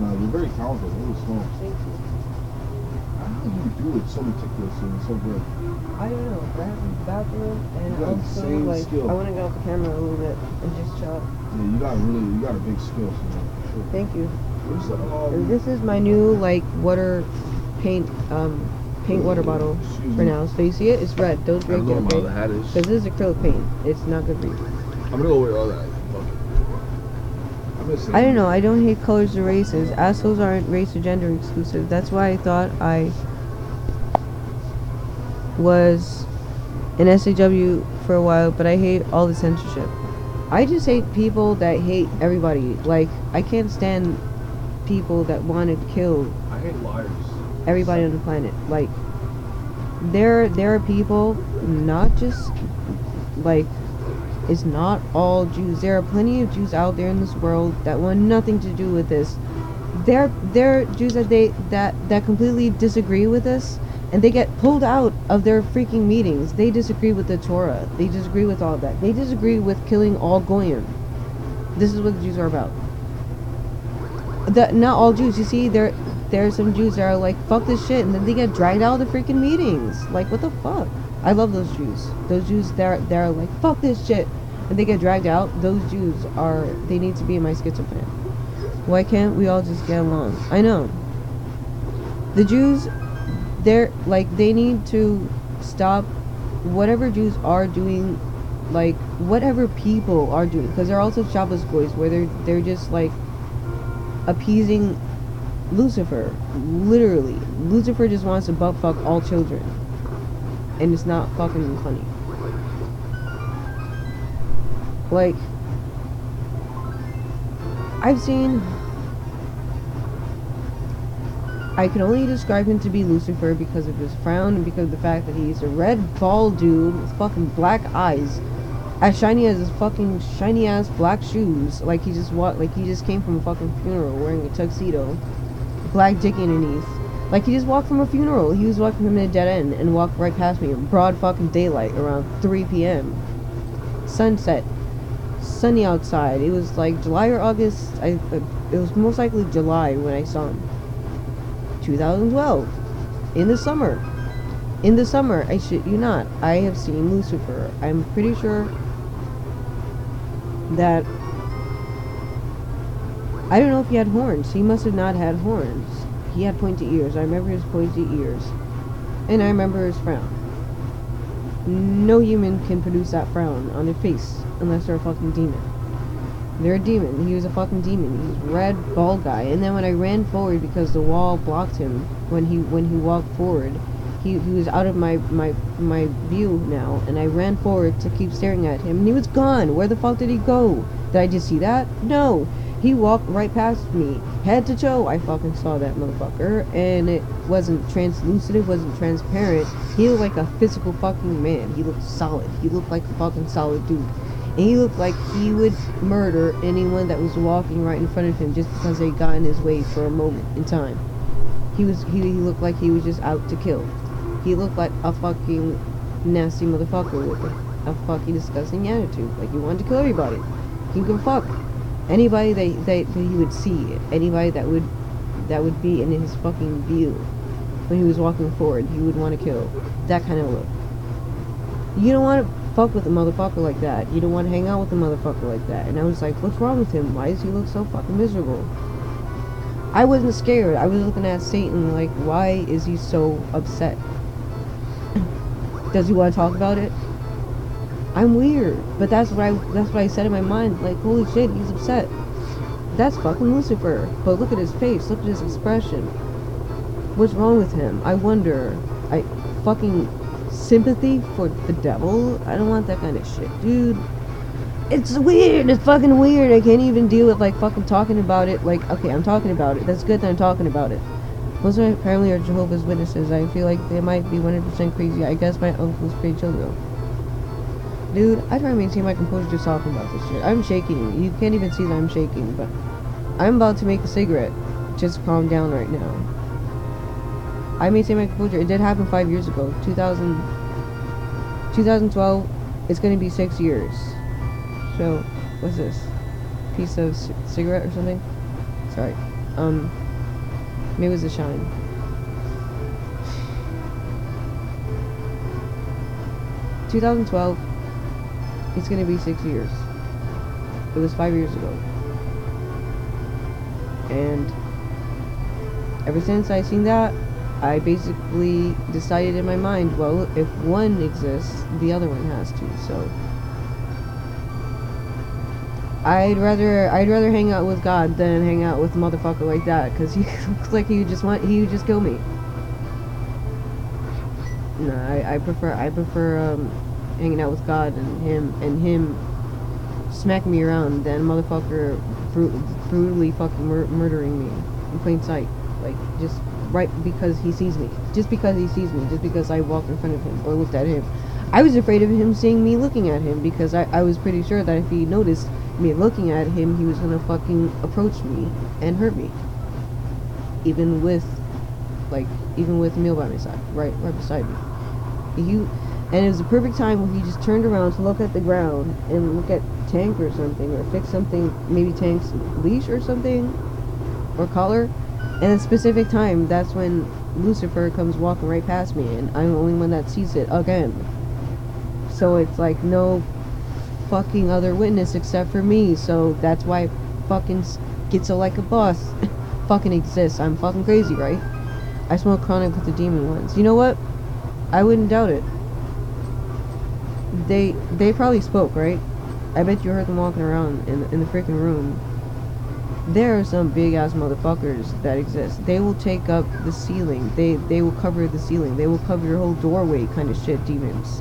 No, you're very talented. Holy smokes. Thank you. I don't think you can do it so meticulously and so good. I don't know, but I have a bathroom and You got also insane like skill. I wanna get off the camera a little bit and just chill. Yeah, you got a big skill. So for sure. Thank you. Where's the, This is my new like water paint water bottle Excuse for me. now. So you see it? It's red. Don't I drink don't know it, what okay? the hat is. Because this is acrylic paint. It's not good for you. I'm gonna go with all that. Fuck it. I'm gonna say. I don't know. I don't hate colors or races. Assholes aren't race or gender exclusive. That's why I thought I was an SAW for a while, but I hate all the censorship. I just hate people that hate everybody. Like, I can't stand people that want to kill I hate liars. everybody on the planet. Like, there are people, not just like, it's not all Jews. There are plenty of Jews out there in this world that want nothing to do with this. There are Jews that completely disagree with this, and they get pulled out of their freaking meetings. They disagree with the Torah. They disagree with all that. They disagree with killing all goyim. This is what the Jews are about. Not all Jews. You see, there are some Jews that are like, fuck this shit, and then they get dragged out of the freaking meetings. Like, what the fuck? I love those Jews. Those Jews that are like, fuck this shit, and they get dragged out. Those Jews they need to be in my schizophrenia. Why can't we all just get along? I know. The Jews, they need to stop whatever Jews are doing, like, whatever people are doing, because there are also Shabbos goys where they're just like appeasing Lucifer. Literally, Lucifer just wants to butt fuck all children, and it's not fucking funny. Like, I can only describe him to be Lucifer because of his frown and because of the fact that he's a red, bald dude with fucking black eyes, as shiny as his fucking shiny ass black shoes. Like he just came from a fucking funeral wearing a tuxedo, black dick underneath. Like he just walked from a funeral. He was walking from a dead end and walked right past me in broad fucking daylight around 3 p.m. Sunset. Sunny outside. It was like July or August. It was most likely July when I saw him. 2012. In the summer, I shit you not, I have seen Lucifer. I'm pretty sure that, I don't know if he had horns. He must have not had horns. He had pointy ears. I remember his pointy ears. And I remember his frown. No human can produce that frown on their face unless they're a fucking demon. They're a demon. He was a fucking demon. He's a red, bald guy. And then when I ran forward because the wall blocked him when he walked forward, he was out of my view now, and I ran forward to keep staring at him, and he was gone. Where the fuck did he go? Did I just see that? No. He walked right past me, head to toe. I fucking saw that motherfucker, and it wasn't translucent, it wasn't transparent. He looked like a physical fucking man. He looked solid. He looked like a fucking solid dude. And he looked like he would murder anyone that was walking right in front of him just because they got in his way for a moment in time. He looked like he was just out to kill. He looked like a fucking nasty motherfucker with a fucking disgusting attitude. Like he wanted to kill everybody. He could fuck anybody that he would see, anybody that would be in his fucking view when he was walking forward. He would want to kill. That kind of look. You don't want to fuck with a motherfucker like that. You don't want to hang out with a motherfucker like that. And I was like, what's wrong with him? Why does he look so fucking miserable? I wasn't scared. I was looking at Satan like, why is he so upset? Does he want to talk about it? I'm weird, but that's what I said in my mind. Like, holy shit, he's upset. That's fucking Lucifer. But look at his face. Look at his expression. What's wrong with him? I wonder. I fucking sympathy for the devil. I don't want that kind of shit, dude. It's weird. It's fucking weird. I can't even deal with like fucking talking about it. Like, okay, I'm talking about it. That's good that I'm talking about it. Most of my family are Jehovah's Witnesses. I feel like they might be 100% crazy. I guess my uncle's pretty chill though. Dude, I try to maintain my composure just talking about this shit. I'm shaking. You can't even see that I'm shaking, but I'm about to make a cigarette. Just calm down right now. I maintain my composure. It did happen 5 years ago. 2012. It's gonna be 6 years. So, what's this? Piece of cigarette or something? Sorry. Maybe it was a shine. ...2012... It's gonna be 6 years. It was 5 years ago. And... ever since I seen that... I basically decided in my mind... well, if one exists... the other one has to, so... I'd rather hang out with God than hang out with a motherfucker like that, because he looks like he would just kill me. No, I prefer hanging out with God and him smacking me around than a motherfucker brutally fucking murdering me in plain sight, like just right because he sees me, just because I walked in front of him or looked at him. I was afraid of him seeing me looking at him because I was pretty sure that if he noticed me looking at him, he was gonna fucking approach me and hurt me. Even with Emil by my side, right beside me. And it was the perfect time when he just turned around to look at the ground and look at Tank or something, or fix something, maybe Tank's leash or something, or collar. And at a specific time, that's when Lucifer comes walking right past me, and I'm the only one that sees it again. So it's like no fucking other witness except for me, so that's why fucking Schizo like a boss fucking exists. I'm fucking crazy, right? I smoked chronic with the demon once. You know what? I wouldn't doubt it. They probably spoke, right? I bet you heard them walking around in the freaking room. There are some big ass motherfuckers that exist. They will take up the ceiling. They will cover the ceiling. They will cover your whole doorway kind of shit. Demons.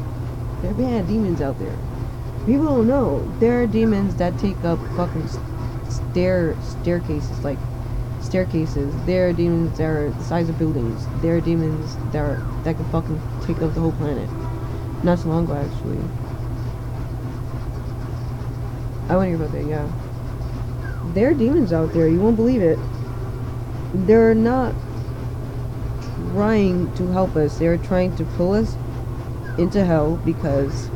There are bad demons out there. People don't know. There are demons that take up fucking staircases, like staircases. There are demons that are the size of buildings. There are demons that can fucking take up the whole planet. Not so long ago, actually. I want to hear about that, yeah. There are demons out there, you won't believe it. They're not trying to help us. They're trying to pull us into hell because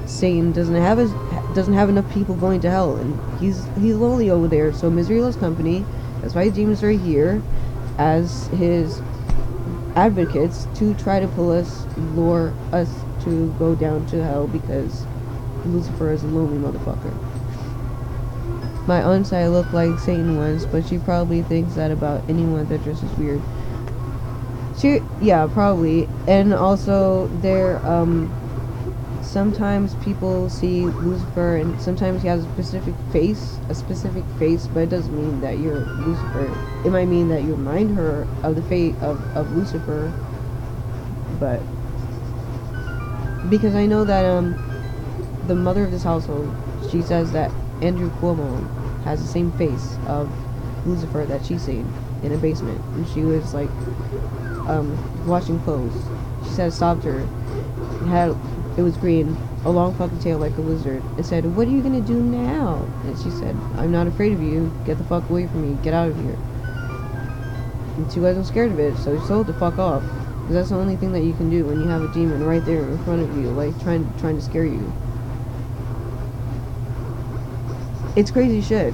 Satan doesn't have enough people going to hell, and he's lonely over there. So misery loves company. That's why his demons are here as his advocates to try to lure us to go down to hell because Lucifer is a lonely motherfucker. My aunt said I look like Satan once, but she probably thinks that about anyone that dresses weird. Yeah, probably. And also, sometimes people see Lucifer, and sometimes he has a specific face, but it doesn't mean that you're Lucifer. It might mean that you remind her of the fate of Lucifer, but because I know that the mother of this household, she says that Andrew Cuomo has the same face of Lucifer that she's seen in a basement, and she was like washing clothes. She said it stopped her. It was green, a long fucking tail like a lizard. It said, "What are you gonna do now?" And she said, "I'm not afraid of you. Get the fuck away from me. Get out of here." And she wasn't scared of it, so she told her to fuck off. Because that's the only thing that you can do when you have a demon right there in front of you, like trying to scare you. It's crazy shit.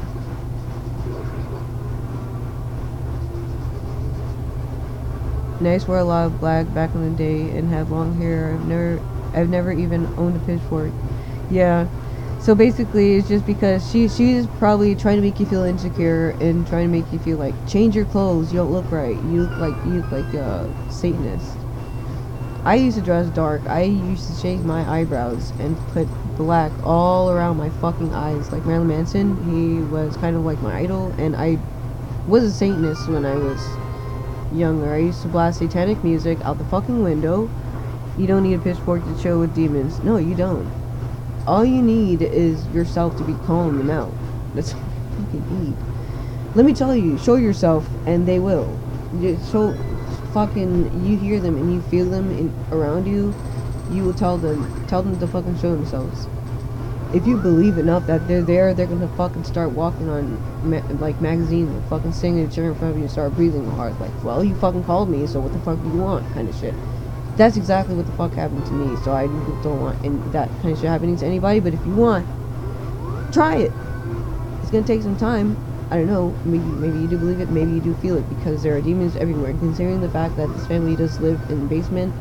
And I used to wear a lot of black back in the day and have long hair. I've never I've never even owned a pitchfork. Yeah. So basically, it's just because she's probably trying to make you feel insecure and trying to make you feel like change your clothes. You don't look right. You look like a Satanist. I used to dress dark. I used to shave my eyebrows and put black all around my fucking eyes. Like Marilyn Manson, he was kind of like my idol, and I was a Satanist when I was younger. I used to blast satanic music out the fucking window. You don't need a pitchfork to chill with demons. No, you don't. All you need is yourself to be calling them out. That's all you fucking need. Let me tell you, show yourself, and they will. So fucking, you hear them and you feel them around you. You will tell them to fucking show themselves. If you believe enough that they're there, they're gonna fucking start walking on like magazines and fucking singing a chair in front of you and start breathing hard. Like, well, you fucking called me, so what the fuck do you want? Kind of shit. That's exactly what the fuck happened to me. So I don't want that kind of shit happening to anybody. But if you want, try it. It's gonna take some time. I don't know. Maybe you do believe it. Maybe you do feel it, because there are demons everywhere. Considering the fact that this family does live in the basement,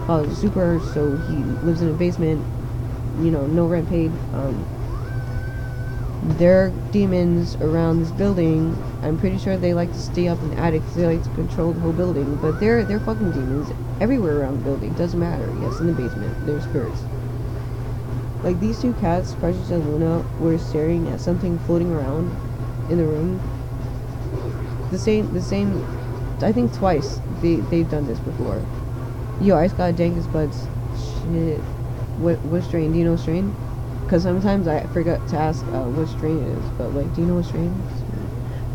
father's a super, so he lives in a basement. You know, no rent paid. There are demons around this building. I'm pretty sure they like to stay up in the attic because they like to control the whole building. But they're fucking demons everywhere around the building. Doesn't matter. Yes, in the basement, there's spirits. Like these two cats, Precious and Luna, were staring at something floating around in the room. The same. I think twice they've done this before. Yo, I just got Dankus Buds. Shit. What strain? Do you know strain? Because sometimes I forget to ask what strain it is. But like, do you know what strain it is?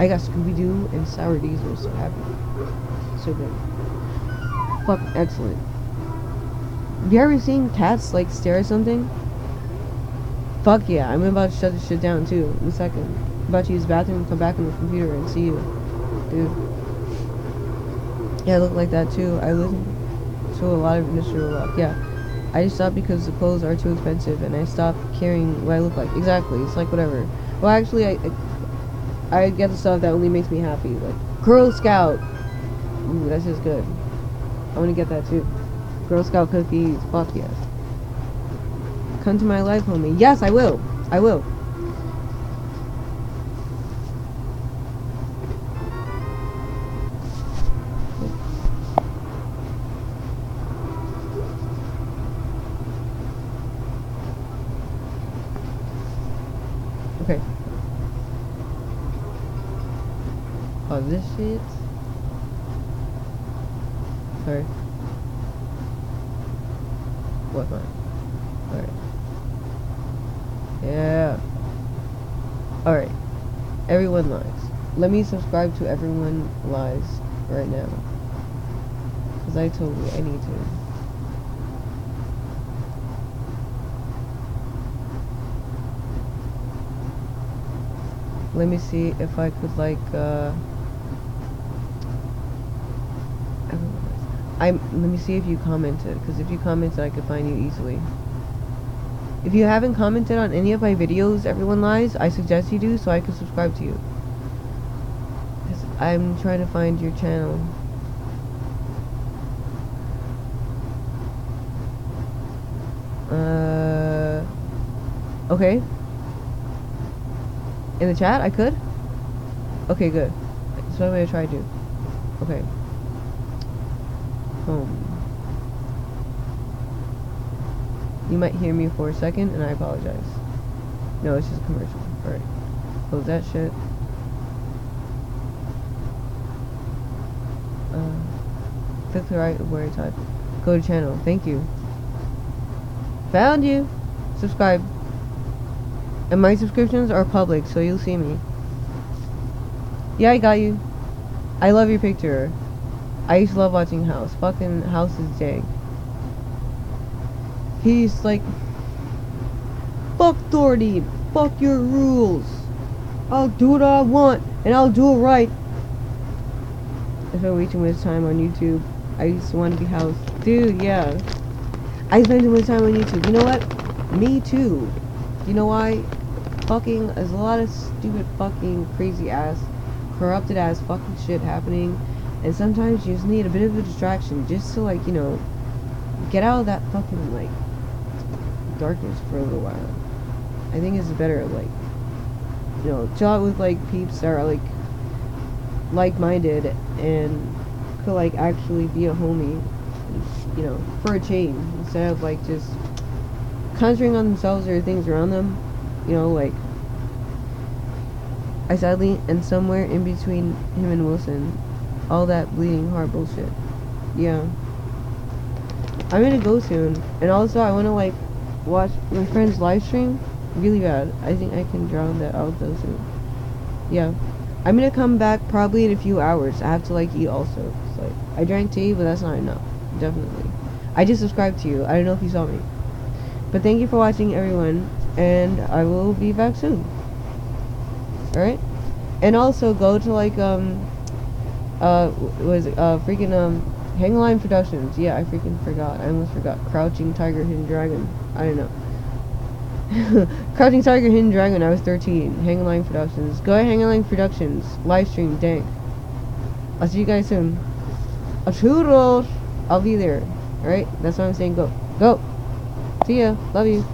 I got Scooby-Doo and Sour Diesel. So happy. So good. Fuck, excellent. Have you ever seen cats like stare at something? Fuck yeah, I'm about to shut this shit down too in a second. I'm about to use the bathroom, come back on the computer and see you. Dude. Yeah, I look like that too. I listen to a lot of Mr. Rock. Yeah. I just stopped because the clothes are too expensive, and I stopped caring what I look like. Exactly. It's like whatever. Well, actually, I get the stuff that only makes me happy. Like Girl Scout. Ooh, that's just good. I want to get that too. Girl Scout cookies. Fuck yes. Come to my life, homie. Yes, I will. I will. Okay. Oh, this shit. Sorry. What mine? Alright. Yeah. Alright. Everyone lies. Let me subscribe to Everyone Lies right now. Because I told you I need to. Let me see if I could like let me see if you commented, because if you commented I could find you easily. If you haven't commented on any of my videos, Everyone Lies, I suggest you do so I can subscribe to you. 'Cause I'm trying to find your channel. Okay. In the chat, I could? Okay, good. So I'm gonna try to. Okay. You might hear me for a second, and I apologize. No, it's just a commercial. Alright. Close that shit. Click the right where I type. Go to channel. Thank you. Found you. Subscribe. And my subscriptions are public, so you'll see me. Yeah, I got you. I love your picture. I used to love watching House. Fucking House is dang. He's like, fuck authority. Fuck your rules. I'll do what I want, and I'll do it right. I spent way too much time on YouTube. I used to want to be House. Dude, yeah. I spend too much time on YouTube. You know what? Me too. You know why? Fucking, there's a lot of stupid fucking crazy ass, corrupted ass fucking shit happening, and sometimes you just need a bit of a distraction just to, like, you know, get out of that fucking like darkness for a little while. I think it's better like, you know, chill out with like peeps that are like-minded and could like actually be a homie, you know, for a change, instead of like just concentrating on themselves or things around them, you know, like I sadly, and somewhere in between him and Wilson, all that bleeding heart bullshit. Yeah. I'm gonna go soon, and also I wanna like watch my friend's live stream really bad. I think I can drown that out though soon. Yeah. I'm gonna come back probably in a few hours. I have to like eat also. It's like I drank tea, but that's not enough. Definitely. I just subscribed to you. I don't know if you saw me. But thank you for watching, everyone, and I will be back soon. Alright? And also go to like freaking Hang Line Productions. Yeah, I freaking forgot. I almost forgot. Crouching Tiger, Hidden Dragon. I don't know. Crouching Tiger, Hidden Dragon. I was 13. Hang Line Productions. Go to Hang Line Productions. Live stream. Dank. I'll see you guys soon. A toodles. I'll be there. Alright? That's what I'm saying. Go. Go. See ya. Love you.